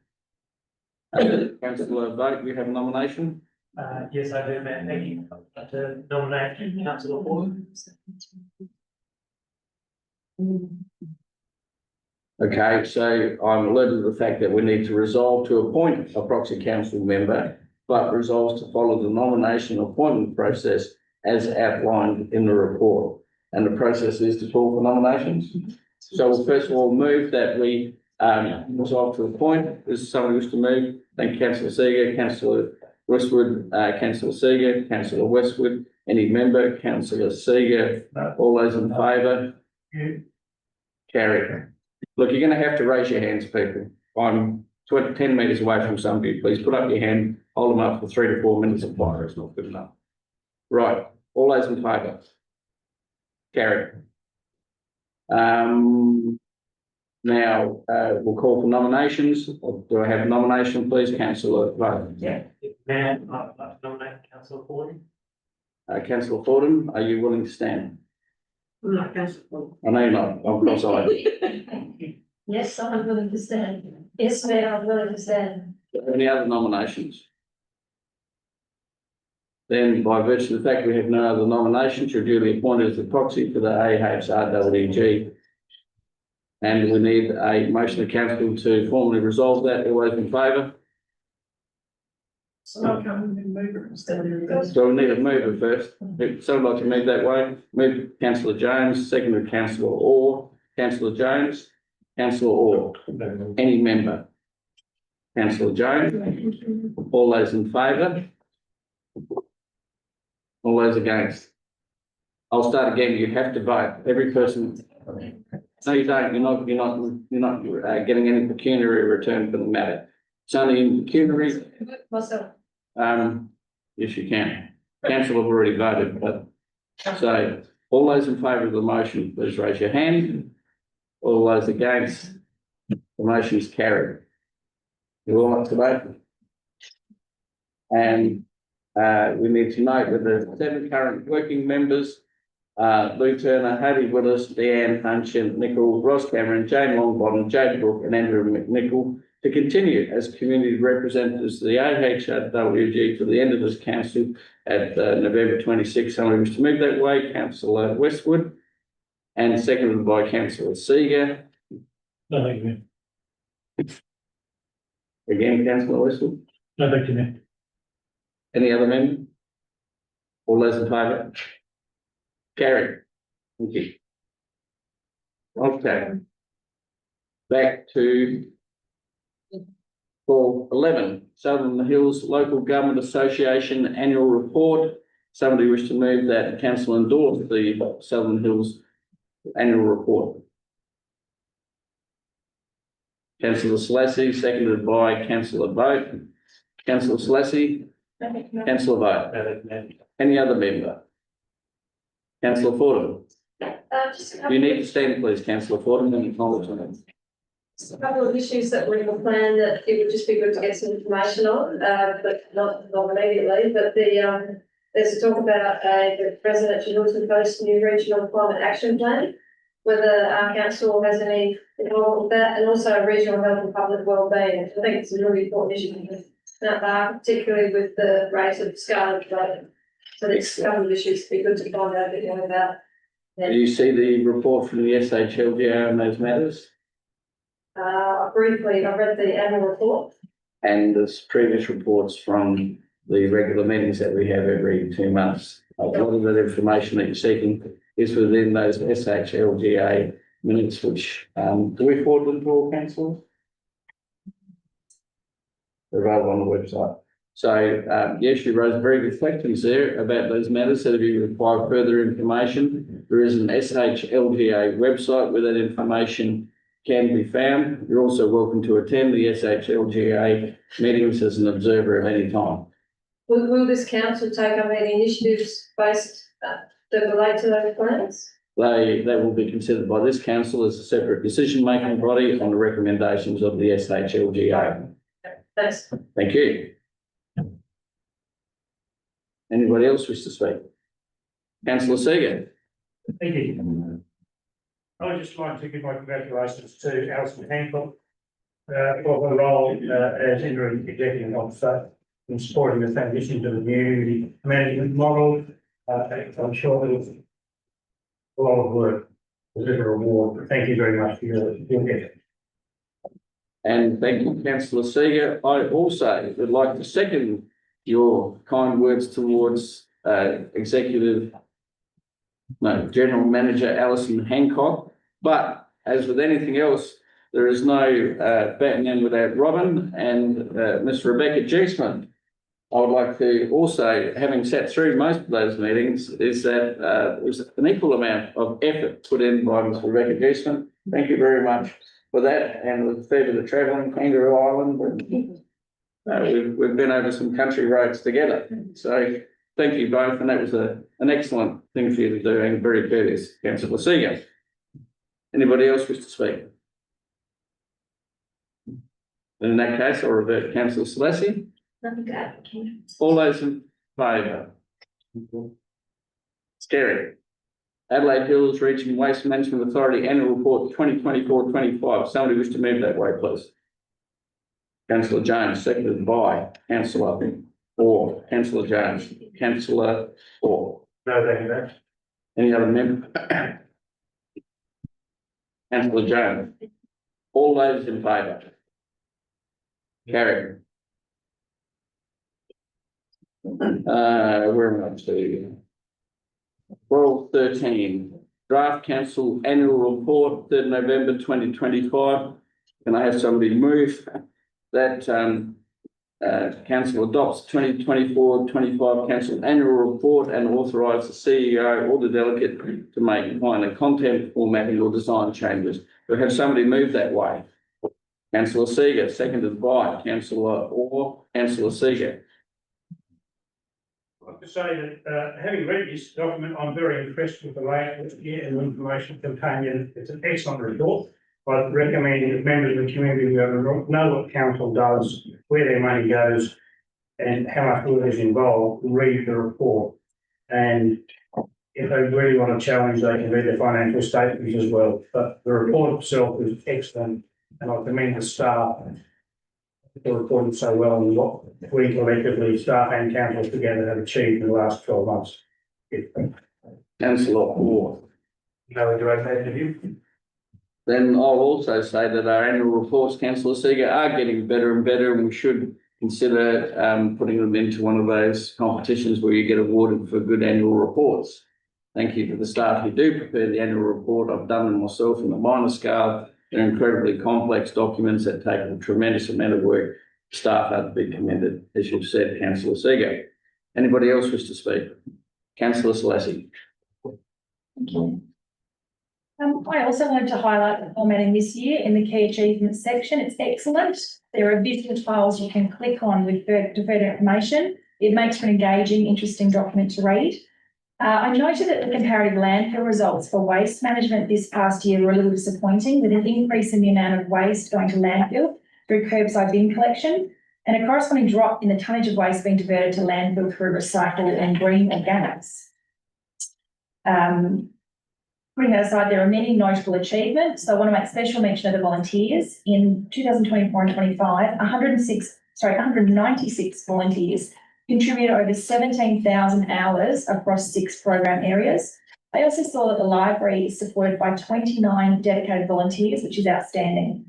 Councillor Vogt, you have a nomination? Yes, I do, Matt. Thank you. I'd like to nominate Councillor Ford. Okay, so I'm alerted to the fact that we need to resolve to appoint a proxy council member, but resolves to follow the nomination appointment process as outlined in the report. And the process is to call for nominations. So we'll first of all move that we resolve to appoint. Is somebody wish to move? Thank you, Councillor Seeger, Councillor Westwood, Councillor Seeger, Councillor Westwood. Any member? Councillor Seeger. All those in favour? Carry. Look, you're going to have to raise your hands, people. I'm 10 metres away from some of you. Please put up your hand, hold them up for 3 to 4 minutes of fire. It's not good enough. Right. All those in favour? Carry. Now, we'll call for nominations. Do I have a nomination, please, Councillor? Yeah. Matt, I'd like to nominate Councillor Ford. Councillor Fordham, are you willing to stand? I'm not Councillor. I know you're not. I'm cross-eyed. Yes, I'm willing to stand. Yes, Mayor, I'm willing to stand. Any other nominations? Then, by virtue of the fact we have no other nominations, you're duly appointed as the proxy for the AHRWG. And we need a motion of council to formally resolve that. All those in favour? So I'll come and move it instead of. So we need a mover first. If someone like to move that way, move Councillor Jones, seconded Councillor Orr. Councillor Jones, Councillor Orr. Any member? Councillor Jones. All those in favour? All those against? I'll start again. You have to vote. Every person. No, you don't. You're not getting any pecuniary return for the matter. It's only in pecuniary. Myself. Yes, you can. Council have already voted, but so all those in favour of the motion, please raise your hand. All those against, the motion is carried. You all like to vote? And we need to note that the 7 current working members, Lou Turner, Hattie Willis, Deanne Hunchin, Nicol, Ross Cameron, Jane Longbottom, Jade Brook, and Andrew McNichol, to continue as community representatives to the AHRWG to the end of this council at November 26. Somebody wish to move that way, councillor Westwood, and seconded by councillor Seeger. No, thank you, Mayor. Again, councillor Westwood. No, thank you, Mayor. Any other member? All those in favour? Carried. Thank you. Okay. Back to 411, Southern Hills Local Government Association Annual Report. Somebody wish to move that council endorse the Southern Hills Annual Report. Councillor Selassie, seconded by councillor Vogt. Councillor Selassie, councillor Vogt. Any other member? Councillor Fordham. Just a You couple, need to stand, please, councillor Fordham, and acknowledge them. just a couple of issues that were in the plan that it would just be good to get some information on, but not immediately, but there's a talk about the residential Hilton Coast new regional climate action plan, whether our council has any involvement with that, and also regional health and public wellbeing. I think it's a really important issue with Mount Barker, particularly with the rate of scarlet flooding. So there's a couple of issues to be good to find out a bit more about. Do you see the report from the SHLGA on those matters? Briefly, I read the annual report. And there's previous reports from the regular meetings that we have every 2 months. A lot of that information that you're seeking is within those SHLGA minutes, which, do we forward them to all councils? They're available on the website. So, yes, you raised very good questions there about those matters. So if you require further information, there is an SHLGA website where that information can be found. You're also welcome to attend the SHLGA meetings as an observer at any time. Will this council take up any initiatives based that relate to those plans? They will be considered by this council as a separate decision-making body on the recommendations of the SHLGA. Thanks. Thank you. Anybody else wish to speak? Councillor Seeger. Thank you. I would just like to give my congratulations to Alison Hancock for her role as interim executive officer in supporting the transition to the new management model. I'm sure it was a lot of work to deliver a reward. Thank you very much for your effort. And thank you, councillor Seeger. I also would like to second your kind words towards General Manager Alison Hancock. But as with anything else, there is no batting in without Robin and Miss Rebecca Geesman. I would like to also, having sat through most of those meetings, is that there's an equal amount of effort put in by Miss Rebecca Geesman. Thank you very much for that, and with a fair bit of travelling, Kangaroo Island. We've been over some country roads together. So thank you both, and that was an excellent thing for you to do, and very courteous, councillor Seeger. Anybody else wish to speak? In that case, I'll revert to councillor Selassie. Nothing to add, Ken. All those in favour? Scary. Adelaide Hills Regional Waste Management Authority Annual Report 2024-25. Somebody wish to move that way, please. Councillor Jones, seconded by councillor Orr. Councillor Jones, councillor Orr. No, thank you, mate. Any other member? Councillor Jones. All those in favour? Carried. Where am I up to? 12-13, Draft Council Annual Report, 3rd November 2025. Can I have somebody move that Council adopts 2024-25 Council Annual Report and authorise the CEO or the delegate to make minor content, formatting or design changes? We have somebody move that way. Councillor Seeger, seconded by councillor Orr. Councillor Seeger. I'd like to say that having read this document, I'm very impressed with the layout and the information contained in it. It's an excellent report. I recommend that members of the community who know what council does, where their money goes, and how much work is involved, read the report. And if they really want to challenge, they can read the financial statements as well. But the report itself is excellent, and I commend the staff reported so well on what we collectively, staff and council together have achieved in the last 12 months. Councillor Ward. No direct interview. Then I'll also say that our annual reports, councillor Seeger, are getting better and better, and we should consider putting them into one of those competitions where you get awarded for good annual reports. Thank you to the staff who do prepare the annual report. I've done them myself on a minor scale. They're incredibly complex documents that take a tremendous amount of work. Staff are to be commended, as you've said, councillor Seeger. Anybody else wish to speak? Councillor Selassie. Thank you. I also wanted to highlight the formatting this year in the key achievements section. It's excellent. There are visual tiles you can click on with further information. It makes for an engaging, interesting document to read. I noted that the comparative landfill results for waste management this past year were a little disappointing, with an increase in the amount of waste going to landfill through curbside bin collection and a corresponding drop in the tonnage of waste being diverted to landfill through recycled and green organics. Putting that aside, there are many notable achievements. So I want to make special mention of the volunteers. In 2024 and 25, 196 volunteers contributed over 17,000 hours across 6 program areas. I also saw that the library is supported by 29 dedicated volunteers, which is outstanding.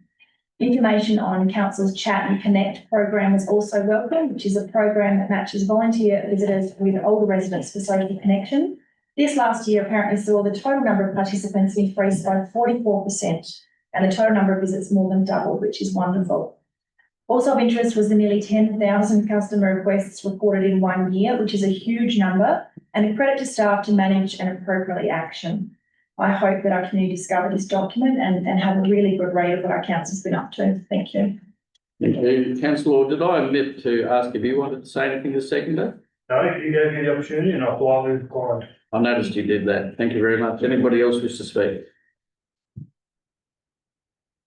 Information on Council's Chat and Connect program was also welcome, which is a program that matches volunteer visitors with older residents for social connection. This last year apparently saw the total number of participants increase by 44% and the total number of visits more than doubled, which is wonderful. Also of interest was the nearly 10,000 customer requests reported in 1 year, which is a huge number, and a credit to staff to manage and appropriately action. I hope that our community discover this document and have a really good read of what our council's been up to. Thank you. Thank you. Councillor, did I omit to ask if you wanted to say anything as seconder? No, you gave me the opportunity and I politely declined. I noticed you did that. Thank you very much. Anybody else wish to speak?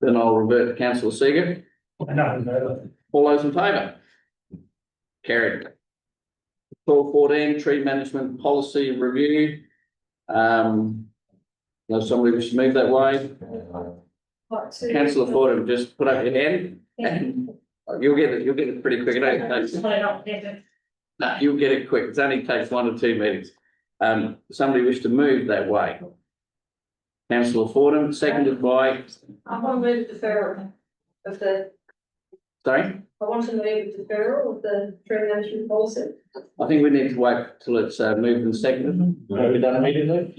Then I'll revert to councillor Seeger. No. All those in favour? Carried. 1214, tree management policy review. Does somebody wish to move that way? Councillor Fordham, just put up your hand and you'll get it pretty quick. No, you'll get it quick. It only takes 1 or 2 meetings. Somebody wish to move that way? Councillor Fordham, seconded by. I want to move deferral of the. Sorry? I want to move deferral of the tree management policy. I think we need to wait till it's moved and seconded. Have we done immediately?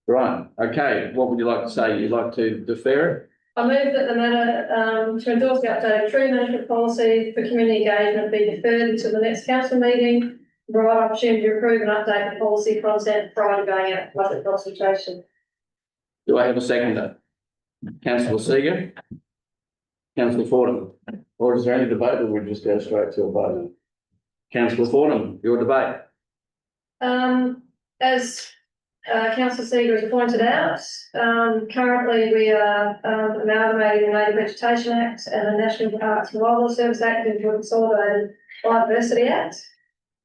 Right, okay. What would you like to say? You'd like to defer it? I move that the matter to endorse the updated tree management policy for community engagement be deferred until the next council meeting. Provide opportunity to approve and update the policy content prior to going out for public consultation. Do I have a seconder? Councillor Seeger? Councillor Fordham? Or is there any debate or we just go straight to a vote? Councillor Fordham, your debate. As Councillor Seeger has pointed out, currently we are amalgamating the Native Vegetation Act and the National Parks and Wildlife Service Act into a consolidated Biodiversity Act.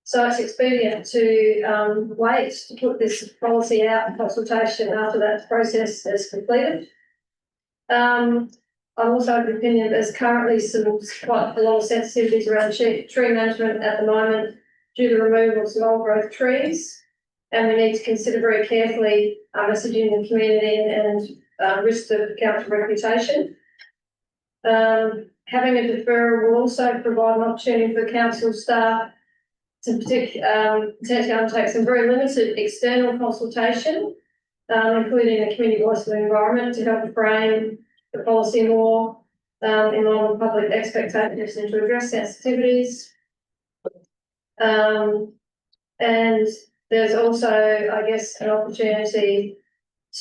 So it's expedient to wait to put this policy out in consultation after that process is completed. I'm also of the opinion there's currently quite a lot of sensitivities around tree management at the moment due to the removal of some old growth trees. And we need to consider very carefully our messaging in the community and risk to council reputation. Having a deferral will also provide an opportunity for council staff to potentially undertake some very limited external consultation, including a community voice of the environment to help frame the policy more in line with public expectations and to address sensitivities. And there's also, I guess, an opportunity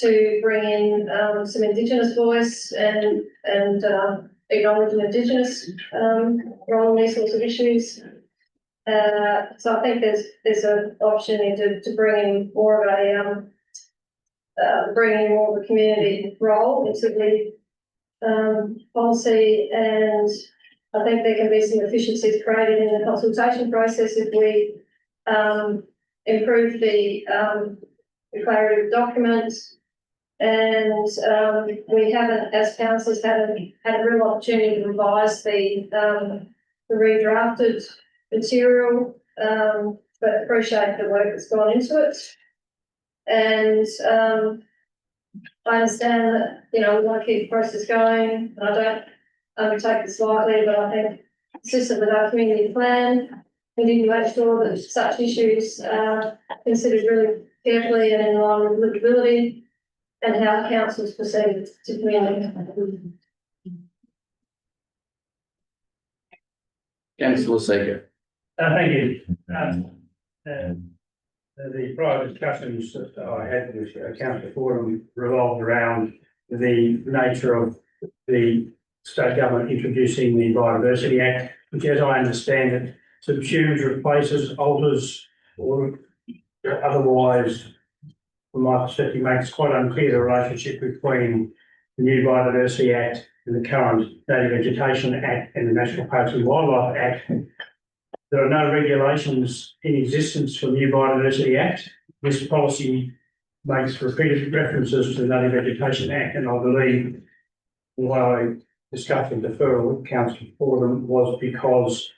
to bring in some Indigenous voice and acknowledge an Indigenous role in these sorts of issues. So I think there's an opportunity to bring in more of a community role into the policy, and I think there can be some efficiencies created in the consultation process if we improve the clarity of documents And we haven't, as councillors, had a real opportunity to revise the redrafted material, but appreciate the work that's gone into it. And I understand that, you know, we want to keep the process going, and I don't undertake this lightly, but I think consistent with our community plan, we need to make sure that such issues are considered really carefully and in line with livability and how councils proceed to community. Councillor Seeger. Thank you. The prior discussions that I had with Councillor Fordham revolved around the nature of the state government introducing the Biodiversity Act, which, as I understand it, subsumes, replaces, alters, or otherwise, from my perspective, makes quite unclear the relationship between the new Biodiversity Act and the current Native Vegetation Act and the National Parks and Wildlife Act. There are no regulations in existence for the new Biodiversity Act. This policy makes repeated references to the Native Vegetation Act, and I believe why I discussed the deferral with Councillor Fordham was because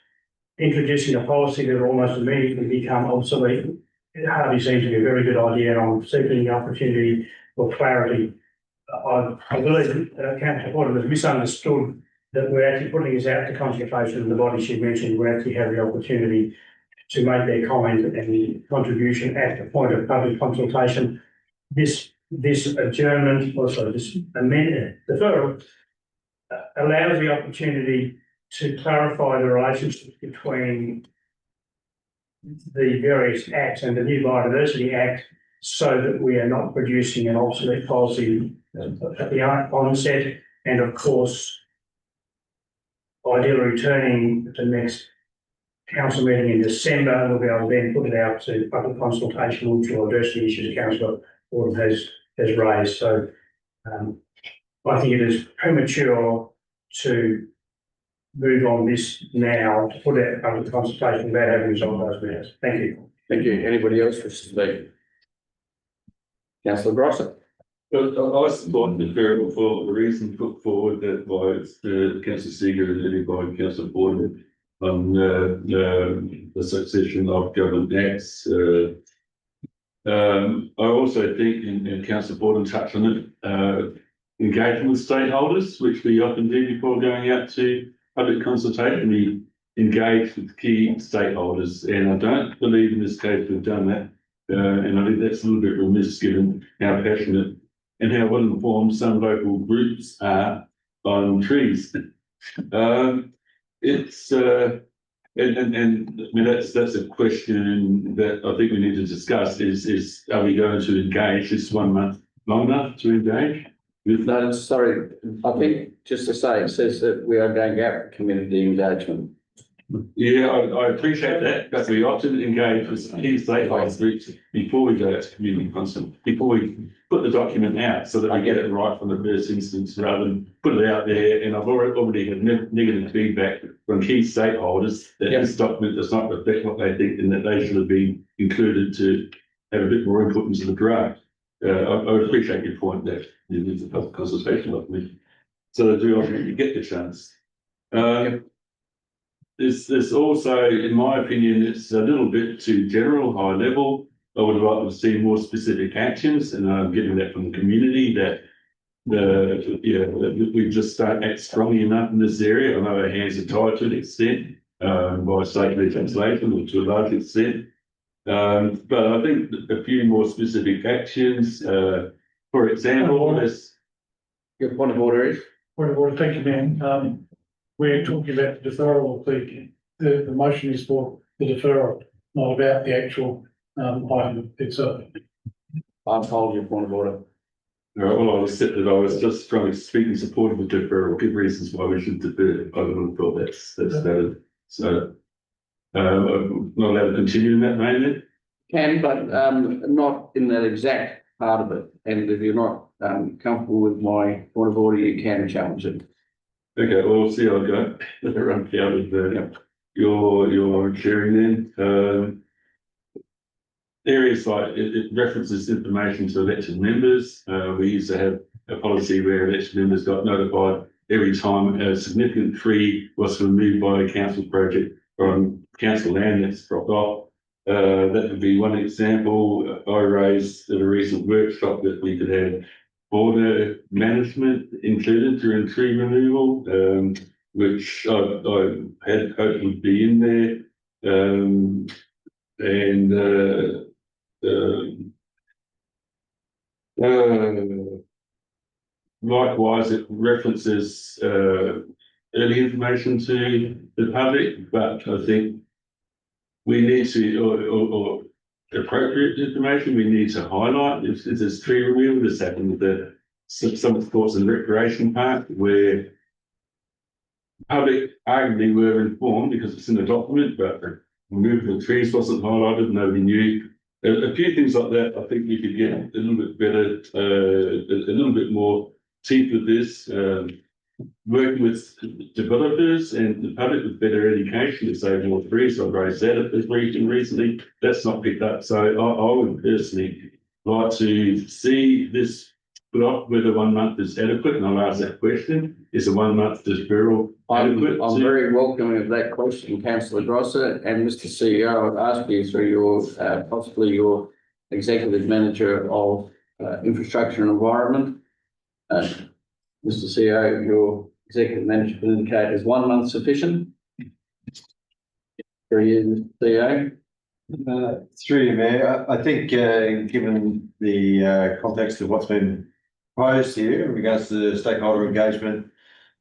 introducing a policy that will almost immediately become obsolete, it hardly seems to be a very good idea, and I'm seeking the opportunity for clarity. I believe Councillor Fordham has misunderstood that we're actually putting this out to consultation, and the body she mentioned will actually have the opportunity to make their comment and contribution at the point of public consultation. This adjournment, also this amendment, deferral, allows the opportunity to clarify the relationship between the various acts and the new Biodiversity Act, so that we are not producing an obsolete policy at the onset, and of course, ideally returning to the next council meeting in December, we'll be able to then put it out to public consultation, which will address the issues Councillor Fordham has raised. So I think it is premature to move on this now, to put out public consultation without having resolved those matters. Thank you. Thank you. Anybody else wish to speak? Councillor Grosser. I support the deferral for the reason put forward that by Councillor Seeger and led by Councillor Fordham on the succession of government acts. I also think, and Councillor Fordham touched on it, engagement with stakeholders, which we often do before going out to public consultation. We engage with key stakeholders, and I don't believe in this case we've done that. And I think that's a little bit remiss given how passionate and how well informed some local groups are on trees. It's and I mean that's a question that I think we need to discuss is are we going to engage this 1 month long enough to engage? No, sorry, I think just to say, it says that we are going out for community engagement. Yeah, I appreciate that, but we often engage with key stakeholders groups before we go out to community consult, before we put the document out, so that we get it right from the first instance, rather than put it out there. And I've already had negative feedback from key stakeholders that this document does not reflect what they think, and that they should have been included to have a bit more input into the draft. I would appreciate your point that you need a public consultation document, so that we often get the chance. There's also, in my opinion, it's a little bit too general, high level. I would like to see more specific actions, and I'm getting that from the community that we just don't act strongly enough in this area. I know our hands are tied to an extent by state legislation, or to a large extent. But I think a few more specific actions, for example, Your point of order is? Point of order, thank you, Mayor. We're talking about the deferral of the motion is for the deferral, not about the actual item itself. I'm told your point of order. Well, I was just trying to speak in support of the deferral, give reasons why we should defer. I would have thought that's valid. So, I'm not allowed to continue in that vein then? Can, but not in that exact part of it. And if you're not comfortable with my point of order, you can challenge it. Okay, well, we'll see how I go. I'm counted your chairing then. areas like it references information to elected members. We used to have a policy where elected members got notified every time a significant tree was removed by a council project from council land that's dropped off. That would be one example. I raised at a recent workshop that we could have border management included during tree removal, which I had hoped would be in there. Likewise, it references early information to the public, but I think we need to, or appropriate information, we need to highlight if there's tree removal. This happened with some sports and recreation park where public arguably were informed because it's in the document, but the removal of trees wasn't highlighted, nobody knew. A few things like that, I think we could get a little bit better, a little bit more teeth with this, working with developers and the public with better education to save more trees. I've raised that at this region recently. That's not picked up. So I would personally like to see this put off whether 1 month is adequate, and I'll ask that question. Is a 1 month deferral adequate? I'm very welcoming of that question, Councillor Grosser, and Mr. CEO, I would ask you through your, possibly your Executive Manager of Infrastructure and Environment. Mr. CEO, your Executive Manager can indicate is 1 month sufficient? For you, Mr. CEO? Through you, Mayor, I think, given the context of what's been proposed here in regards to stakeholder engagement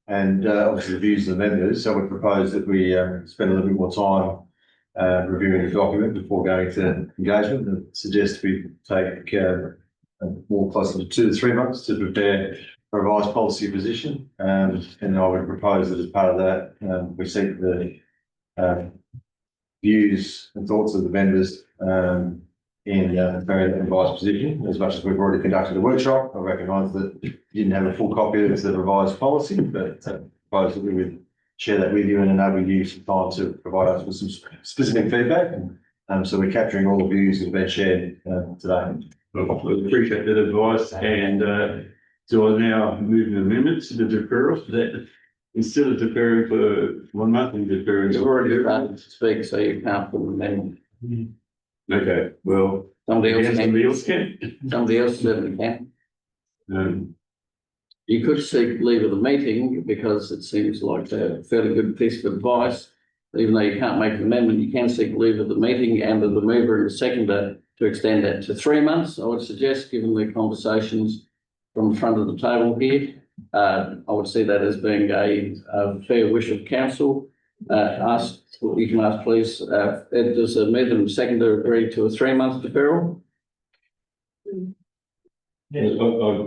and obviously the views of the members, I would propose that we spend a little bit more time reviewing the document before going to engagement, and suggest we take more closer to 2 to 3 months to prepare a revised policy position. And I would propose that as part of that, we seek the views and thoughts of the members in preparing that revised position. As much as we've already conducted a workshop, I recognise that you didn't have a full copy of the revised policy, but propose that we would share that with you and enable you some time to provide us with some specific feedback. And so we're capturing all the views that have been shared today. Well, I appreciate that advice, and so I now move an amendment to the deferral that instead of deferring for 1 month, we deferring. You've already started to speak, so you can't put an amendment. Okay, well. Somebody else can. Somebody else certainly can. You could seek leave of the meeting because it seems like a fairly good piece of advice. Even though you can't make an amendment, you can seek leave of the meeting and of the mover and the seconder to extend that to 3 months. I would suggest, given the conversations from the front of the table here, I would see that as being a fair wish of council. You can ask, please, does the mover and seconder agree to a 3 month deferral? I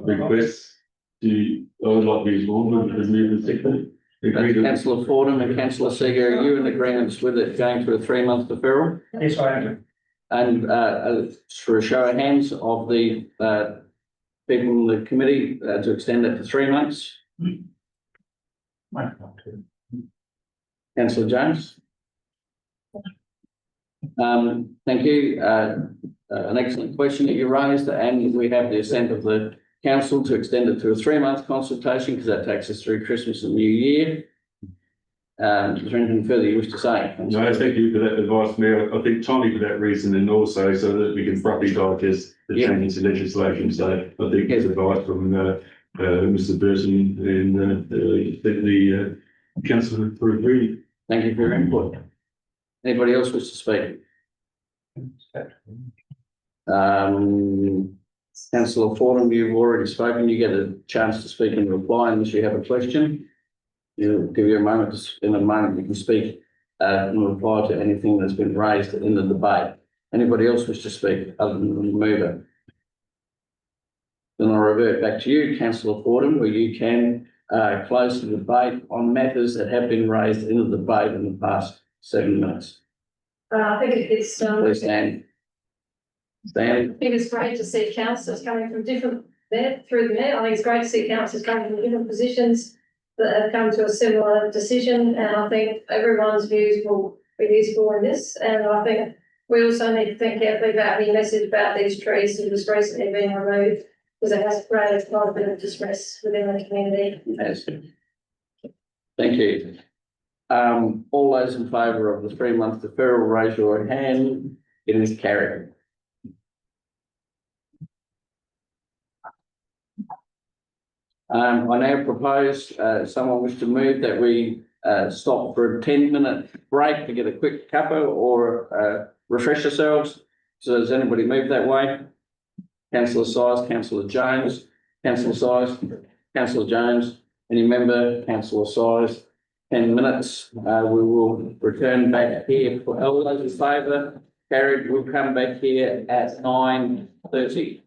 request I would like to be informed of the mover and seconder. Councillor Fordham and Councillor Seeger, are you in agreement with it going to a 3 month deferral? Yes, I am. And for a show of hands of the people in the committee to extend it to 3 months? Councillor Jones? Thank you. An excellent question that you raised, and we have the assent of the council to extend it to a 3 month consultation because that takes us through Christmas and New Year. Is there anything further you wish to say? No, thank you for that advice, Mayor. I think timely for that reason, and also so that we can properly digest the changes to legislation. So I think there's advice from Mr. Burton and the councillor for agreeing. Thank you for your input. Anybody else wish to speak? Councillor Fordham, you've already spoken. You get a chance to speak and reply unless you have a question. You'll give you a moment in a moment you can speak and reply to anything that's been raised in the debate. Anybody else wish to speak other than the mover? Then I'll revert back to you, Councillor Fordham, where you can close the debate on matters that have been raised in the debate in the past 7 minutes. I think it's, Please stand. Stand. I think it's great to see councillors coming from different, through the mayor. I think it's great to see councillors coming from different positions that have come to a similar decision, and I think everyone's views will be useful in this. And I think We also need to think carefully about any message about these trees that was recently being removed, because it has created quite a bit of distress within the community. Yes. Thank you. All those in favour of the 3-month deferral, raise your hand. It is carried. I now propose, someone wish to move that we, stop for a 10-minute break to get a quick cuppa or, refresh ourselves. So does anybody move that way? Councillor Size, Councillor Jones, Councillor Size, Councillor Jones, any member, Councillor Size. 10 minutes, we will return back here for all those in favour. Carried, we'll come back here at 9:30.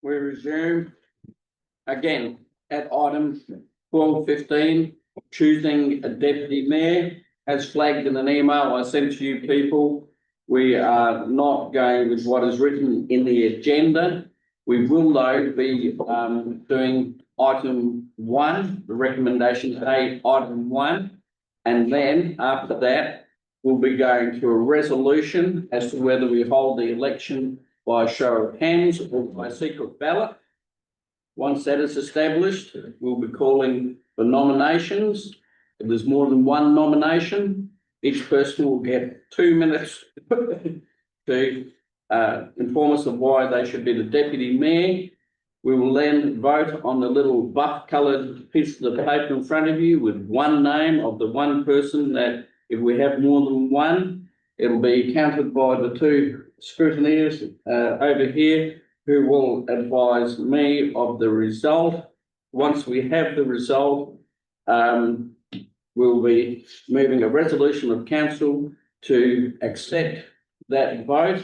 We resume again at item 12:15, choosing a deputy mayor. As flagged in an email I sent to you people, we are not going with what is written in the agenda. We will though be doing item 1, the recommendation today, item 1. And then after that, we'll be going to a resolution as to whether we hold the election by a show of hands or by secret ballot. Once that is established, we'll be calling for nominations. If there's more than one nomination, each person will get 2 minutes to inform us of why they should be the deputy mayor. We will then vote on the little buff-coloured piece of the paper in front of you with one name of the one person that, if we have more than one, it'll be counted by the 2 scrutineers over here, who will advise me of the result. Once we have the result, we'll be moving a resolution of council to accept that vote.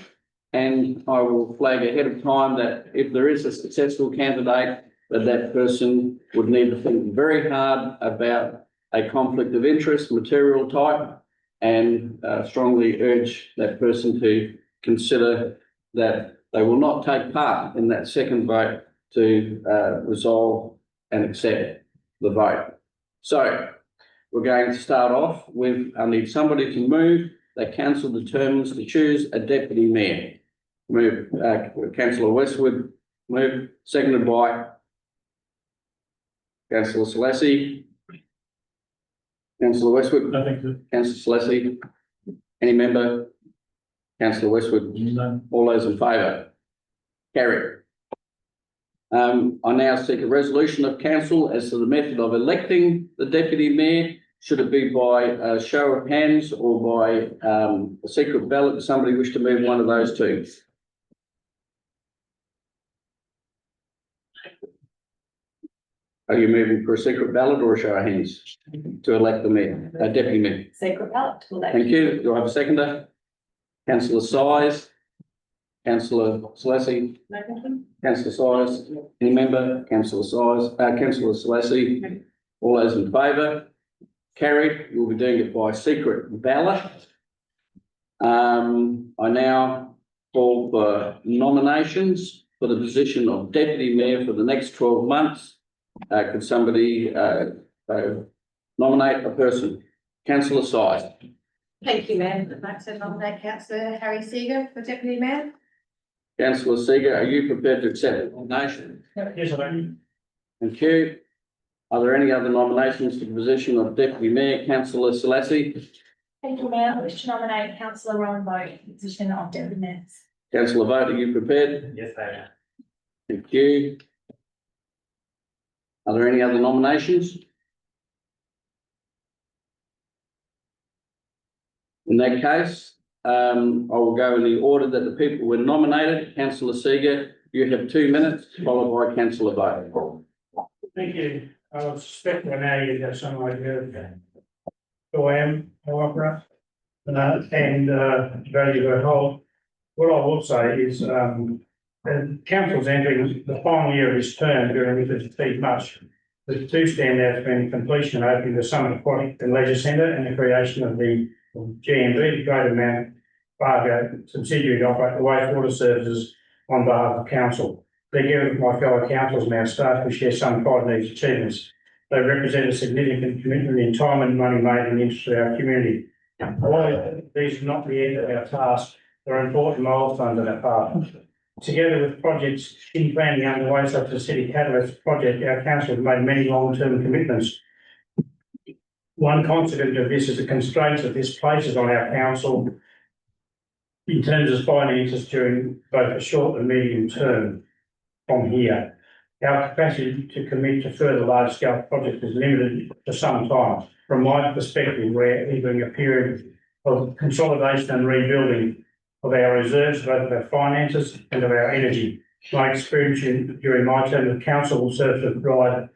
And I will flag ahead of time that if there is a successful candidate, that person would need to think very hard about a conflict of interest, material type, and strongly urge that person to consider that they will not take part in that second vote to resolve and accept the vote. So we're going to start off with, I need somebody to move that council determines to choose a deputy mayor. Move, councillor Westwood, move, seconded by councillor Selessi. Councillor Westwood, councillor Selessi, any member? Councillor Westwood, all those in favour? Carried. I now seek a resolution of council as to the method of electing the deputy mayor. Should it be by a show of hands or by a secret ballot? Does somebody wish to move one of those two? Are you moving for a secret ballot or a show of hands to elect the mayor, deputy mayor? Secret ballot to elect. Thank you. Do I have a seconder? Councillor Size, councillor Selessi, councillor Size, any member? Councillor Size, councillor Selessi, all those in favour? Carried. We'll be doing it by secret ballot. I now call for nominations for the position of deputy mayor for the next 12 months. Could somebody nominate a person? Councillor Size. Thank you, Mayor. I'd like to nominate Councillor Harry Seeger for Deputy Mayor. Councillor Seeger, are you prepared to accept the nomination? Yes, I do. Thank you. Are there any other nominations to the position of deputy mayor? Councillor Selessi. Thank you, Mayor. I wish to nominate councillor Rowan Boat for the position of deputy mayor. Councillor Vogt, are you prepared? Yes, Mayor. Thank you. Are there any other nominations? In that case, I will go in the order that the people were nominated. Councillor Seeger, you have 2 minutes, followed by Councillor Vogt. Thank you. I suspect by now you have some idea of who I am, how I operate, and value I hold. What I will say is, the council's entering the final year of its term, during which it's achieved much. The 2 standouts being completion and opening the Summit Aquatic and Leisure Centre and the creation of the GMB, the Greater Mount Fargo subsidiary to operate the wastewater services on behalf of council. Together with my fellow councillors and our staff, we share some pride in these achievements. They represent a significant commitment in time and money made in the interest of our community. While these are not the end of our task, they're important milestones on our path. Together with projects in planning underway, such as the City Catalyst project, our council has made many long-term commitments. One consequence of this is the constraints that this places on our council in terms of finances during both the short and medium term from here. Our capacity to commit to further large-scale projects is limited for some time. From my perspective, we're entering a period of consolidation and rebuilding of our reserves, both of our finances and of our energy. My experience during my term of council will serve to provide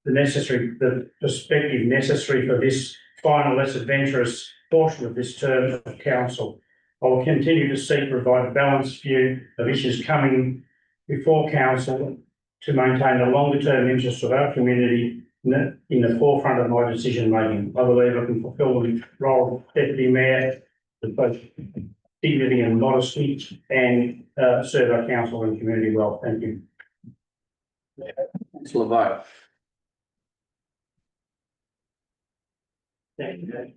the perspective necessary for this final, less adventurous portion of this term of council. I will continue to seek to provide a balanced view of issues coming before council to maintain the longer term interests of our community in the forefront of my decision making. I believe I can fulfil the role of deputy mayor with both dignity and modesty and serve our council and community well. Thank you. Councillor Vogt. Thank you.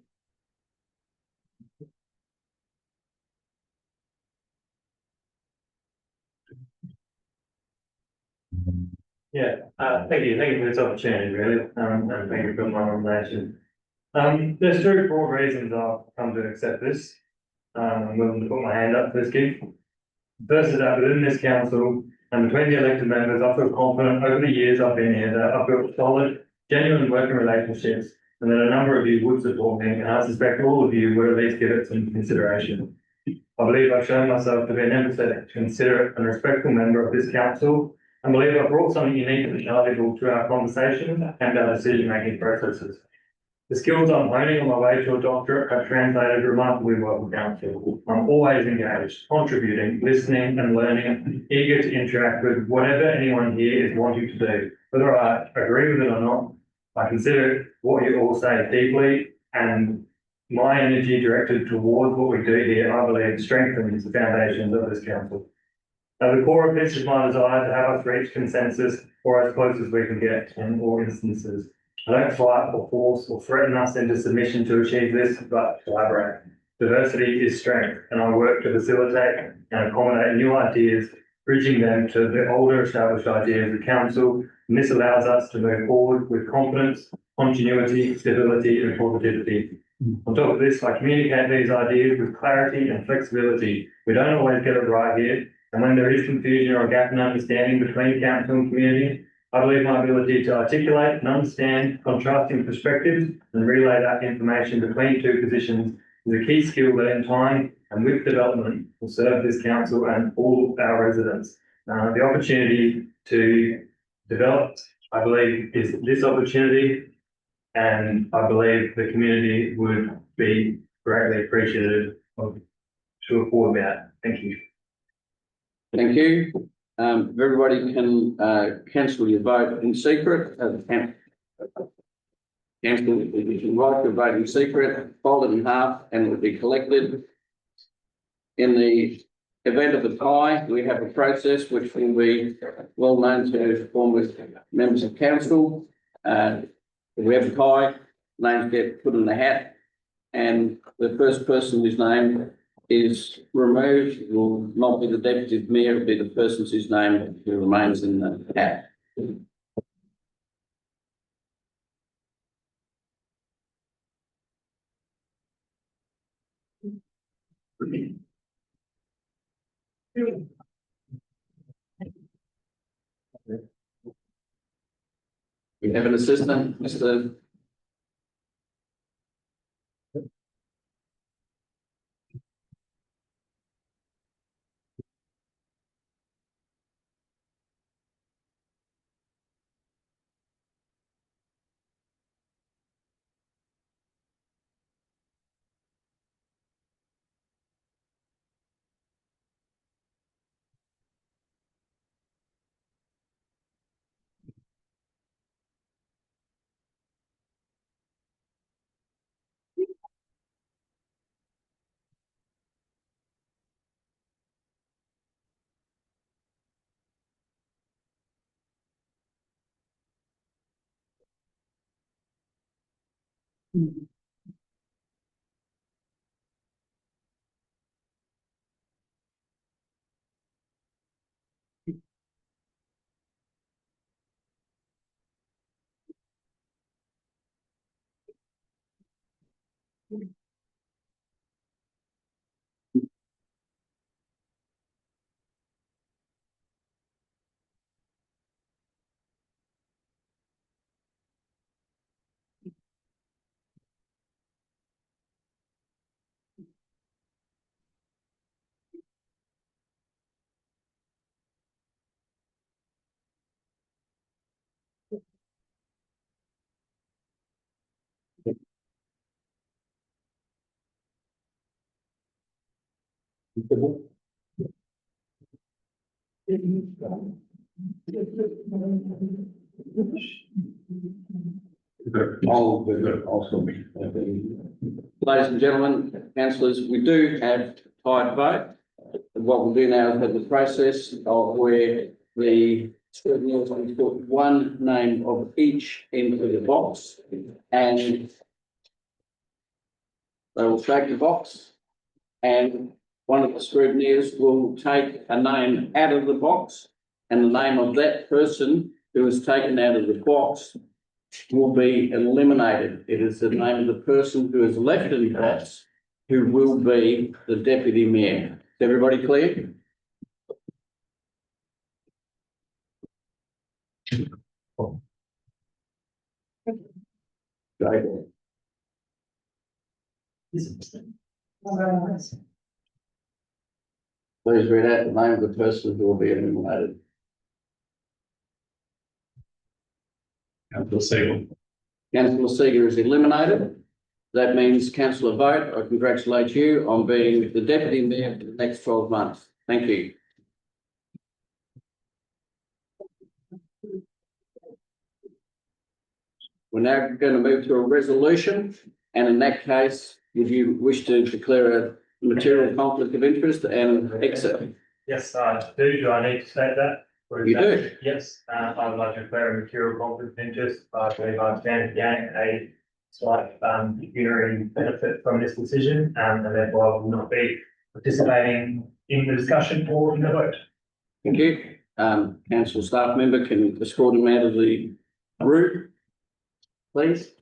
Thank you for this opportunity, really, and thank you for my nomination. There's two broad reasons I've come to accept this. I'm willing to put my hand up for this gig. First is that within this council and between the elected members, I feel confident over the years I've been here that I've built solid, genuine working relationships, and that a number of you would support me, and I suspect all of you would at least give it some consideration. I believe I've shown myself to be an empathetic, considerate, and respectful member of this council, and believe I've brought something unique and valuable to our conversations and our decision-making processes. The skills I'm honing on my way to a doctorate have translated remarkably well with council. I'm always engaged, contributing, listening and learning, eager to interact with whatever anyone here is wanting to do. Whether I agree with it or not, I consider what you all say deeply, and my energy directed towards what we do here, I believe, strengthens the foundations of this council. At the core of this is my desire to have us reach consensus or as close as we can get in all instances. I don't fight or force or threaten us into submission to achieve this, but collaborate. Diversity is strength, and I work to facilitate and accommodate new ideas, bridging them to the older established ideas of council, and this allows us to move forward with confidence, continuity, stability, and positivity. On top of this, I communicate these ideas with clarity and flexibility. We don't always get it right here, and when there is confusion or a gap in understanding between council and community, I believe my ability to articulate and understand contrasting perspectives and relay that information between two positions is a key skill that in time and with development will serve this council and all our residents. The opportunity to develop, I believe, is this opportunity, and I believe the community would be greatly appreciative of to afford me that. Thank you. Thank you. If everybody can cancel your vote in secret, cancel, you can write your vote in secret, fold it in half, and it will be collected. In the event of the tie, we have a process which will be well known to former members of council. If we have a tie, names get put in the hat, and the first person whose name is removed will not be the deputy mayor, it will be the person whose name who remains in the hat. We have an assistant, Mr. Ladies and gentlemen, councillors, we do have tied vote. And what we'll do now is have the process of where the scrutineers will put one name of each into the box and they will shake the box and one of the scrutineers will take a name out of the box and the name of that person who is taken out of the box will be eliminated. It is the name of the person who is left in the box who will be the deputy mayor. Is everybody clear? Great. Please read out the name of the person who will be eliminated. Councillor Segal. Councillor Seeger is eliminated. That means councillor Vogt, I congratulate you on being the deputy mayor for the next 12 months. Thank you. We're now going to move to a resolution, and in that case, would you wish to declare a material conflict of interest and exit? Yes, I do. Do I need to state that? Or is You that- do. Yes, I would like to declare a material conflict of interest. I believe I stand to gain a slight pecuniary benefit from this decision, and therefore I will not be participating in the discussion or in the vote. Thank you. Council staff member can escort him out of the room, please.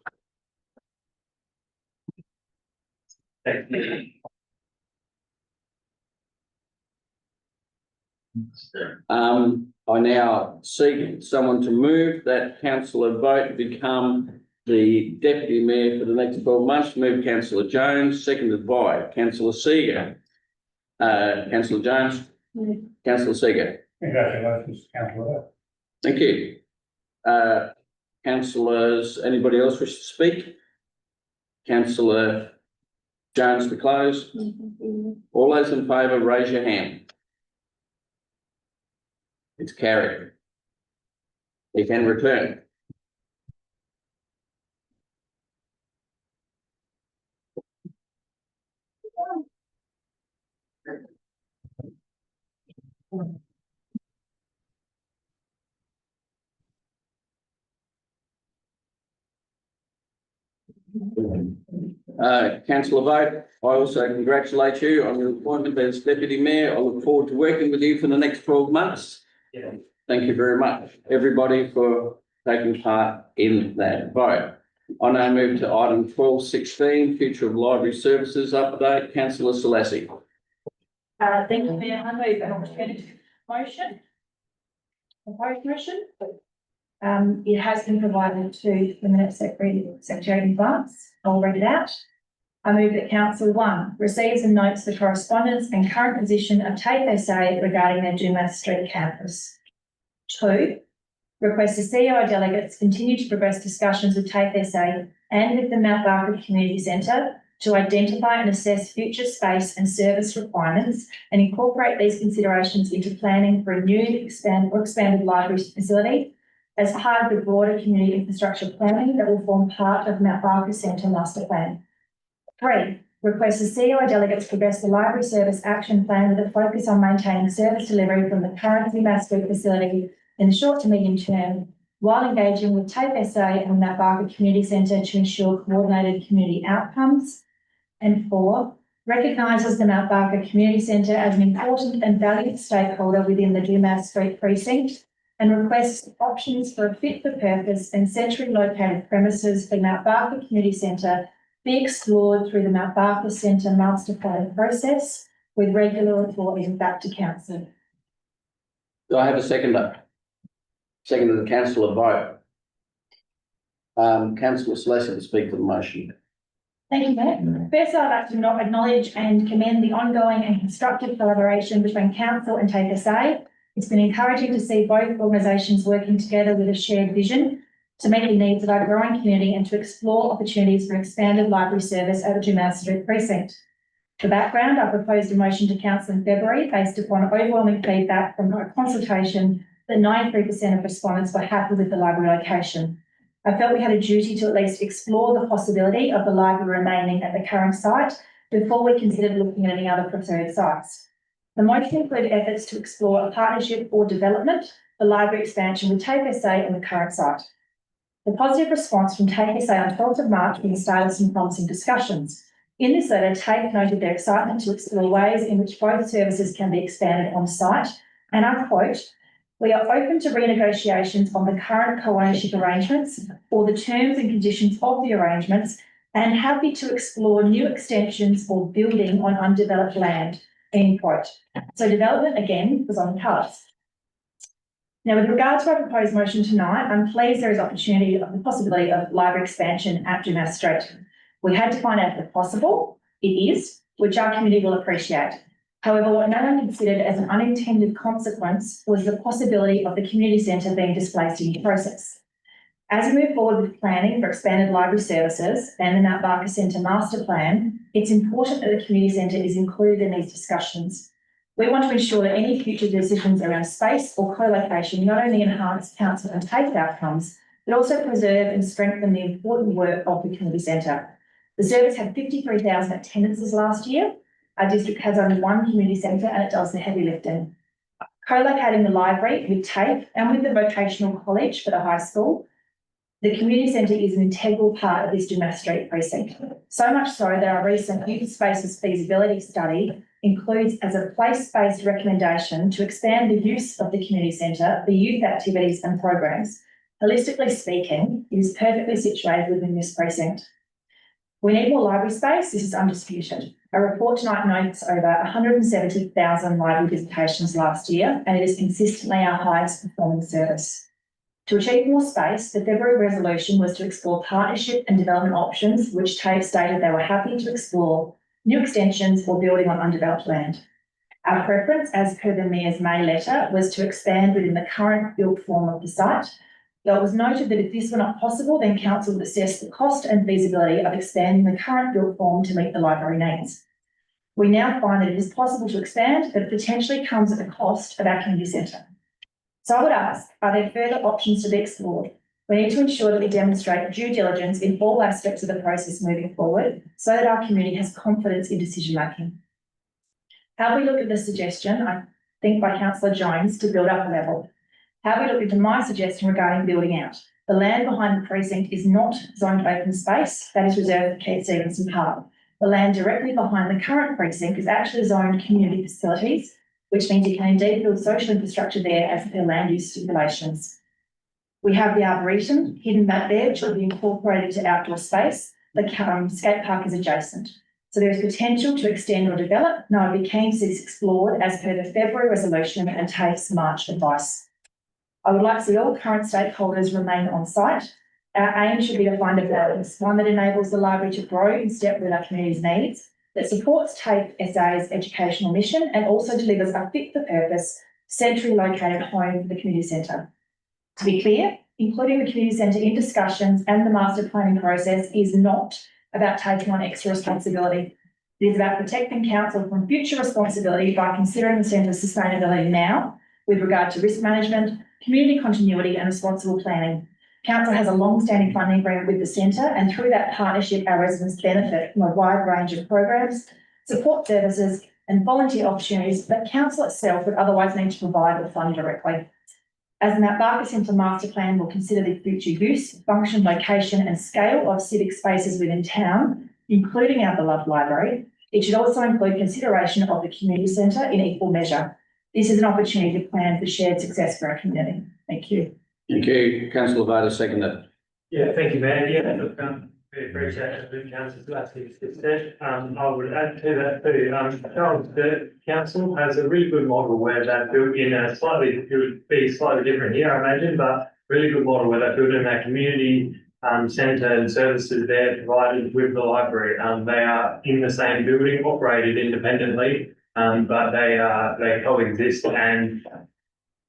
Thank you. I now seek someone to move that councillor Vogt become the deputy mayor for the next 12 months. Move councillor Jones, seconded by councillor Seeger. Councillor Jones, councillor Seeger. Congratulations, councillor. Thank you. Councillors, anybody else wish to speak? Councillor Jones to close. All those in favour, raise your hand. It's carried. You can return. Councillor Vogt, I also congratulate you on your appointment as deputy mayor. I look forward to working with you for the next 12 months. Yeah. Thank you very much, everybody, for taking part in that vote. I now move to item 12.16, future of library services update. Councillor Selassie. Thank you, Mayor. I move an alternative motion. Proposed motion. It has been provided to the minute secretary in advance. I'll read it out. I move that council 1 receives and notes the correspondence and current position of TAFE SA regarding their Dumas Street campus. 2, request the COI delegates continue to progress discussions with TAFE SA and with the Mount Barker Community Centre to identify and assess future space and service requirements and incorporate these considerations into planning for a new expanded library facility as part of the broader community infrastructure planning that will form part of Mount Barker Centre Master Plan. 3, request the COI delegates progress the library service action plan with a focus on maintaining service delivery from the current Dumas Street facility in the short to medium term, while engaging with TAFE SA and Mount Barker Community Centre to ensure coordinated community outcomes. And 4, recognises the Mount Barker Community Centre as an important and valued stakeholder within the Dumas Street precinct and requests options for a fit-for-purpose and centrally located premises for Mount Barker Community Centre be explored through the Mount Barker Centre master plan process with regular reporting back to council. Do I have a seconder? Seconder the councillor Vogt. Councillor Selassie to speak to the motion. Thank you, Mayor. First, I'd like to acknowledge and commend the ongoing and constructive collaboration between council and TAFE SA. It's been encouraging to see both organisations working together with a shared vision to meet the needs of our growing community and to explore opportunities for expanded library service at the Dumas Street precinct. For background, I proposed a motion to council in February based upon overwhelming feedback from a consultation that 93% of respondents were happy with the library location. I felt we had a duty to at least explore the possibility of the library remaining at the current site before we considered looking at any other preferred sites. The motion included efforts to explore a partnership or development. The library expansion would take SA on the current site. The positive response from Take SA on 12th of March being started some promising discussions. In this letter, Take noted their excitement to explore ways in which both services can be expanded on site, and I quote, "We are open to renegotiations on the current co-ownership arrangements or the terms and conditions of the arrangements and happy to explore new extensions or building on undeveloped land." End quote. So development again was on the cards. Now, with regard to our proposed motion tonight, I'm pleased there is opportunity of the possibility of library expansion at Dumas Street. We had to find out if possible. It is, which our community will appreciate. However, what no one considered as an unintended consequence was the possibility of the community centre being displaced in the process. As we move forward with planning for expanded library services and the Mount Barker Centre master plan, it's important that the community centre is included in these discussions. We want to ensure that any future decisions around space or co-location not only enhance council and Take outcomes, but also preserve and strengthen the important work of the community centre. The service had 53,000 attendances last year. Our district has only one community centre and it does the heavy lifting. Co-locating the library with Take and with the vocational college for the high school, the community centre is an integral part of this Dumas Street precinct. So much so that our recent youth spaces feasibility study includes as a place-based recommendation to expand the use of the community centre for youth activities and programs. Holistically speaking, it is perfectly situated within this precinct. We need more library space, this is undisputed. Our report tonight notes over 170,000 library visitations last year, and it is consistently our highest performing service. To achieve more space, the February resolution was to explore partnership and development options, which TAFE stated they were happy to explore new extensions or building on undeveloped land. Our preference, as per the Mayor's May letter, was to expand within the current built form of the site. Though it was noted that if this were not possible, then council would assess the cost and feasibility of expanding the current built form to meet the library needs. We now find that it is possible to expand, but it potentially comes at the cost of our community centre. So I would ask, are there further options to be explored? We need to ensure that we demonstrate due diligence in all aspects of the process moving forward so that our community has confidence in decision making. Have we looked at the suggestion, I think by Councillor Jones, to build up a level? Have we looked into my suggestion regarding building out? The land behind the precinct is not zoned open space, that is reserved for Keith Stevenson Park. The land directly behind the current precinct is actually zoned community facilities, which means you can indeed build social infrastructure there as per land use stipulations. We have the Arboretum hidden back there, which will be incorporated to outdoor space. The skate park is adjacent. So there is potential to extend or develop, and I would be keen to see this explored as per the February resolution and TAFE's March advice. I would like to see all current stakeholders remain on site. Our aim should be to find a balance, one that enables the library to grow in step with our community's needs, that supports TAFE SA's educational mission and also delivers a fit-for-purpose, centrally located home for the community centre. To be clear, including the community centre in discussions and the master planning process is not about taking on extra responsibility. It is about protecting council from future responsibility by considering the centre's sustainability now with regard to risk management, community continuity and responsible planning. Council has a long-standing funding agreement with the centre, and through that partnership, our residents benefit from a wide range of programs, support services and volunteer opportunities that council itself would otherwise need to provide or fund directly. As the Mount Barker Centre Master Plan will consider the future use, function, location and scale of civic spaces within town, including our beloved library, it should also include consideration of the community centre in equal measure. This is an opportunity to plan for shared success for our community. Thank you. Thank you, councillor Vada, seconded. Yeah, thank you, Mayor. Yeah, look, we appreciate it, the council's last said. I would add to that too, Charles, the council has a really good model where they've built in a slightly, it would be slightly different here, I imagine, but really good model where they built in that community centre and services there provided with the library. They are in the same building, operated independently, but they coexist, and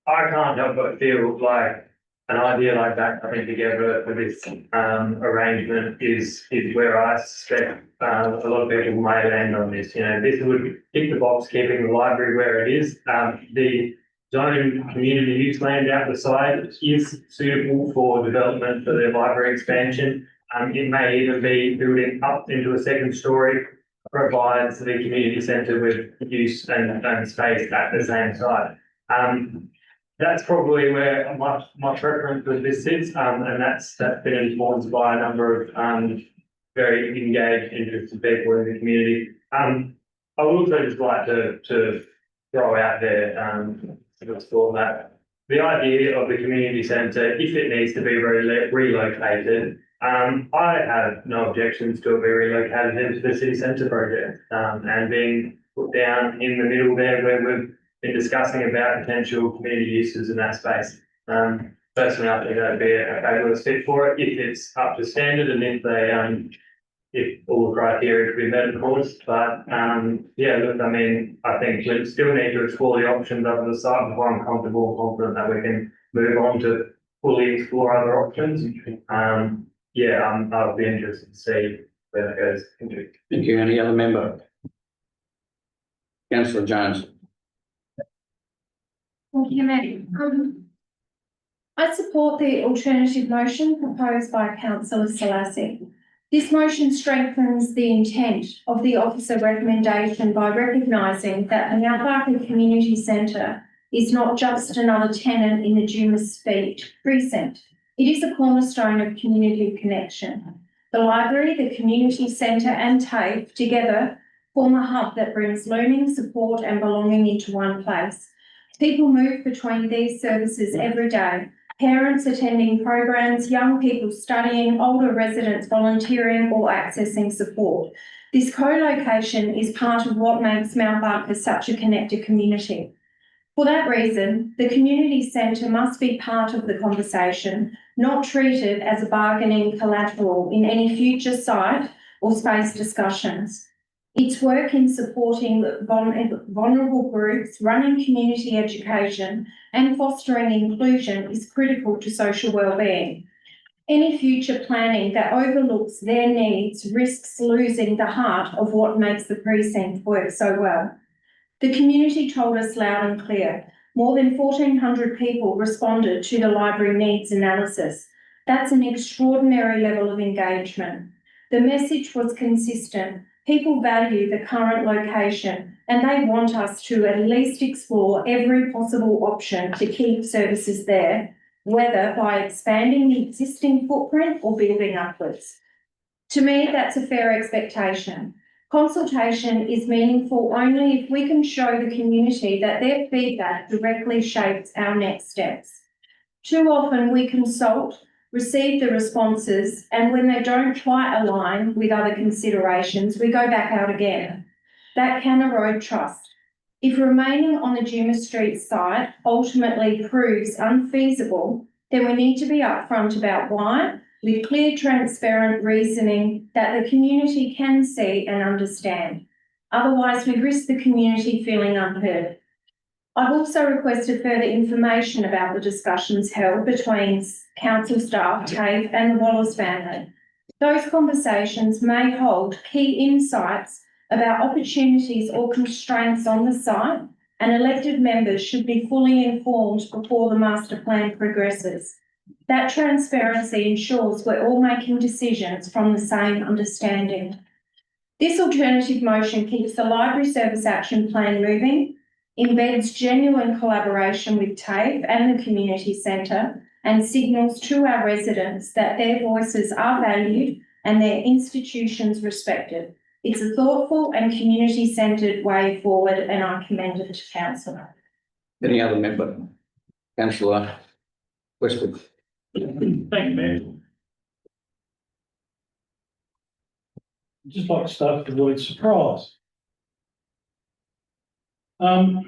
I can't help but feel like an idea like that coming together for this arrangement is where I suspect a lot of people may land on this. You know, this would tick the box, keeping the library where it is. The zone community use land out the side is suitable for development for their library expansion. It may even be building up into a second story, provides the community centre with use and space at the same site. That's probably where my preference with this sits, and that's been informed by a number of very engaged, interested people in the community. I would also just like to throw out there that the idea of the community centre, if it needs to be relocated, I have no objections to it being relocated into the city centre project, and being put down in the middle there where we've been discussing about potential community uses in that space. Personally, I think that'd be a fabulous fit for it if it's up to standard and if all the criteria could be met, of course. But yeah, look, I mean, I think we still need to explore the options up on the site before I'm comfortable and confident that we can move on to fully explore other options. Yeah, I'll be interested to see where that goes. Thank you. Any other member? Councillor Jones. Thank you, Matt. I support the alternative motion proposed by Councillor Selassie. This motion strengthens the intent of the officer recommendation by recognising that the Mount Barker Community Centre is not just another tenant in the Dumas precinct. It is a cornerstone of community connection. The library, the community centre and TAFE together form a hub that brings learning, support and belonging into one place. People move between these services every day. Parents attending programs, young people studying, older residents volunteering or accessing support. This co-location is part of what makes Mount Barker such a connected community. For that reason, the community centre must be part of the conversation, not treated as a bargaining collateral in any future site or space discussions. Its work in supporting vulnerable groups, running community education and fostering inclusion is critical to social wellbeing. Any future planning that overlooks their needs risks losing the heart of what makes the precinct work so well. The community told us loud and clear. More than 1,400 people responded to the library needs analysis. That's an extraordinary level of engagement. The message was consistent. People value the current location and they want us to at least explore every possible option to keep services there, whether by expanding the existing footprint or building upwards. To me, that's a fair expectation. Consultation is meaningful only if we can show the community that their feedback directly shapes our next steps. Too often we consult, receive the responses, and when they don't quite align with other considerations, we go back out again. That can erode trust. If remaining on the Dumas Street site ultimately proves unfeasible, then we need to be upfront about why, with clear, transparent reasoning that the community can see and understand. Otherwise, we risk the community feeling unheard. I've also requested further information about the discussions held between council staff, TAFE and the Wallace family. Those conversations may hold key insights about opportunities or constraints on the site, and elected members should be fully informed before the master plan progresses. That transparency ensures we're all making decisions from the same understanding. This alternative motion keeps the Library Service Action Plan moving, embeds genuine collaboration with TAFE and the Community Centre, and signals to our residents that their voices are valued and their institutions respected. It's a thoughtful and community-centred way forward, and I commend it to Council. Any other member? Councillor Westwood. Thank you, Mayor. I'd just like to start with the word surprise. Because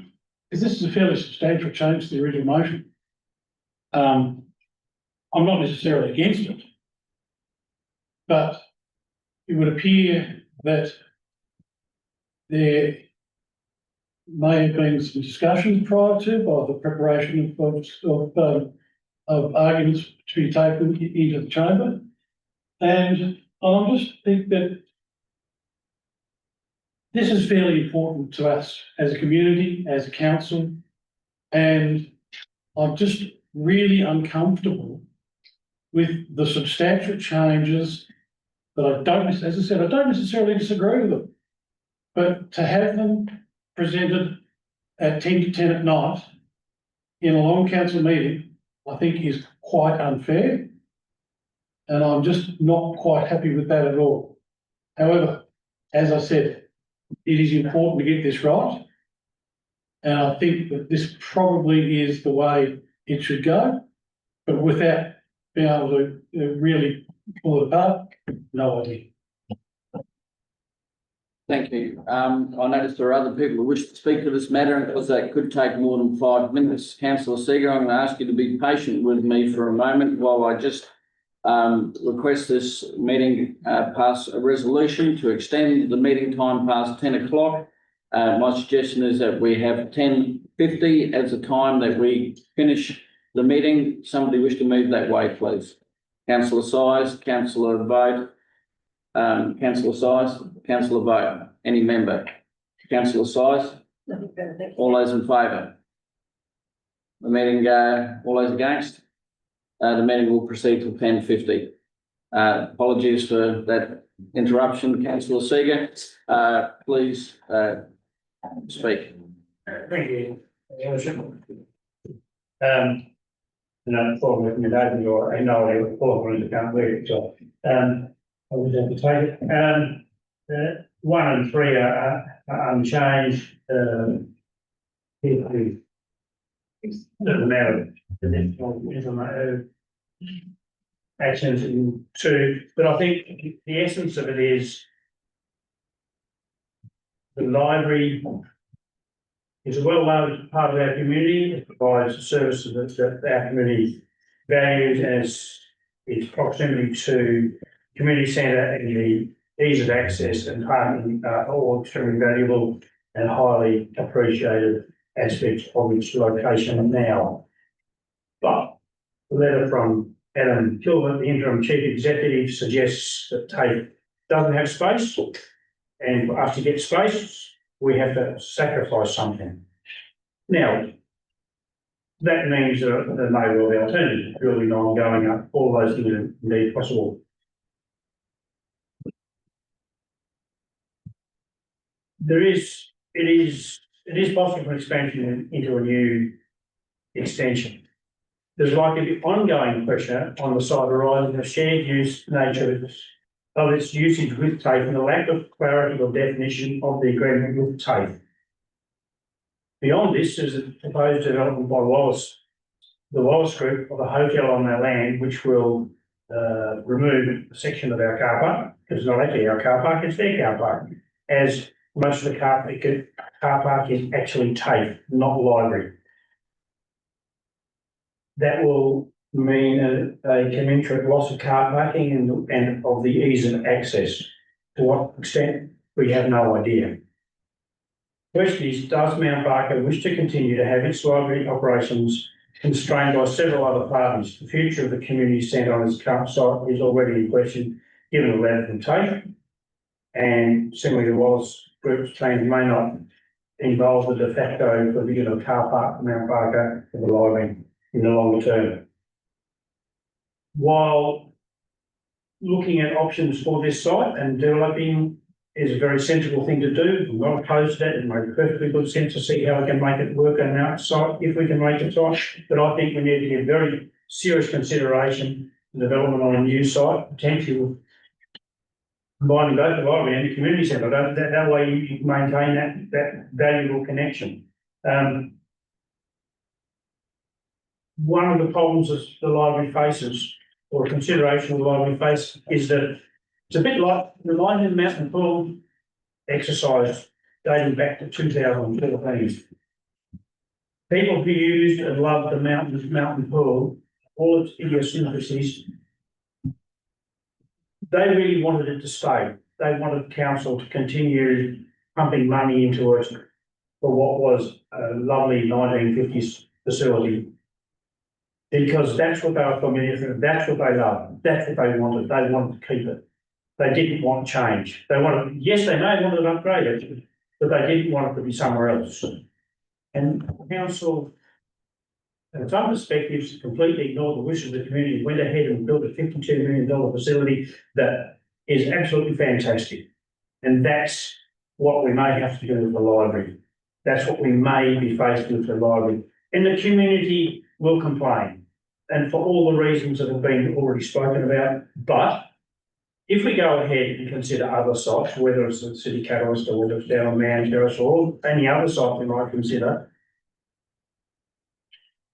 this is a fairly substantial change to the original motion. I'm not necessarily against it, but it would appear that there may have been some discussions prior to by the preparation of of arguments to be taken into the chamber. And I just think that this is fairly important to us as a community, as a council, and I'm just really uncomfortable with the substantial changes that I don't, as I said, I don't necessarily disagree with them, but to have them presented at 10 to 10 at night in a long council meeting, I think is quite unfair. And I'm just not quite happy with that at all. However, as I said, it is important to get this right. And I think that this probably is the way it should go, but without being able to really pull it apart, no idea. Thank you. I noticed there are other people who wish to speak to this matter, and because that could take more than 5 minutes. Councillor Seeger, I'm going to ask you to be patient with me for a moment while I just request this meeting pass a resolution to extend the meeting time past 10 o'clock. My suggestion is that we have 10:50 as the time that we finish the meeting. Somebody wish to move that way, please. Councillor Size, Councillor Vote, Councillor Size, Councillor Vote, any member. Councillor Size, all those in favour? The meeting, all those against? The meeting will proceed till 10:50. Apologies for that interruption, Councillor Seeger. Please speak. Thank you. For recommendation or I know they were for the country, so I was have to take it. 1 and 3 are unchanged. It doesn't matter. Actions in 2, but I think the essence of it is the library is a well-loved part of our community. It provides services that our community values as its proximity to community centre and the ease of access and parking are all extremely valuable and highly appreciated aspects of its location now. But the letter from Adam Gilbert, the interim chief executive, suggests that TAFE doesn't have space, and for us to get space, we have to sacrifice something. Now, that means that there may well be alternatives, building on, going up, all those things are indeed possible. It is possible for expansion into a new extension. There's likely to be ongoing pressure on the site arising the shared use nature of its usage with TAFE and the lack of clarity or definition of the agreement with TAFE. Beyond this is a proposed development by Wallace, the Wallace Group, of a hotel on their land, which will remove a section of our car park. It's not actually our car park, it's their car park, as most of the car park is actually TAFE, not library. That will mean a commensurate loss of car parking and of the ease of access. To what extent, we have no idea. Question is, does Mount Barker wish to continue to have its library operations constrained by several other parties? The future of the community centre on its current site is already in question, given the letter from TAFE. And similarly, the Wallace Group's plans may not involve the de facto provision of car park for Mount Barker for the library in the longer term. While looking at options for this site and developing is a very sensible thing to do, I'm not opposed to that. It makes perfectly good sense to see how we can make it work on our site, if we can make it right. But I think we need to give very serious consideration to development on a new site, potentially combining both the library and the community centre. That way you maintain that valuable connection. One of the problems that the library faces, or a consideration of the library faces, is that it's a bit like the Lyndon Mountain Pool exercise dating back to 2014. People who used and loved the mountain pool, all its idiosyncrasies, they really wanted it to stay. They wanted council to continue pumping money into it for what was a lovely 1950s facility. Because that's what they were familiar with, that's what they loved, that's what they wanted to keep it. They didn't want change, they wanted, yes, they may have wanted to upgrade it, but they didn't want it to be somewhere else. And council, in some perspectives, completely ignored the wishes of the community, went ahead and built a $52 million facility that is absolutely fantastic. And that's what we may have to do with the library. That's what we may be faced with the library. And the community will complain. And for all the reasons that have been already spoken about. But if we go ahead and consider other sites, whether it's at City Catalyst or whether it's down on Man Terrace or any other site we might consider,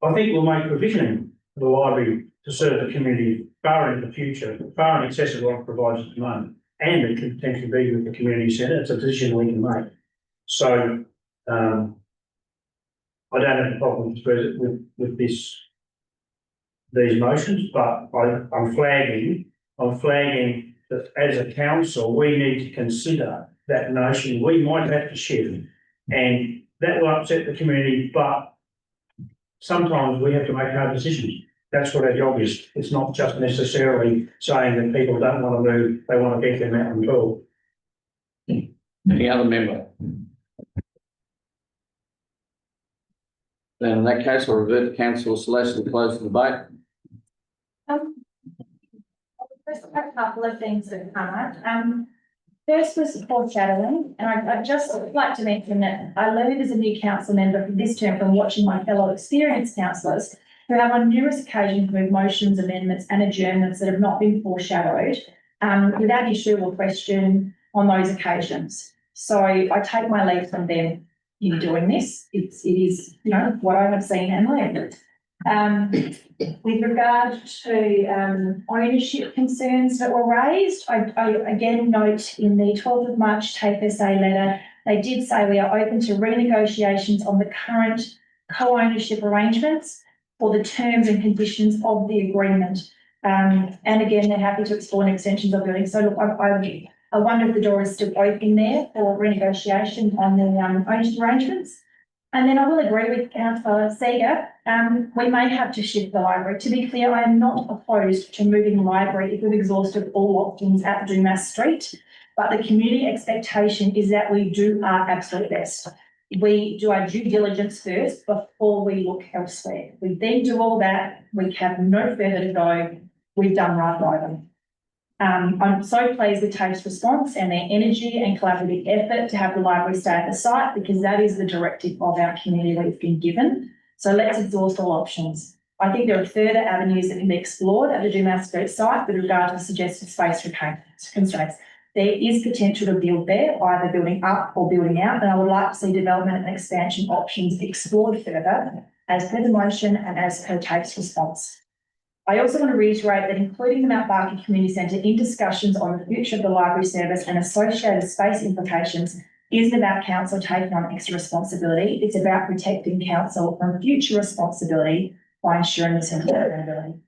I think we'll make provision for the library to serve the community far into the future, far in excess of what it provides at the moment. And it could potentially be with the community centre. It's a decision we can make. So, I don't have a problem with these motions, but I'm flagging that as a council, we need to consider that notion. We might have to shift, and that will upset the community, but sometimes we have to make hard decisions. That's what our job is. It's not just necessarily saying that people don't want to move, they want to get them out and talk. Any other member? Then in that case, I'll revert to Councillor Celeste and close the debate. Just a couple of things that have come up. First was foreshadowing, and I'd just like to mention that I learned as a new council member for this term from watching my fellow experienced councillors who have on numerous occasions moved motions, amendments and adjournments that have not been foreshadowed without issue or question on those occasions. So I take my leave from them in doing this. It is, you know, what I have seen and learned. With regard to ownership concerns that were raised, I again note in the 12th of March TAFE SA letter, they did say we are open to renegotiations on the current co-ownership arrangements for the terms and conditions of the agreement. And again, they're happy to explore an extension of building. So look, I wonder if the door is still open there for renegotiation on the ownership arrangements. And then I will agree with Councillor Seeger, we may have to shift the library. To be clear, I am not opposed to moving the library if we've exhausted all options at Dumas Street, but the community expectation is that we do our absolute best. We do our due diligence first before we look elsewhere. We then do all that, we have no further to go, we've done right by them. I'm so pleased with TAFE's response and their energy and collaborative effort to have the library stay at the site, because that is the directive of our community we've been given. So let's exhaust all options. I think there are further avenues that can be explored at the Dumas Street site with regard to the suggested space constraints. There is potential to build there, either building up or building out, and I would like to see development and expansion options explored further as per the motion and as per TAFE's response. I also want to reiterate that including the Mount Barker Community Centre in discussions on the future of the library service and associated space implications isn't about council taking on extra responsibility. It's about protecting council from future responsibility by ensuring the centre's sustainability.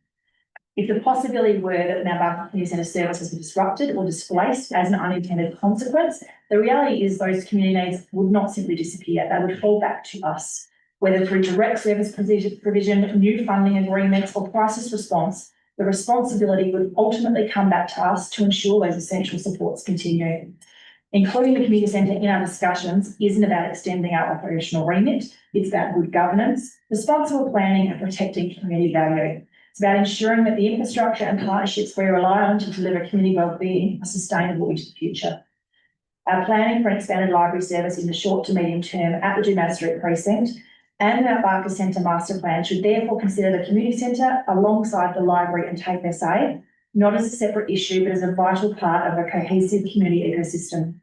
If the possibility were that the Mount Barker Community Centre services were disrupted or displaced as an unintended consequence, the reality is those community needs would not simply disappear. They would fall back to us. Whether through direct service provision, new funding agreements or crisis response, the responsibility would ultimately come back to us to ensure those essential supports continue. Including the community centre in our discussions isn't about extending our operational remit, it's about good governance, responsible planning and protecting community value. It's about ensuring that the infrastructure and partnerships we rely on to deliver community wellbeing are sustainable into the future. Our planning for an expanded library service in the short to medium term at the Dumas Street precinct and the Mount Barker Centre Master Plan should therefore consider the community centre alongside the library and TAFE SA, not as a separate issue, but as a vital part of a cohesive community ecosystem.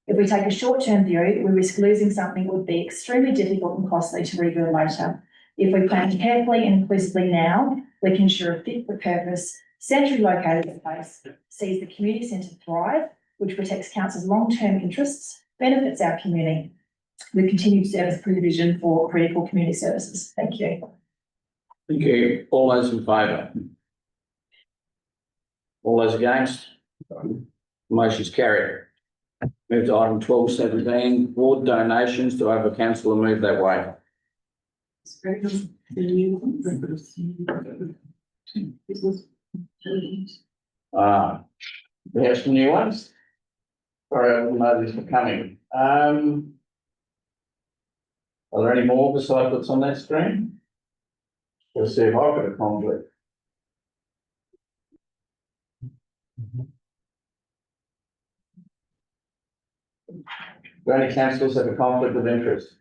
If we take a short-term view, we risk losing something that would be extremely difficult and costly to rebuild later. If we plan carefully and inclusively now, we can ensure a fit-for-purpose, centrally located space sees the community centre thrive, which protects council's long-term interests, benefits our community with continued service provision for critical community services. Thank you. Thank you. All those in favour? All those against? Motion's carried. Move to item 12.17, ward donations. Do I have a councillor move that way? We have some new ones. Sorry, I didn't know these were coming. Are there any more besides what's on that screen? Let's see if I've got a conflict. Do any councillors have a conflict of interest?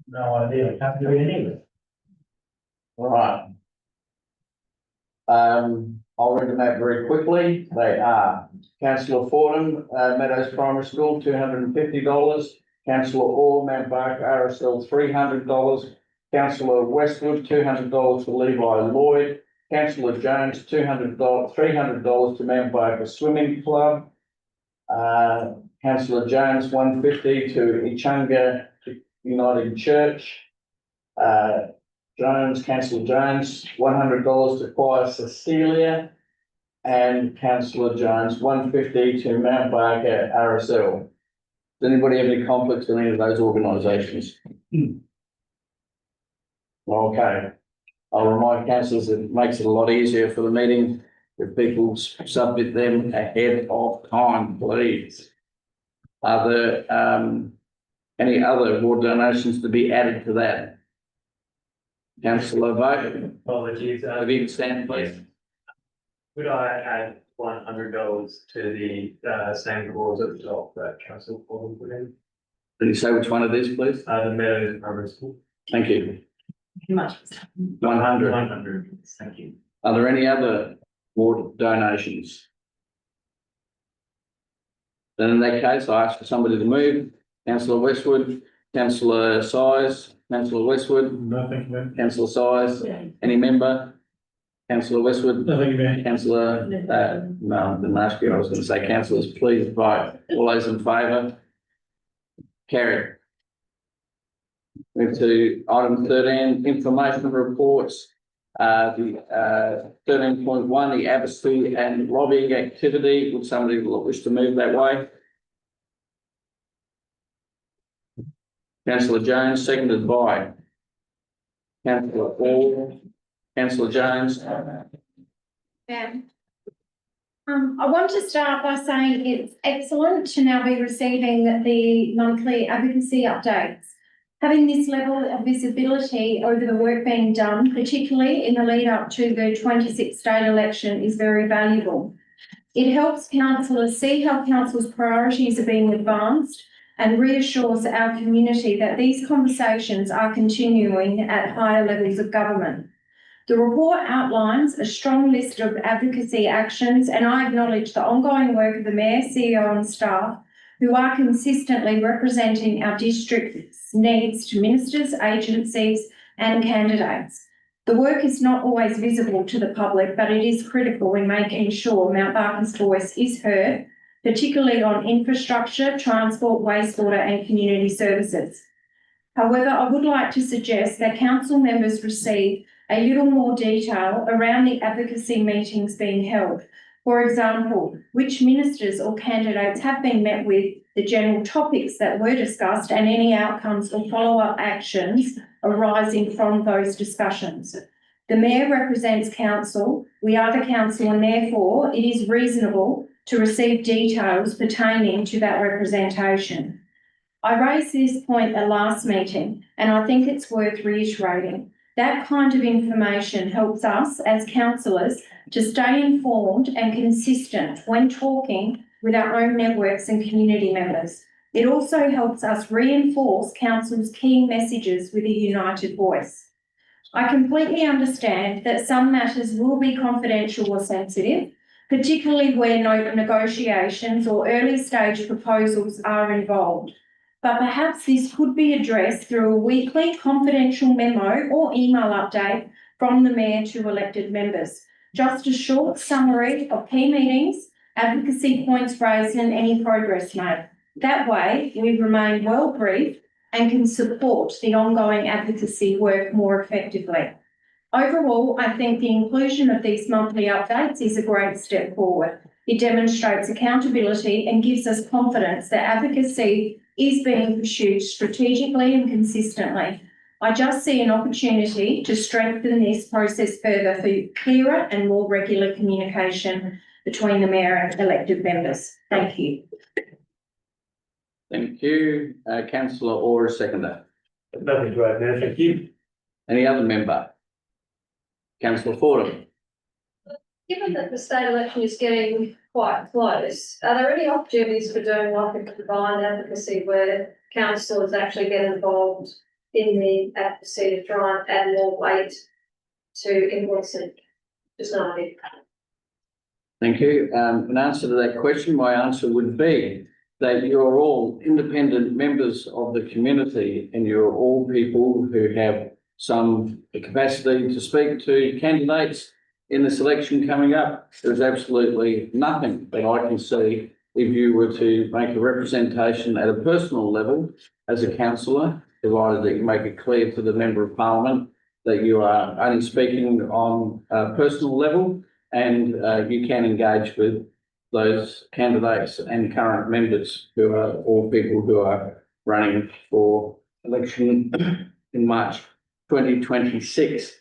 No idea, can't do it either. All right. I'll read them out very quickly. They are Councillor Fordham, Meadows Primary School, $250. Councillor Orr, Mount Barker, RSL, $300. Councillor Westwood, $200 to Levi Lloyd. Councillor Jones, $300 to Mount Barker Swimming Club. Councillor Jones, $150 to Ichunga United Church. Councillor Jones, $100 to Choir Cecilia, and Councillor Jones, $150 to Mount Barker RSL. Does anybody have any conflicts with any of those organisations? Okay, I'll remind councillors it makes it a lot easier for the meeting if people submit them ahead of time, please. Are there any other award donations to be added to that? Councillor Vogt, Apologies, if you can stand, please. could I add $100 to the same cause at the top that council Fordham put in? Can you say which one it is, please? The Meadows Primary School. Thank you. Much. 100. 100, thank you. Are there any other award donations? Then in that case, I ask for somebody to move. Councillor Westwood, Councillor Size, Councillor Westwood, No, thank you, Mayor. Councillor Size, any member? Councillor Westwood, No, thank you, Mayor. Councillor, no, I didn't ask you, I was going to say councillors, please vote. All those in favour? Carried. Move to item 13, information reports. The 13.1, the advocacy and lobbying activity. Would somebody wish to move that way? Councillor Jones, seconded by Councillor Orr. Councillor Jones. Yeah. I want to start by saying it's excellent to now be receiving the monthly advocacy updates. Having this level of visibility over the work being done, particularly in the lead up to the 26th state election, is very valuable. It helps councillors see how council's priorities are being advanced and reassures our community that these conversations are continuing at higher levels of government. The report outlines a strong list of advocacy actions, and I acknowledge the ongoing work of the Mayor, CEO and staff who are consistently representing our district's needs to ministers, agencies and candidates. The work is not always visible to the public, but it is critical in making sure Mount Barker's voice is heard, particularly on infrastructure, transport, wastewater and community services. However, I would like to suggest that council members receive a little more detail around the advocacy meetings being held. For example, which ministers or candidates have been met with, the general topics that were discussed and any outcomes or follow-up actions arising from those discussions. The Mayor represents council, we are the council, and therefore it is reasonable to receive details pertaining to that representation. I raised this point at last meeting and I think it's worth reiterating. That kind of information helps us as councillors to stay informed and consistent when talking with our own networks and community members. It also helps us reinforce council's key messages with a united voice. I completely understand that some matters will be confidential or sensitive, particularly where negotiations or early stage proposals are involved. But perhaps this could be addressed through a weekly confidential memo or email update from the Mayor to elected members. Just a short summary of key meetings, advocacy points raised and any progress made. That way, we remain well briefed and can support the ongoing advocacy work more effectively. Overall, I think the inclusion of these monthly updates is a great step forward. It demonstrates accountability and gives us confidence that advocacy is being pursued strategically and consistently. I just see an opportunity to strengthen this process further for clearer and more regular communication between the mayor and elected members. Thank you. Thank you. Councillor Orr, seconder. Nothing to add now, thank you. Any other member? Councillor Fordham. Given that the state election is getting quite close, are there any opportunities for doing like a combined advocacy where councillors actually get involved in the advocacy to try and add more weight to influence it? Just an idea. Thank you. In answer to that question, my answer would be that you're all independent members of the community and you're all people who have some capacity to speak to candidates in this election coming up. There's absolutely nothing that I can see if you were to make a representation at a personal level as a councillor, provided that you make it clear to the Member of Parliament that you are only speaking on a personal level and you can engage with those candidates and current members who are all people who are running for election in March 2026.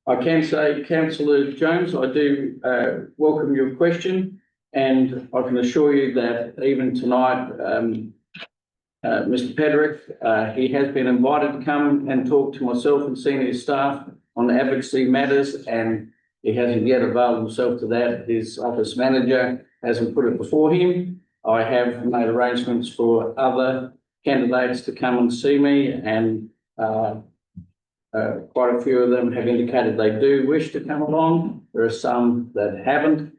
I can say, Councillor Jones, I do welcome your question, and I can assure you that even tonight, Mr. Pederick, he has been invited to come and talk to myself and senior staff on advocacy matters, and he hasn't yet availed himself to that. His office manager hasn't put it before him. I have made arrangements for other candidates to come and see me, and quite a few of them have indicated they do wish to come along. There are some that haven't.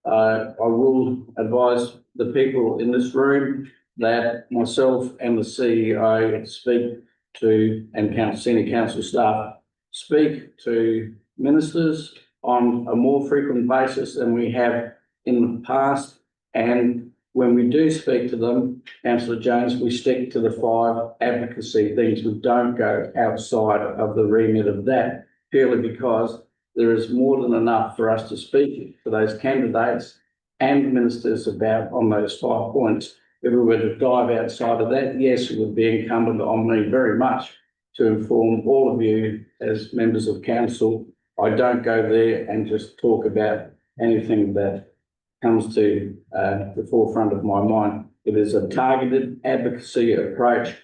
I will advise the people in this room that myself and the CEO speak to, and senior council staff speak to ministers on a more frequent basis than we have in the past. And when we do speak to them, Councillor Jones, we stick to the 5 advocacy things. We don't go outside of the remit of that, purely because there is more than enough for us to speak to those candidates and ministers about on those 5 points. If we were to dive outside of that, yes, it would be incumbent on me very much to inform all of you as members of council. I don't go there and just talk about anything that comes to the forefront of my mind. It is a targeted advocacy approach.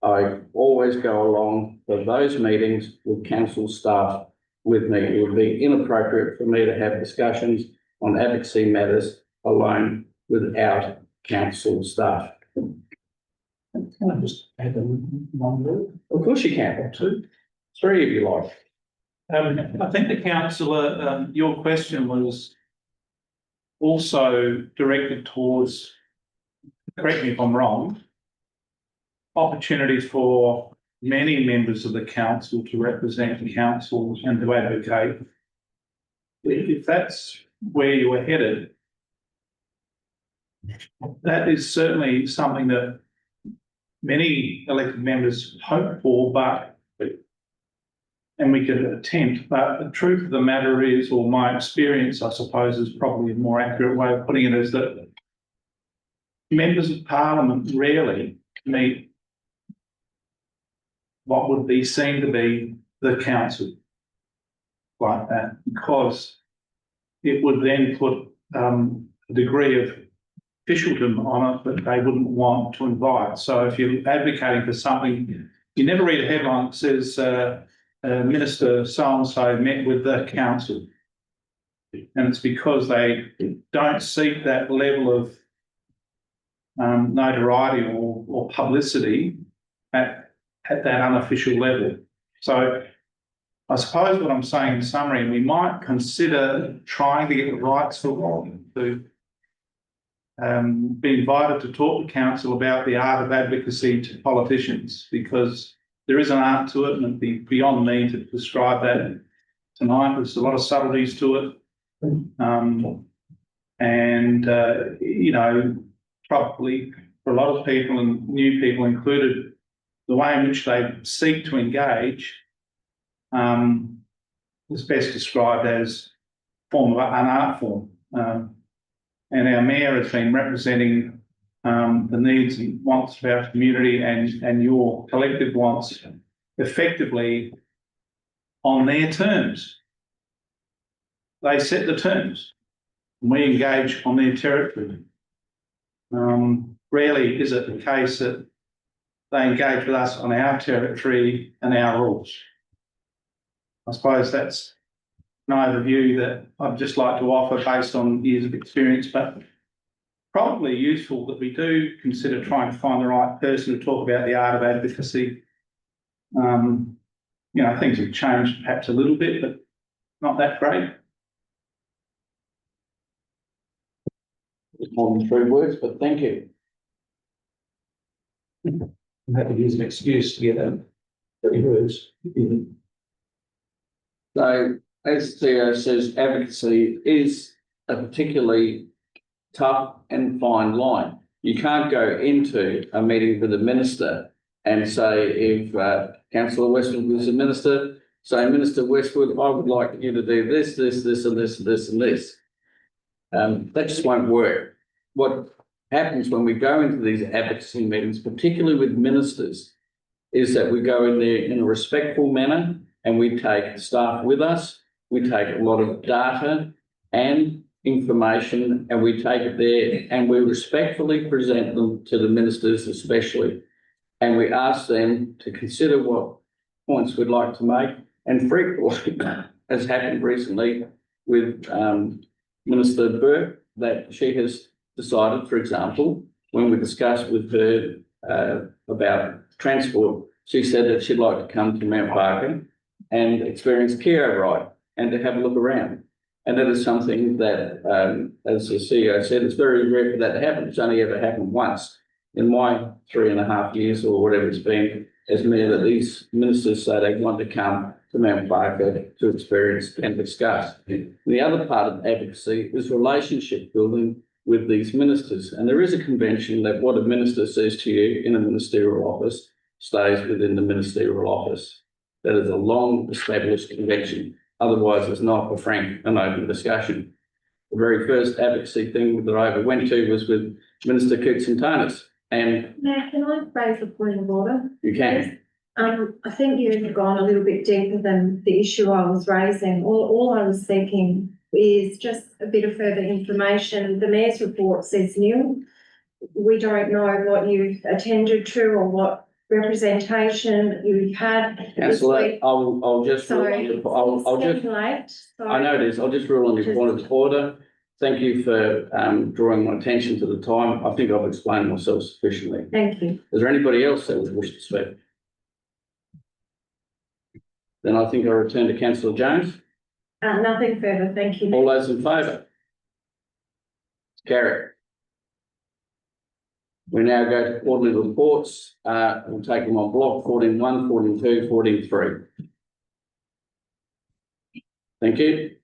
I always go along to those meetings with council staff with me. It would be inappropriate for me to have discussions on advocacy matters alone without council staff. Can I just add one word? Of course you can. Or two. 3 if you like. I think the councillor, your question was also directed towards, correct me if I'm wrong, opportunities for many members of the council to represent the council and to advocate. If that's where you were headed, that is certainly something that many elected members hope for, and we could attempt, but the truth of the matter is, or my experience, I suppose, is probably a more accurate way of putting it, is that members of parliament rarely meet what would be seen to be the council like that, because it would then put a degree of officialdom on it that they wouldn't want to invite. So if you're advocating for something, you never read a headline that says Minister so-and-so met with the council. And it's because they don't seek that level of notoriety or publicity at that unofficial level. So I suppose what I'm saying in summary, we might consider trying to get the rights for Walton to be invited to talk to council about the art of advocacy to politicians, because there is an art to it, and it'd be beyond me to describe that tonight. There's a lot of subtleties to it. You know, probably for a lot of people, and new people included, the way in which they seek to engage is best described as an art form. And our mayor has been representing the needs and wants of our community and your collective wants effectively on their terms. They set the terms. And we engage on their territory. Rarely is it the case that they engage with us on our territory and our rules. I suppose that's an overview that I'd just like to offer based on years of experience, but probably useful that we do consider trying to find the right person to talk about the art of advocacy. You know, things have changed perhaps a little bit, but not that great. It's more than 3 words, but thank you. I have to use an excuse to get them 3 words. So as Theo says, advocacy is a particularly tough and fine line. You can't go into a meeting with a minister and say, if Councillor Westwood was a minister, say, Minister Westwood, I would like you to do this, this, this, and this, and this, and this. That just won't work. What happens when we go into these advocacy meetings, particularly with ministers, is that we go in there in a respectful manner and we take staff with us. We take a lot of data and information and we take it there and we respectfully present them to the ministers especially. And we ask them to consider what points we'd like to make. And frequently, as happened recently with Minister Burke, that she has decided, for example, when we discussed with her about transport, she said that she'd like to come to Mount Barker and experience Kia ride and to have a look around. And that is something that, as the CEO said, it's very rare for that to happen. It's only ever happened once in my 3.5 years or whatever it's been as mayor, that these ministers say they want to come to Mount Barker to experience and discuss. The other part of advocacy is relationship building with these ministers. And there is a convention that what a minister says to you in a ministerial office stays within the ministerial office. That is a long established convention. Otherwise, it's not a frank and open discussion. The very first advocacy thing that I ever went to was with Minister Koutsantanis. And Matt, can I raise a point of order? you can. I think you've gone a little bit deeper than the issue I was raising. All I was seeking is just a bit of further information. The Mayor's report says nil. We don't know what you've attended to or what representation you've had. Councillor, I'll just rule on Sorry, your, I'll just, I know it is, I'll just rule on your point of order. Thank you for drawing my attention to the time. I think I've explained myself sufficiently. Thank you. Is there anybody else that would wish to speak? Then I think I return to Councillor Jones. Nothing further, thank you. All those in favour? Carry. We now go to quarterly reports. We'll take them on block 14.1, 14.2, 14.3. Thank you.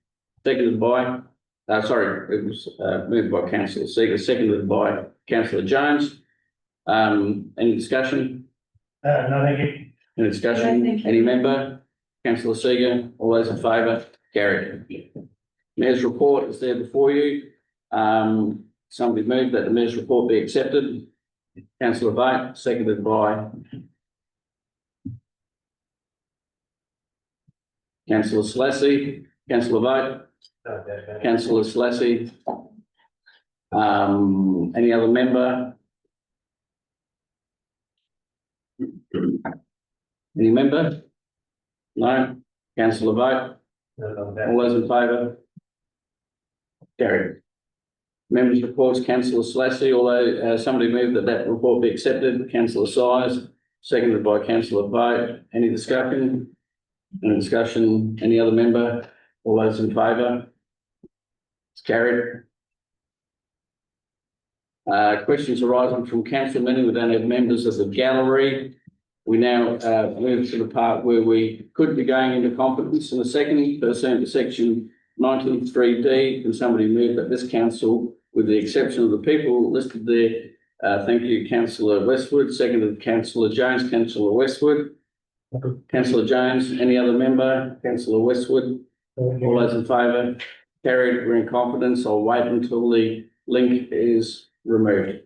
Seconded by, it was moved by Councillor Seeger, seconded by Councillor Jones. Any discussion? No, thank you. Any discussion? No, thank you. Any member? Councillor Seeger, all those in favour? Carried. Mayor's report is there before you. Somebody moved that the Mayor's report be accepted. Councillor Vogt, seconded by Councillor Slasey. Councillor Vogt. Councillor Slasey. Any other member? Any member? No. Councillor Vogt. All those in favour? Carried. Members' reports, Councillor Slasey, although somebody moved that report be accepted. Councillor Sires, seconded by Councillor Vogt. Any discussion? Any discussion? Any other member? All those in favour? It's carried. Questions arising from council meeting. We don't have members of the gallery. We now move to the part where we could be going into competence in a second, pursuant to section 93D. Can somebody move that this council, with the exception of the people listed there, thank you, Councillor Westwood, seconded Councillor Jones, Councillor Westwood. Councillor Jones, any other member? Councillor Westwood, all those in favour? Carried, we're in confidence. I'll wait until the link is removed.